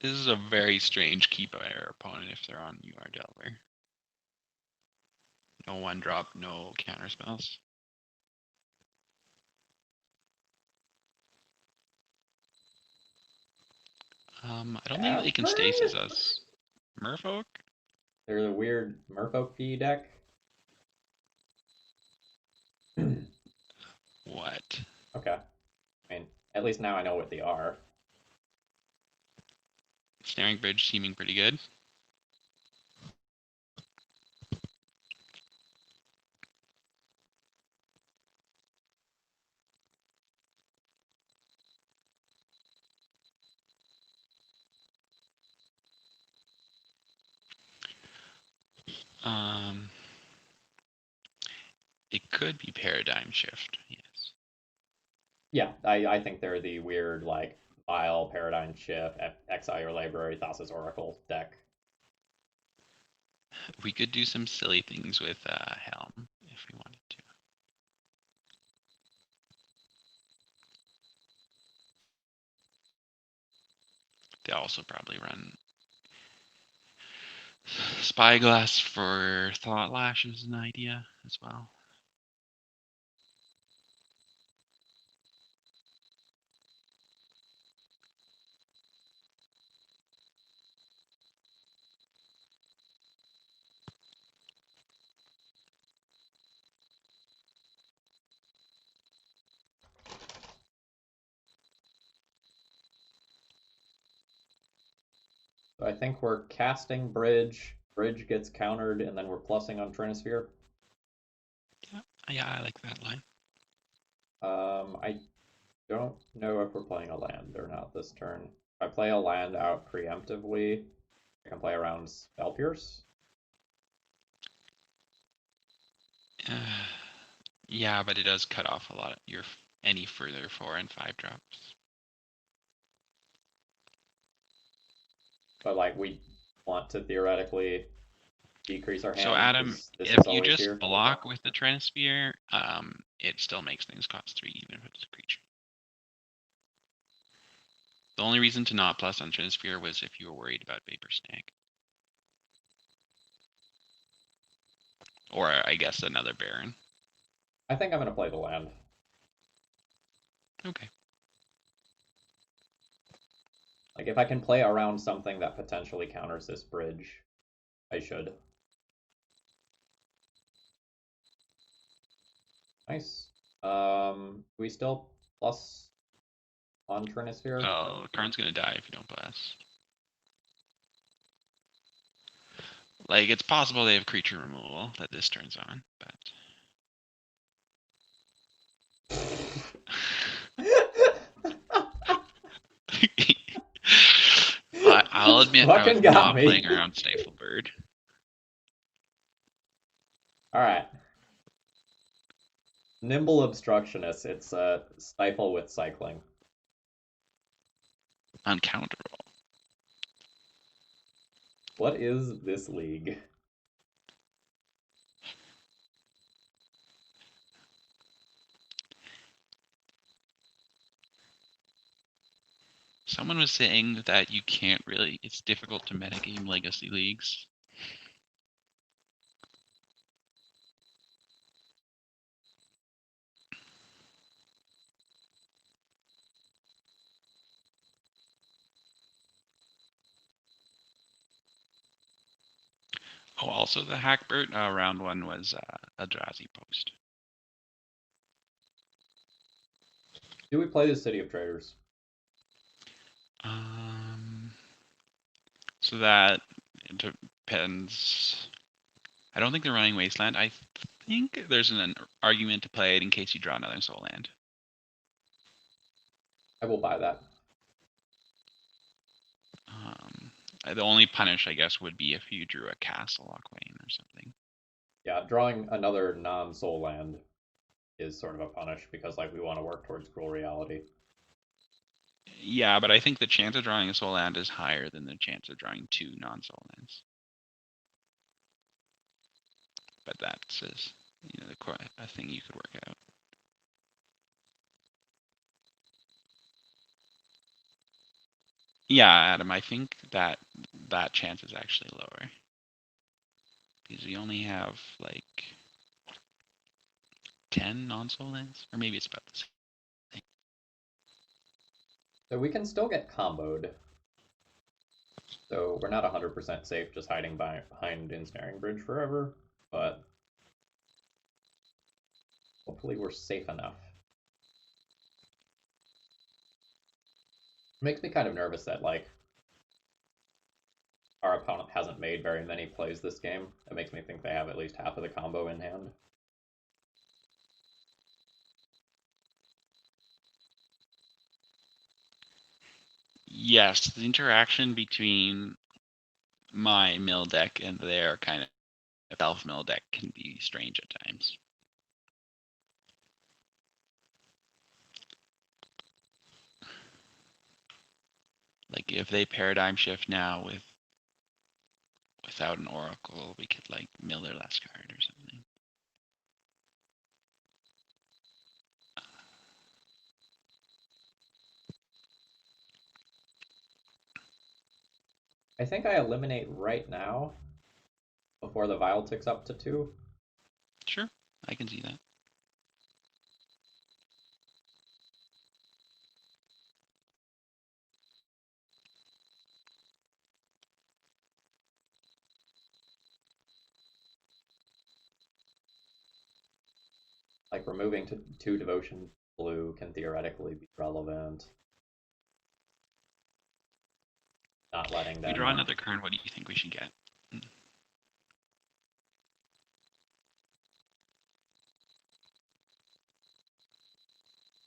[SPEAKER 2] This is a very strange keep by our opponent if they're on UR Delver. No one drop, no counter spells. I don't think they can stasis us. Merfolk?
[SPEAKER 1] They're the weird Merfolk P deck.
[SPEAKER 2] What?
[SPEAKER 1] Okay. I mean, at least now I know what they are.
[SPEAKER 2] Snaring Bridge seeming pretty good. Um, it could be Paradigm Shift, yes.
[SPEAKER 1] Yeah, I think they're the weird, like, Vile, Paradigm Shift, Exile Your Library, Thassa's Oracle deck.
[SPEAKER 2] We could do some silly things with Helm if we wanted to. They also probably run Spyglass for Thought Lash is an idea as well.
[SPEAKER 1] So I think we're casting Bridge. Bridge gets countered, and then we're plussing on Trinisphere.
[SPEAKER 2] Yeah, I like that line.
[SPEAKER 1] I don't know if we're playing a land or not this turn. If I play a land out preemptively, I can play around Spell Pierce.
[SPEAKER 2] Yeah, but it does cut off a lot of your any further 4 and 5 drops.
[SPEAKER 1] But like we want to theoretically decrease our hand.
[SPEAKER 2] So Adam,
[SPEAKER 1] This
[SPEAKER 2] if
[SPEAKER 1] is
[SPEAKER 2] you
[SPEAKER 1] always
[SPEAKER 2] just
[SPEAKER 1] here.
[SPEAKER 2] block with the Transphere, it still makes things cost 3 even if it's a creature. The only reason to not plus on Transphere was if you were worried about Vapor Snag. Or I guess another Baron.
[SPEAKER 1] I think I'm going to play the land.
[SPEAKER 2] Okay.
[SPEAKER 1] Like if I can play around something that potentially counters this bridge, I should. Nice. We still plus on Trinisphere?
[SPEAKER 2] Oh, Karn's gonna die if you don't blast. Like, it's possible they have creature removal that this turns on, but... I'll admit I was
[SPEAKER 1] Fucking got
[SPEAKER 2] not
[SPEAKER 1] me.
[SPEAKER 2] playing around Stifle Bird.
[SPEAKER 1] Alright. Nimble Obstructionist. It's a stifle with cycling.
[SPEAKER 2] Uncounterable.
[SPEAKER 1] What is this league?
[SPEAKER 2] Someone was saying that you can't really, it's difficult to metagame Legacy Leagues. Oh, also the Hackbird round 1 was a Drazi post.
[SPEAKER 1] Do we play the City of Traders?
[SPEAKER 2] So that depends. I don't think they're running Wasteland. I think there's an argument to play it in case you draw another Soul Land.
[SPEAKER 1] I will buy that.
[SPEAKER 2] The only punish, I guess, would be if you drew a Castle Lockwain or something.
[SPEAKER 1] Yeah, drawing another non-soul land is sort of a punish because like we want to work towards Cruel Reality.
[SPEAKER 2] Yeah, but I think the chance of drawing a Soul Land is higher than the chance of drawing 2 non-Soul Lands. but that's a thing you could work out. Yeah, Adam, I think that chance is actually lower because we only have like 10 non-soul lands, or maybe it's about the same.
[SPEAKER 1] So we can still get comboed. So we're not 100% safe just hiding behind Ensnaring Bridge forever, but hopefully we're safe enough. It makes me kind of nervous that, like, our opponent hasn't made very many plays this game. It makes me think they have at least half of the combo in hand.
[SPEAKER 2] Yes, the interaction between my mill deck and their kind of self mill deck can be strange at times. Like if they paradigm shift now without an oracle, we could like mill their last card or something.
[SPEAKER 1] I think I eliminate right now before the vial ticks up to 2.
[SPEAKER 2] Sure, I can see that.
[SPEAKER 1] Like, removing 2 Devotion Blue can theoretically be relevant. Not letting
[SPEAKER 2] If we
[SPEAKER 1] them...
[SPEAKER 2] draw another card, what do you think we should get?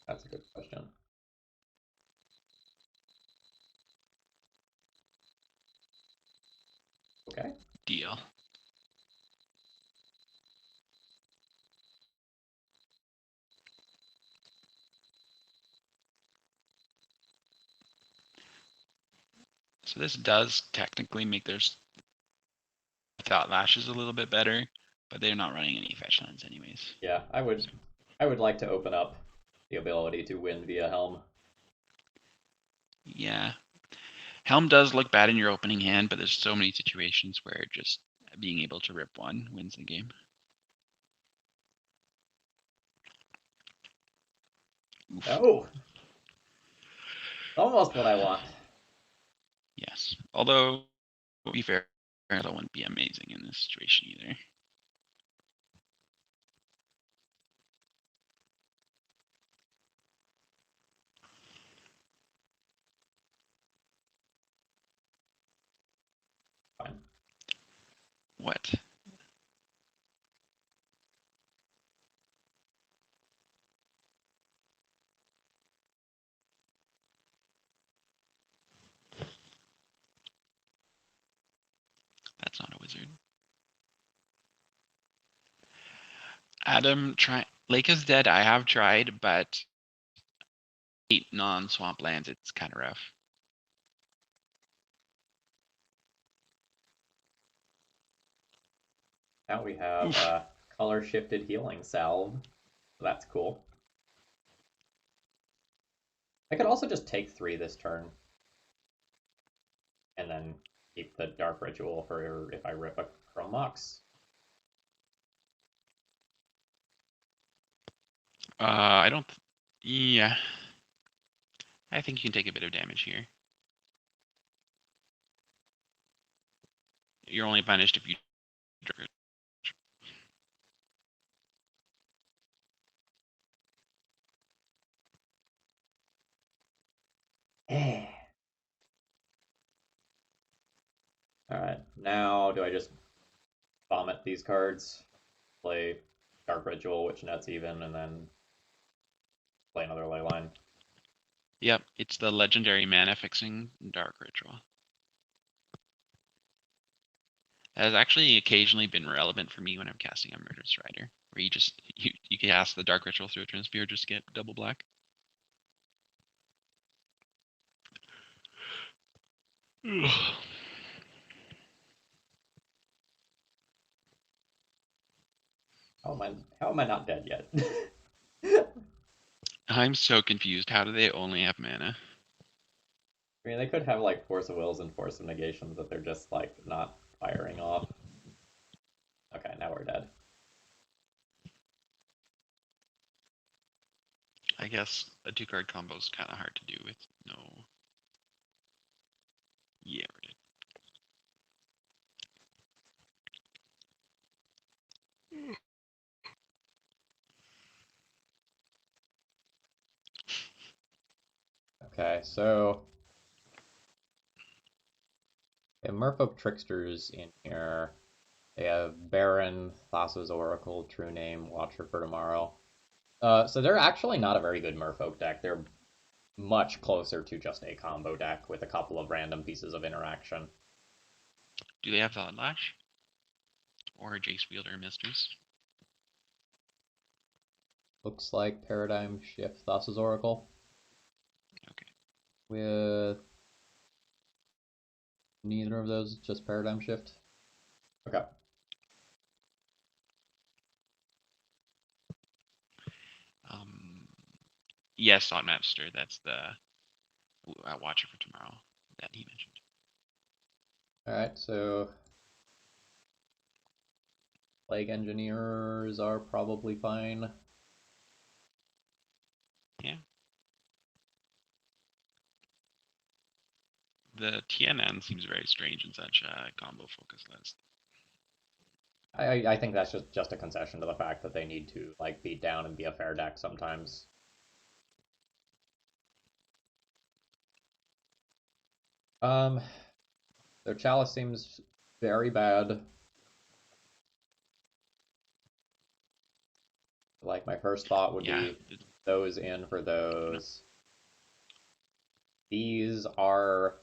[SPEAKER 1] That's a good question. Okay.
[SPEAKER 2] Deal. So this does technically make their Thought Lashes a little bit better, but they're not running any fetch lands anyways.
[SPEAKER 1] Yeah, I would like to open up the ability to win via Helm.
[SPEAKER 2] Yeah. Helm does look bad in your opening hand, but there's so many situations where just being able to rip one wins the game. Oof.
[SPEAKER 1] Oh! Almost what I want.
[SPEAKER 2] Yes. Although, to be fair, that wouldn't be amazing in this situation either.
[SPEAKER 1] Fine.
[SPEAKER 2] What? That's not a wizard. Adam, try. Lake is dead. I have tried, but 8 non-swamp lands. It's kind of rough.
[SPEAKER 1] Now we have color shifted healing salve. So that's cool. I could also just take 3 this turn. And then keep the Dark Ritual for if I rip a Chrome Mox.
[SPEAKER 2] I don't. Yeah. I think you can take a bit of damage here. You're only punished if you.
[SPEAKER 1] Alright, now do I just vomit these cards, play Dark Ritual, which nets even, and then play another Leyline?
[SPEAKER 2] Yep, it's the legendary mana fixing Dark Ritual. It has actually occasionally been relevant for me when I'm casting a Murderous Rider, where you cast the Dark Ritual through a Transphere, just get double black.
[SPEAKER 1] how am I not dead yet?
[SPEAKER 2] I'm so confused. How do they only have mana?
[SPEAKER 1] I mean, they could have like Force of Wills and Force of Negations that they're just like not firing off. Okay, now we're dead.
[SPEAKER 2] I guess a 2-card combo is kind of hard to do with no. Yeah, we're dead.
[SPEAKER 1] Okay, so we have Merfolk Tricksters in here. They have Baron, Thassa's Oracle, True Name, Watcher for Tomorrow. So they're actually not a very good Merfolk deck. They're much closer to just a combo deck with a couple of random pieces of interaction.
[SPEAKER 2] Do they have Thought Lash? Or Jace Wielder Mistress?
[SPEAKER 1] Looks like Paradigm Shift, Thassa's Oracle.
[SPEAKER 2] Okay.
[SPEAKER 1] With neither of those, just Paradigm Shift. Okay.
[SPEAKER 2] Um, yes, Thought Master. That's the Watcher for Tomorrow that he mentioned.
[SPEAKER 1] Alright, so Plague Engineers are probably fine.
[SPEAKER 2] Yeah. The TNN seems very strange in such a combo focused list.
[SPEAKER 1] I think that's just a concession to the fact that they need to like beat down and be a fair deck sometimes. Um, their Chalice seems very bad. Like my first thought would
[SPEAKER 2] Yeah.
[SPEAKER 1] be those in for those. These are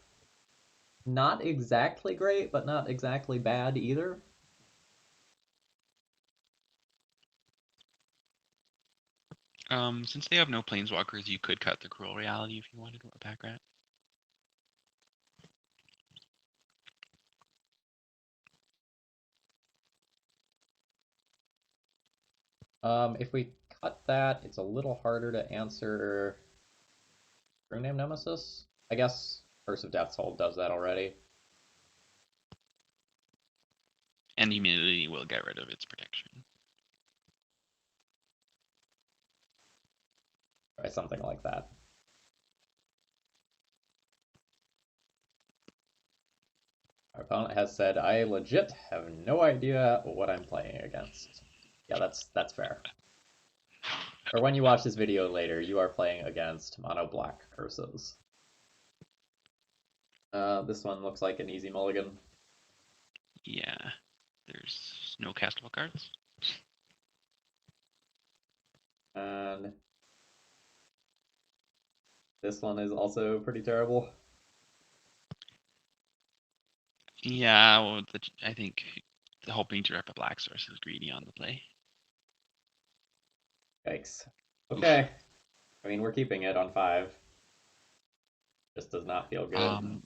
[SPEAKER 1] not exactly great, but not exactly bad either.
[SPEAKER 2] Since they have no planeswalkers, you could cut the Cruel Reality if you wanted a pack rat.
[SPEAKER 1] If we cut that, it's a little harder to answer True Name Nemesis. I guess Curse of Death's Hold does that already.
[SPEAKER 2] And the immunity will get rid of its protection.
[SPEAKER 1] Or something like that. Our opponent has said, I legit have no idea what I'm playing against. Yeah, that's fair. Or when you watch this video later, you are playing against mono black curses. This one looks like an easy mulligan.
[SPEAKER 2] Yeah. There's no castable cards.
[SPEAKER 1] And this one is also pretty terrible.
[SPEAKER 2] Yeah, well, I think hoping to rep a black source is greedy on the play.
[SPEAKER 1] Yikes.
[SPEAKER 2] Oof.
[SPEAKER 1] Okay. I mean, we're keeping it on 5. Just does not feel good.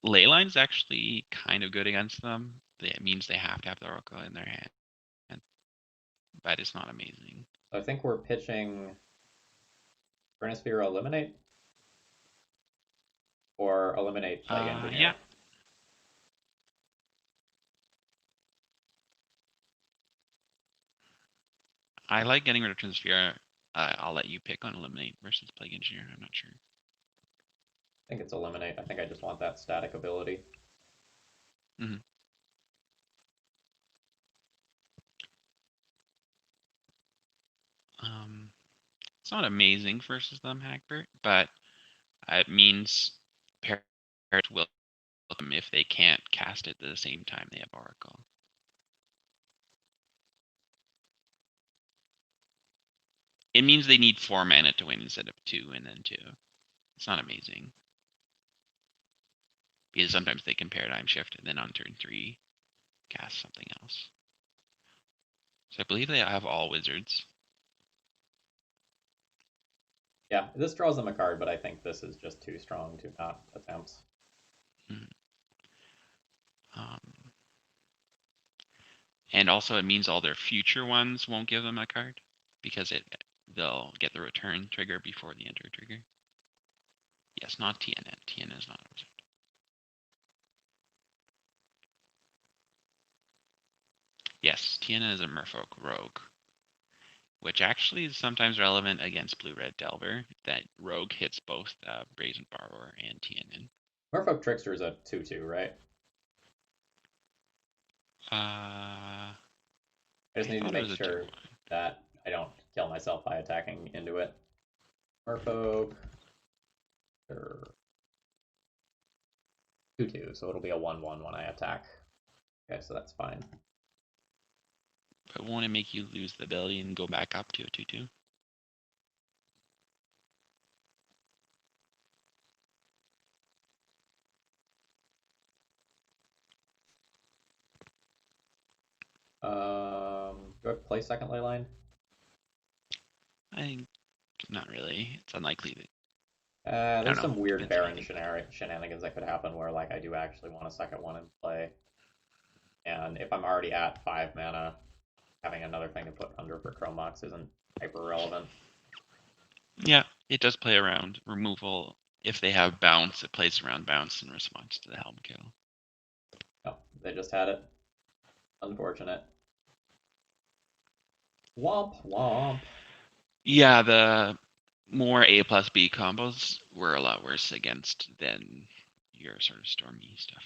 [SPEAKER 2] Leyline's actually kind of good against them. It means they have to have the Oracle in their hand, but it's not amazing.
[SPEAKER 1] So I think we're pitching Chronosphere Eliminate or Eliminate Plague Engineer.
[SPEAKER 2] Yeah. I like getting rid of Transphere. I'll let you pick on Eliminate versus Plague Engineer. I'm not sure.
[SPEAKER 1] I think it's Eliminate. I think I just want that static ability.
[SPEAKER 2] Mm-hmm. It's not amazing versus them, Hagbert, but it means parents will welcome if they can't cast it at the same time they have Oracle. It means they need 4 mana to win instead of 2 and then 2. It's not amazing. Because sometimes they can paradigm shift and then on turn 3 cast something else. So I believe they have all wizards.
[SPEAKER 1] Yeah, this draws them a card, but I think this is just too strong to not attempt.
[SPEAKER 2] Mm. And also it means all their future ones won't give them a card because they'll get the return trigger before the enter trigger. Yes, not TNN. TNN is not a wizard. Yes, TNN is a Merfolk Rogue, which actually is sometimes relevant against Blue-Red Delver. That Rogue hits both Brazen Borrower and TNN.
[SPEAKER 1] Merfolk Trickster is a 2/2, right?
[SPEAKER 2] I
[SPEAKER 1] I just need to
[SPEAKER 2] thought it
[SPEAKER 1] make
[SPEAKER 2] was a
[SPEAKER 1] sure
[SPEAKER 2] 2/1.
[SPEAKER 1] that I don't kill myself by attacking into it. Merfolk. 2/2, so it'll be a 1/1 when I attack. Okay, so that's fine.
[SPEAKER 2] But won't it make you lose the ability and go back up to a 2/2?
[SPEAKER 1] Do I play second Leyline?
[SPEAKER 2] I think not really. It's unlikely that. I don't
[SPEAKER 1] There's
[SPEAKER 2] know.
[SPEAKER 1] some weird
[SPEAKER 2] Depends on how
[SPEAKER 1] Baron
[SPEAKER 2] you think.
[SPEAKER 1] shenanigans that could happen where like I do actually want a second one in play. And if I'm already at 5 mana, having another thing to put under for Chrome Mox isn't hyper relevant.
[SPEAKER 2] Yeah, it does play around removal. If they have bounce, it plays around bounce in response to the helm kill.
[SPEAKER 1] Oh, they just had it. Unfortunate. Womp womp.
[SPEAKER 2] Yeah, the more A plus B combos were a lot worse against than your sort of stormy stuff.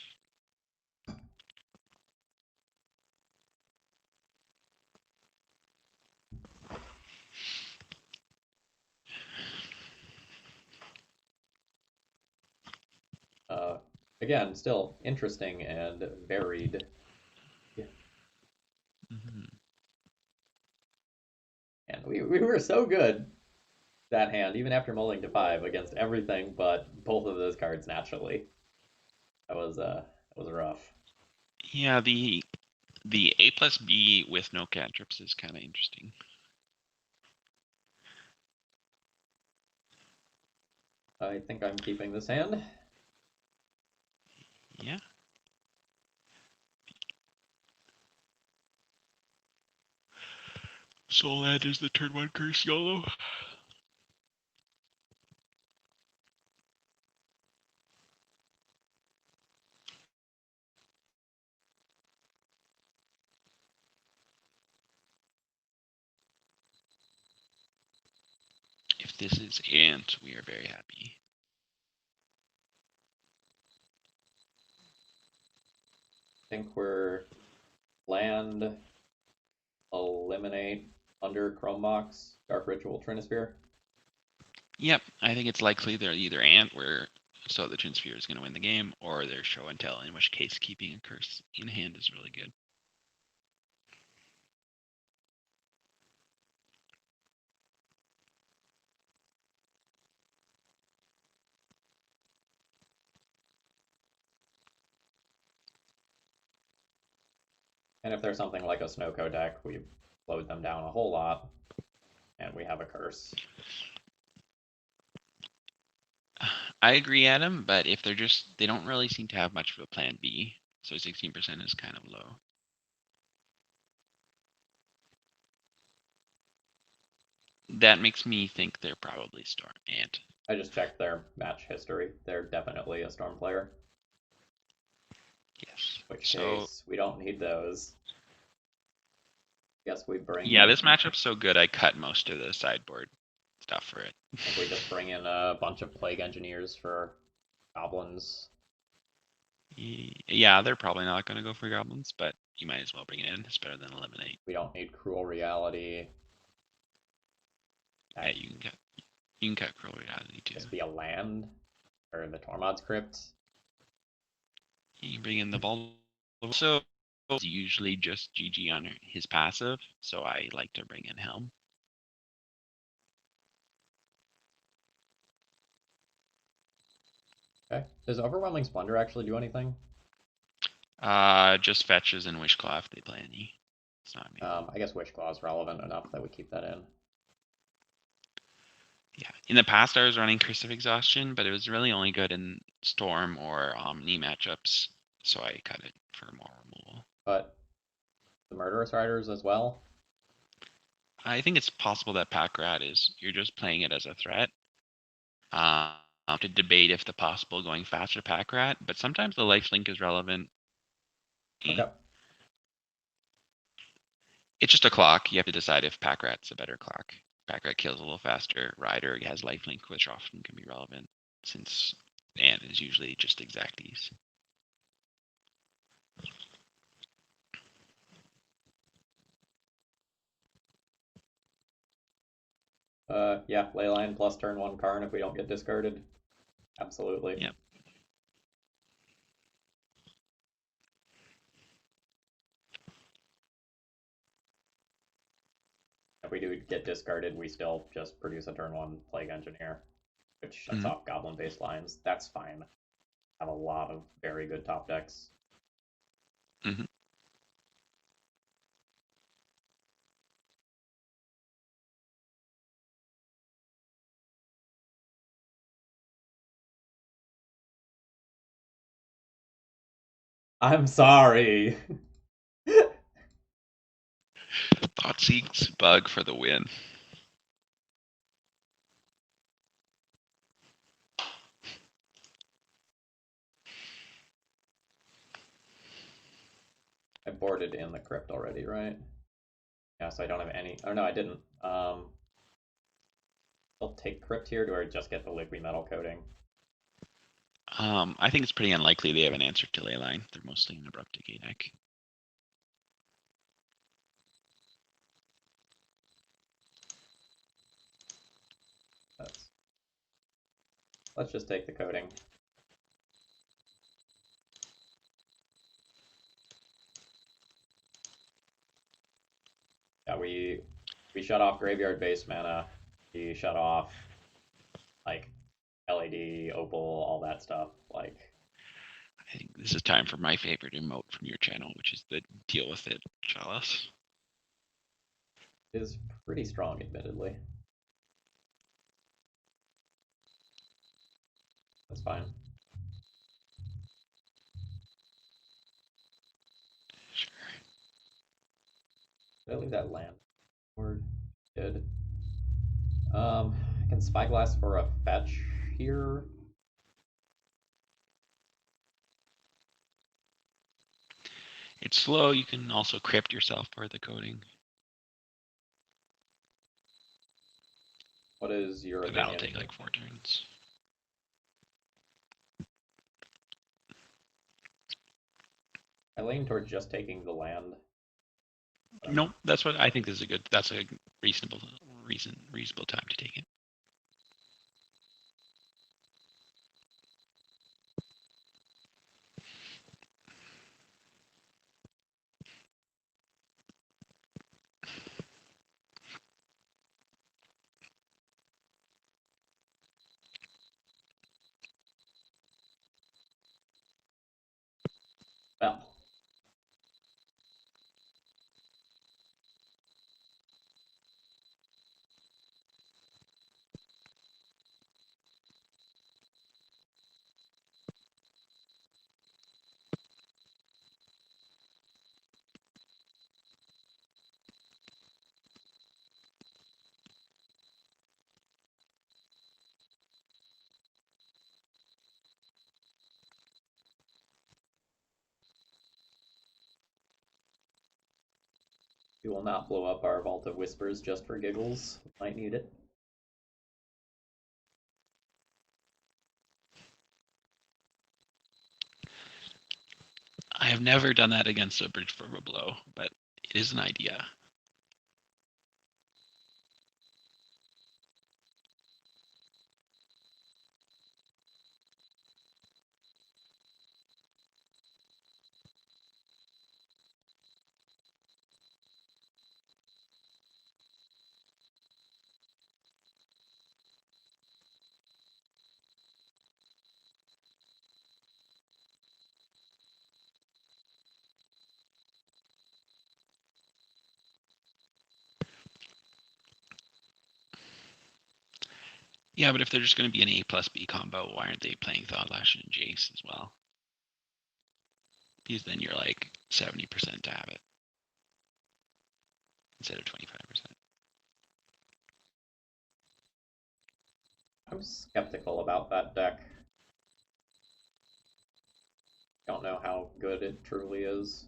[SPEAKER 1] Again, still interesting and varied.
[SPEAKER 2] Mm-hmm.
[SPEAKER 1] And we were so good that hand, even after mulling to 5 against everything but both of those cards naturally. That was rough.
[SPEAKER 2] Yeah, the A plus B with no cantrips is kind of interesting.
[SPEAKER 1] I think I'm keeping this hand.
[SPEAKER 2] Yeah. Soul Edge is the turn 1 curse YOLO. If this is Ant, we are very happy.
[SPEAKER 1] I think we're land, eliminate under Chrome Mox, Dark Ritual, Trinisphere.
[SPEAKER 2] Yep, I think it's likely they're either Ant, where so the Trinisphere is going to win the game, or they're Show and Tell, in which case keeping a curse in hand is really good.
[SPEAKER 1] And if there's something like a Snowco deck, we load them down a whole lot, and we have a curse.
[SPEAKER 2] I agree, Adam, but if they don't really seem to have much of a plan B, so 16% is kind of low. That makes me think they're probably Storm Ant.
[SPEAKER 1] I just checked their match history. They're definitely a Storm player.
[SPEAKER 2] Yes.
[SPEAKER 1] Which case, we don't need those. Guess we bring.
[SPEAKER 2] Yeah, this matchup's so good I cut most of the sideboard stuff for it.
[SPEAKER 1] I think we just bring in a bunch of Plague Engineers for goblins.
[SPEAKER 2] Yeah, they're probably not going to go for goblins, but you might as well bring it in. It's better than eliminate.
[SPEAKER 1] We don't need Cruel Reality.
[SPEAKER 2] Yeah, you can cut Cruel Reality too.
[SPEAKER 1] Just be a land or the Tormod's Crypt.
[SPEAKER 2] You can bring in the ball. So it's usually just GG on his passive, so I like to bring in Helm.
[SPEAKER 1] Okay. Does Overwhelming Splendor actually do anything?
[SPEAKER 2] Just fetches and Wishclaw if they play any. It's not me.
[SPEAKER 1] I guess Wishclaw is relevant enough that we keep that in.
[SPEAKER 2] Yeah. In the past, I was running Cursive Exhaustion, but it was really only good in Storm or Omni matchups, so I cut it for more removal.
[SPEAKER 1] But The Murderous Riders as well.
[SPEAKER 2] I think it's possible that Pack Rat is you're just playing it as a threat. Um, to debate if the possible going faster Pack Rat, but sometimes the lifelink is relevant.
[SPEAKER 1] Okay.
[SPEAKER 2] It's just a clock. You have to decide if Pack Rat's a better clock. Pack Rat kills a little faster. Rider has lifelink, which often can be relevant since and is usually just exacties.
[SPEAKER 1] Yeah, Leyline plus turn 1 Karn if we don't get discarded. Absolutely.
[SPEAKER 2] Yep.
[SPEAKER 1] If we do get discarded, we still just produce a turn 1 Plague Engineer, which shuts off goblin-based lines. That's fine. Have a lot of very good top decks.
[SPEAKER 2] Mm-hmm.
[SPEAKER 1] I'm sorry.
[SPEAKER 2] Thoughtseek's bug for the win.
[SPEAKER 1] I boarded in the crypt already, right? Yeah, so I don't have any. Oh no, I didn't. I'll take crypt here. Do I just get the liquid metal coating?
[SPEAKER 2] I think it's pretty unlikely they have an answer to Leyline. They're mostly an abrupt decay deck.
[SPEAKER 1] Let's just take the coating. Yeah, we shut off graveyard base mana. We shut off like LED, opal, all that stuff. Like,
[SPEAKER 2] I think this is time for my favorite emote from your channel, which is the deal with it, Chalice.
[SPEAKER 1] is pretty strong, admittedly. That's fine. Did I leave that land board? Did. I can Spyglass for a fetch here.
[SPEAKER 2] It's slow. You can also crypt yourself for the coding.
[SPEAKER 1] What is your
[SPEAKER 2] But
[SPEAKER 1] opinion?
[SPEAKER 2] that'll take like 4 turns.
[SPEAKER 1] I lean towards just taking the land.
[SPEAKER 2] No, that's what I think is a good. That's a reasonable time to take it.
[SPEAKER 1] Well, we will not blow up our Vault of Whispers just for giggles. We might need it.
[SPEAKER 2] I have never done that against a bridge for a blow, but it is an idea. Yeah, but if they're just going to be an A plus B combo, why aren't they playing Thought-Lash and Jace as well? Because then you're like 70% to have it. instead of 25%.
[SPEAKER 1] I'm skeptical about that deck. Don't know how good it truly is.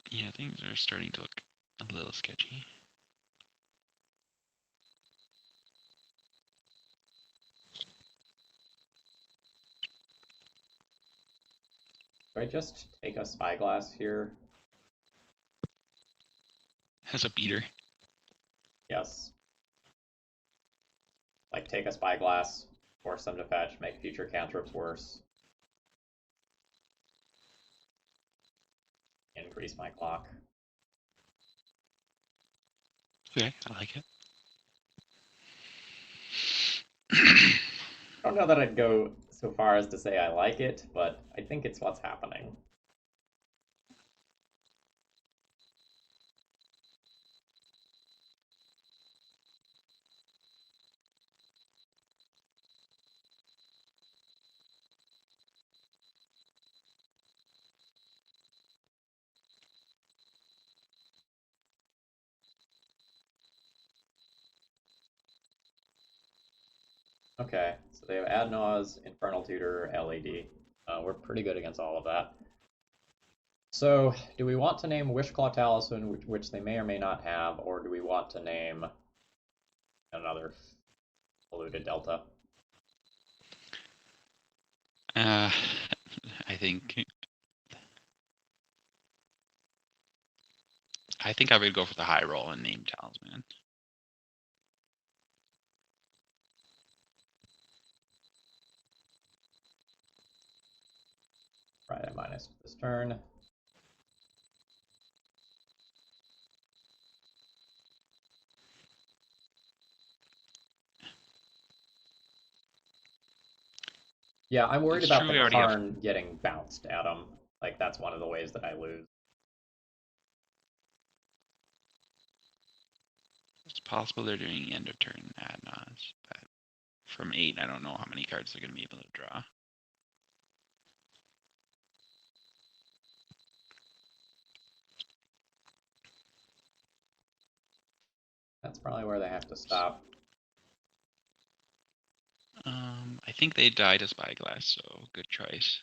[SPEAKER 2] Yeah, things are starting to look a little sketchy.
[SPEAKER 1] Do I just take a spyglass here?
[SPEAKER 2] As a beater.
[SPEAKER 1] Yes. Like, take a spyglass, force them to fetch, make future cantrips worse. Increase my clock.
[SPEAKER 2] Okay, I like it.
[SPEAKER 1] I don't know that I'd go so far as to say I like it, but I think it's what's happening. Okay, so they have Adnaz, Infernal Tutor, LED. We're pretty good against all of that. So, do we want to name Wishclaw Talisman, which they may or may not have, or do we want to name another polluted Delta?
[SPEAKER 2] Uh, I think I would go for the high roll and name Talisman.
[SPEAKER 1] Right, at minus this turn. Yeah, I'm worried
[SPEAKER 2] It's
[SPEAKER 1] about
[SPEAKER 2] true
[SPEAKER 1] the
[SPEAKER 2] we already have.
[SPEAKER 1] Karn getting bounced at him. Like, that's one of the ways that I lose.
[SPEAKER 2] It's possible they're doing end of turn Adnaz, but from 8, I don't know how many cards they're going to be able to draw.
[SPEAKER 1] That's probably where they have to stop.
[SPEAKER 2] I think they died as Spyglass, so good choice.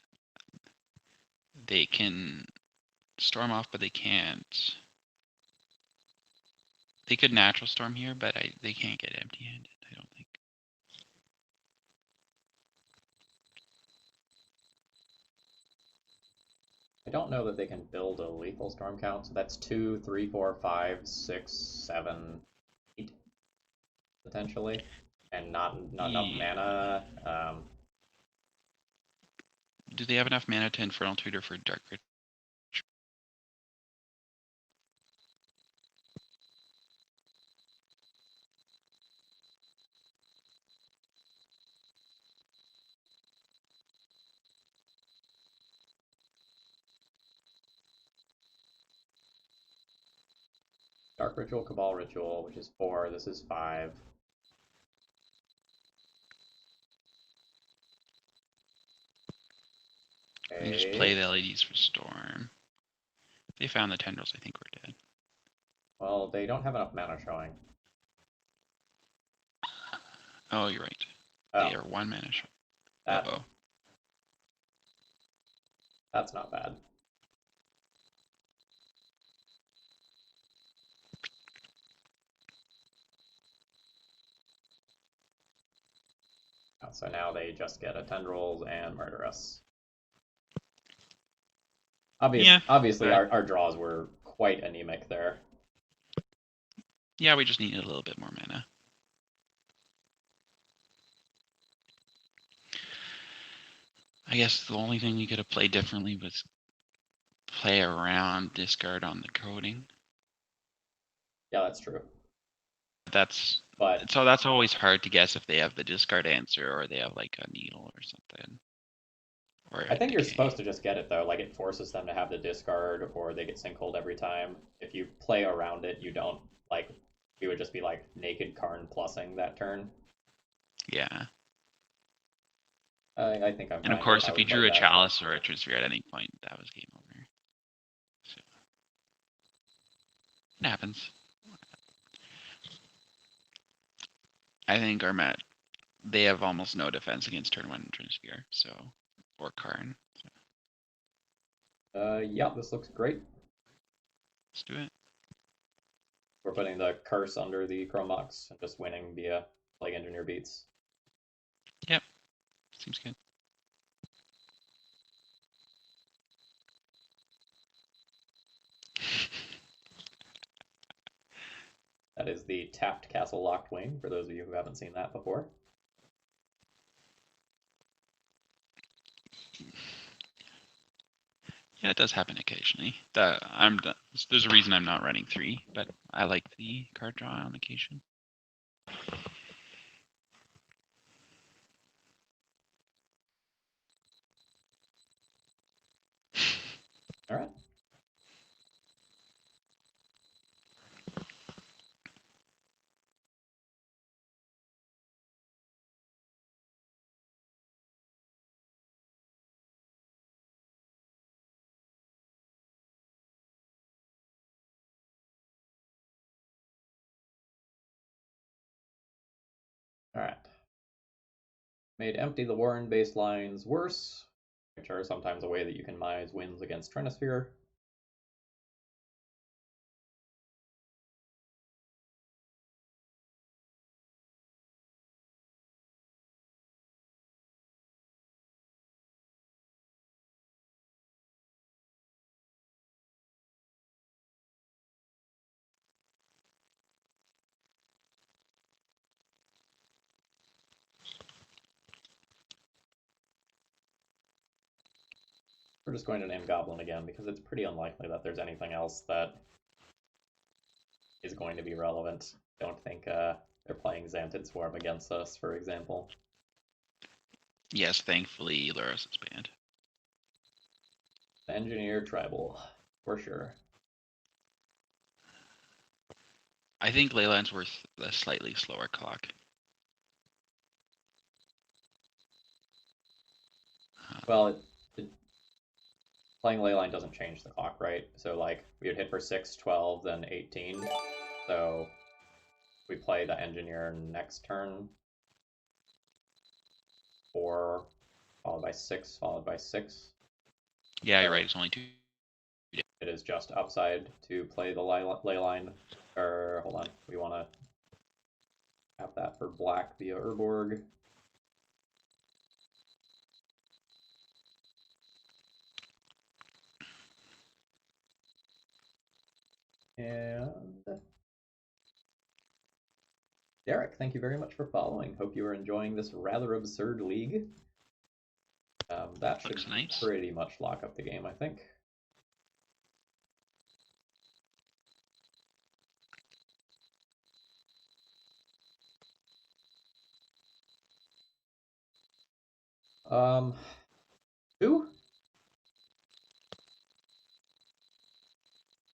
[SPEAKER 2] They can storm off, but they can't. They could natural storm here, but they can't get empty-handed, I don't think.
[SPEAKER 1] I don't know that they can build a lethal storm count, so that's 2, 3, 4, 5, 6, 7, 8 potentially, and not enough
[SPEAKER 2] Yeah.
[SPEAKER 1] mana.
[SPEAKER 2] Do they have enough mana to Infernal Tutor for Dark Ritual?
[SPEAKER 1] Dark Ritual, Cabal Ritual, which is 4. This is 5.
[SPEAKER 2] And just play
[SPEAKER 1] Okay.
[SPEAKER 2] the LEDs for Storm. If they found the tendrils, I think we're dead.
[SPEAKER 1] Well, they don't have enough mana showing.
[SPEAKER 2] Oh, you're right.
[SPEAKER 1] Oh,
[SPEAKER 2] They are 1 mana short.
[SPEAKER 1] that
[SPEAKER 2] Uh-oh.
[SPEAKER 1] that's not bad. So now they just get a tendrils and murder us.
[SPEAKER 2] Yeah,
[SPEAKER 1] Obviously,
[SPEAKER 2] but
[SPEAKER 1] our draws were quite anemic there.
[SPEAKER 2] yeah, we just needed a little bit more mana. I guess the only thing we could have played differently was play around discard on the coding.
[SPEAKER 1] Yeah, that's true.
[SPEAKER 2] That's
[SPEAKER 1] But
[SPEAKER 2] so that's always hard to guess if they have the discard answer or they have like a needle or something or
[SPEAKER 1] I
[SPEAKER 2] a
[SPEAKER 1] think you're
[SPEAKER 2] decay.
[SPEAKER 1] supposed to just get it though. Like it forces them to have the discard, or they get sinkholed every time. If you play around it, you don't like. We would just be like naked Karn plussing that turn.
[SPEAKER 2] Yeah.
[SPEAKER 1] I think I'm
[SPEAKER 2] And of
[SPEAKER 1] fine with
[SPEAKER 2] course,
[SPEAKER 1] how
[SPEAKER 2] if
[SPEAKER 1] we
[SPEAKER 2] you
[SPEAKER 1] played
[SPEAKER 2] drew a
[SPEAKER 1] that.
[SPEAKER 2] chalice or a Trinisphere at any point, that was game over. So it happens. I think our Met, they have almost no defense against turn one Trinisphere, so or Karn.
[SPEAKER 1] Yeah, this looks great.
[SPEAKER 2] Let's do it.
[SPEAKER 1] We're putting the curse under the Chromox and just winning via Plague Engineer beats.
[SPEAKER 2] Yep, seems good.
[SPEAKER 1] That is the tapped Castle Locked Wing, for those of you who haven't seen that before.
[SPEAKER 2] Yeah, it does happen occasionally. There's a reason I'm not running 3, but I like the card draw on occasion.
[SPEAKER 1] All right. All right. Made empty the Warren baselines worse, which are sometimes a way that you can mise wins against Trinisphere. We're just going to name Goblin again because it's pretty unlikely that there's anything else that is going to be relevant. Don't think they're playing Xantid Swarm against us, for example.
[SPEAKER 2] Yes, thankfully, Luros is banned.
[SPEAKER 1] Engineer Tribal, for sure.
[SPEAKER 2] I think Leyland's worth a slightly slower clock.
[SPEAKER 1] Well, playing Leyline doesn't change the clock, right? So, like, we would hit for 6, 12, then 18. So, we play the Engineer next turn. 4, followed by 6, followed by 6.
[SPEAKER 2] Yeah, you're
[SPEAKER 1] So
[SPEAKER 2] right. It's only 2.
[SPEAKER 1] it is just upside to play the Leyline. Or, hold on, we want to have that for black via Urborg. And Derek, thank you very much for following. Hope you are enjoying this rather absurd league. That should
[SPEAKER 2] Looks nice.
[SPEAKER 1] pretty much lock up the game, I think. Um, 2?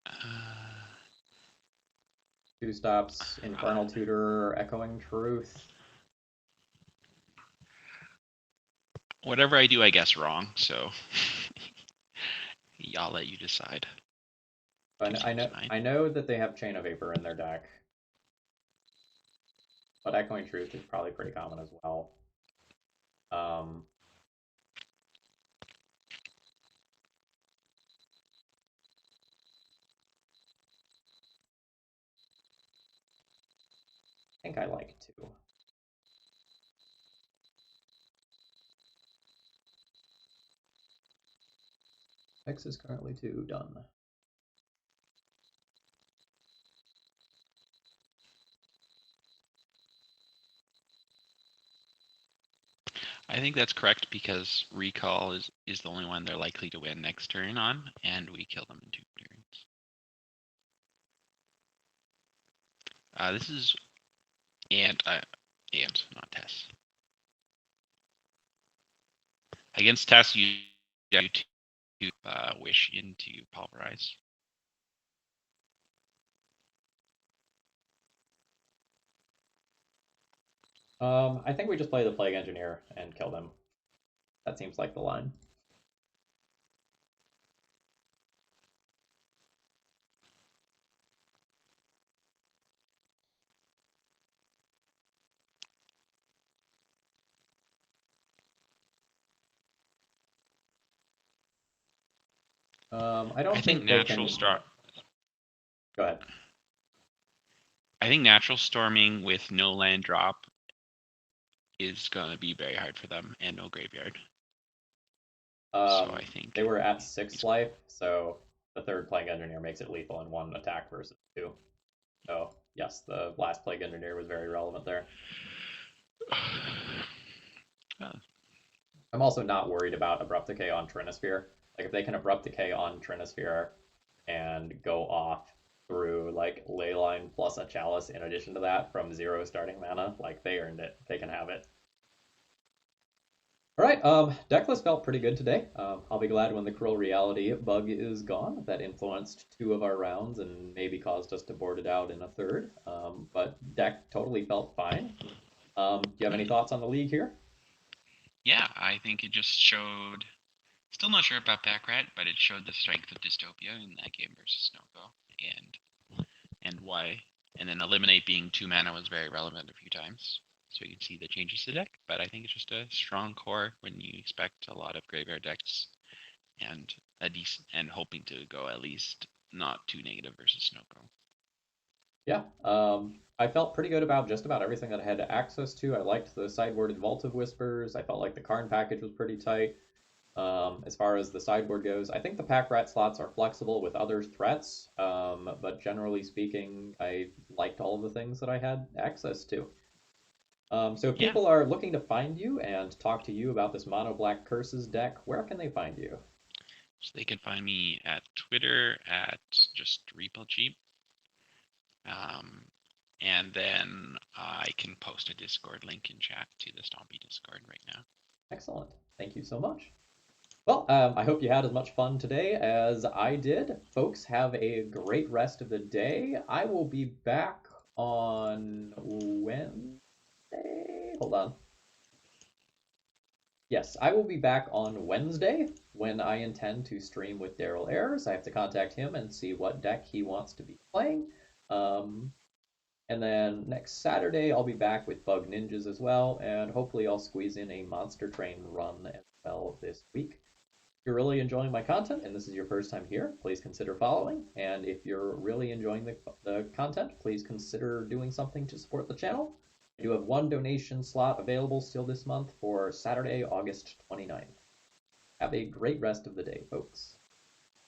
[SPEAKER 2] Uh,
[SPEAKER 1] 2 stops, Infernal Tutor, Echoing Truth.
[SPEAKER 2] whatever I do, I guess wrong. So I'll let you decide.
[SPEAKER 1] I know that they have Chain of Vapor in their deck, but Echoing Truth is probably pretty common as well. Um, I think I like 2. X is currently 2, done.
[SPEAKER 2] I think that's correct because recall is the only one they're likely to win next turn on, and we kill them in 2 turns. This is Ant, not Tess. Against Tess, you to wish into pulverize.
[SPEAKER 1] I think we just play the Plague Engineer and kill them. That seems like the line. I
[SPEAKER 2] I
[SPEAKER 1] don't
[SPEAKER 2] think
[SPEAKER 1] think they can. Go ahead.
[SPEAKER 2] natural storming with no land drop is gonna be very hard for them and no graveyard. So I
[SPEAKER 1] They
[SPEAKER 2] think
[SPEAKER 1] were at 6 life, so the third Plague Engineer makes it lethal in one attack versus two. So yes, the last Plague Engineer was very relevant there.
[SPEAKER 2] uh,
[SPEAKER 1] I'm also not worried about Abrupt Decay on Trinisphere. Like if they can Abrupt Decay on Trinisphere and go off through like Leyline plus a Chalice in addition to that from 0 starting mana, like they earned it. They can have it. All right, Decklist felt pretty good today. I'll be glad when the Cruel Reality bug is gone. That influenced two of our rounds and maybe caused us to board it out in a third. But deck totally felt fine. Do you have any thoughts on the league here?
[SPEAKER 2] yeah, I think it just showed. Still not sure about Backrat, but it showed the strength of Dystopia in that game versus Snowfall, and why. And then Eliminate being 2 mana was very relevant a few times, so you can see the changes to the deck. But I think it's just a strong core when you expect a lot of graveyard decks and a decent and hoping to go at least not too negative versus Snowfall.
[SPEAKER 1] Yeah, I felt pretty good about just about everything that I had access to. I liked the sideboarded Vault of Whispers. I felt like the Karn package was pretty tight. As far as the sideboard goes, I think the pack rat slots are flexible with other threats, but generally speaking, I liked all of the things that I had access to. So if
[SPEAKER 2] Yeah,
[SPEAKER 1] people are looking to find you and talk to you about this Mono Black Curses deck, where can they find you?
[SPEAKER 2] so they can find me at Twitter at just Reeplcheep. And then I can post a Discord link in chat to the Stompy Discord right now.
[SPEAKER 1] Excellent. Thank you so much. Well, I hope you had as much fun today as I did. Folks, have a great rest of the day. I will be back on Wednesday. Hold on. Yes, I will be back on Wednesday when I intend to stream with Daryl Ayers. I have to contact him and see what deck he wants to be playing. Um, and then next Saturday, I'll be back with Bug Ninjas as well, and hopefully I'll squeeze in a Monster Train run as well this week. If you're really enjoying my content and this is your first time here, please consider following. And if you're really enjoying the content, please consider doing something to support the channel. I do have one donation slot available still this month for Saturday, August 29th. Have a great rest of the day, folks.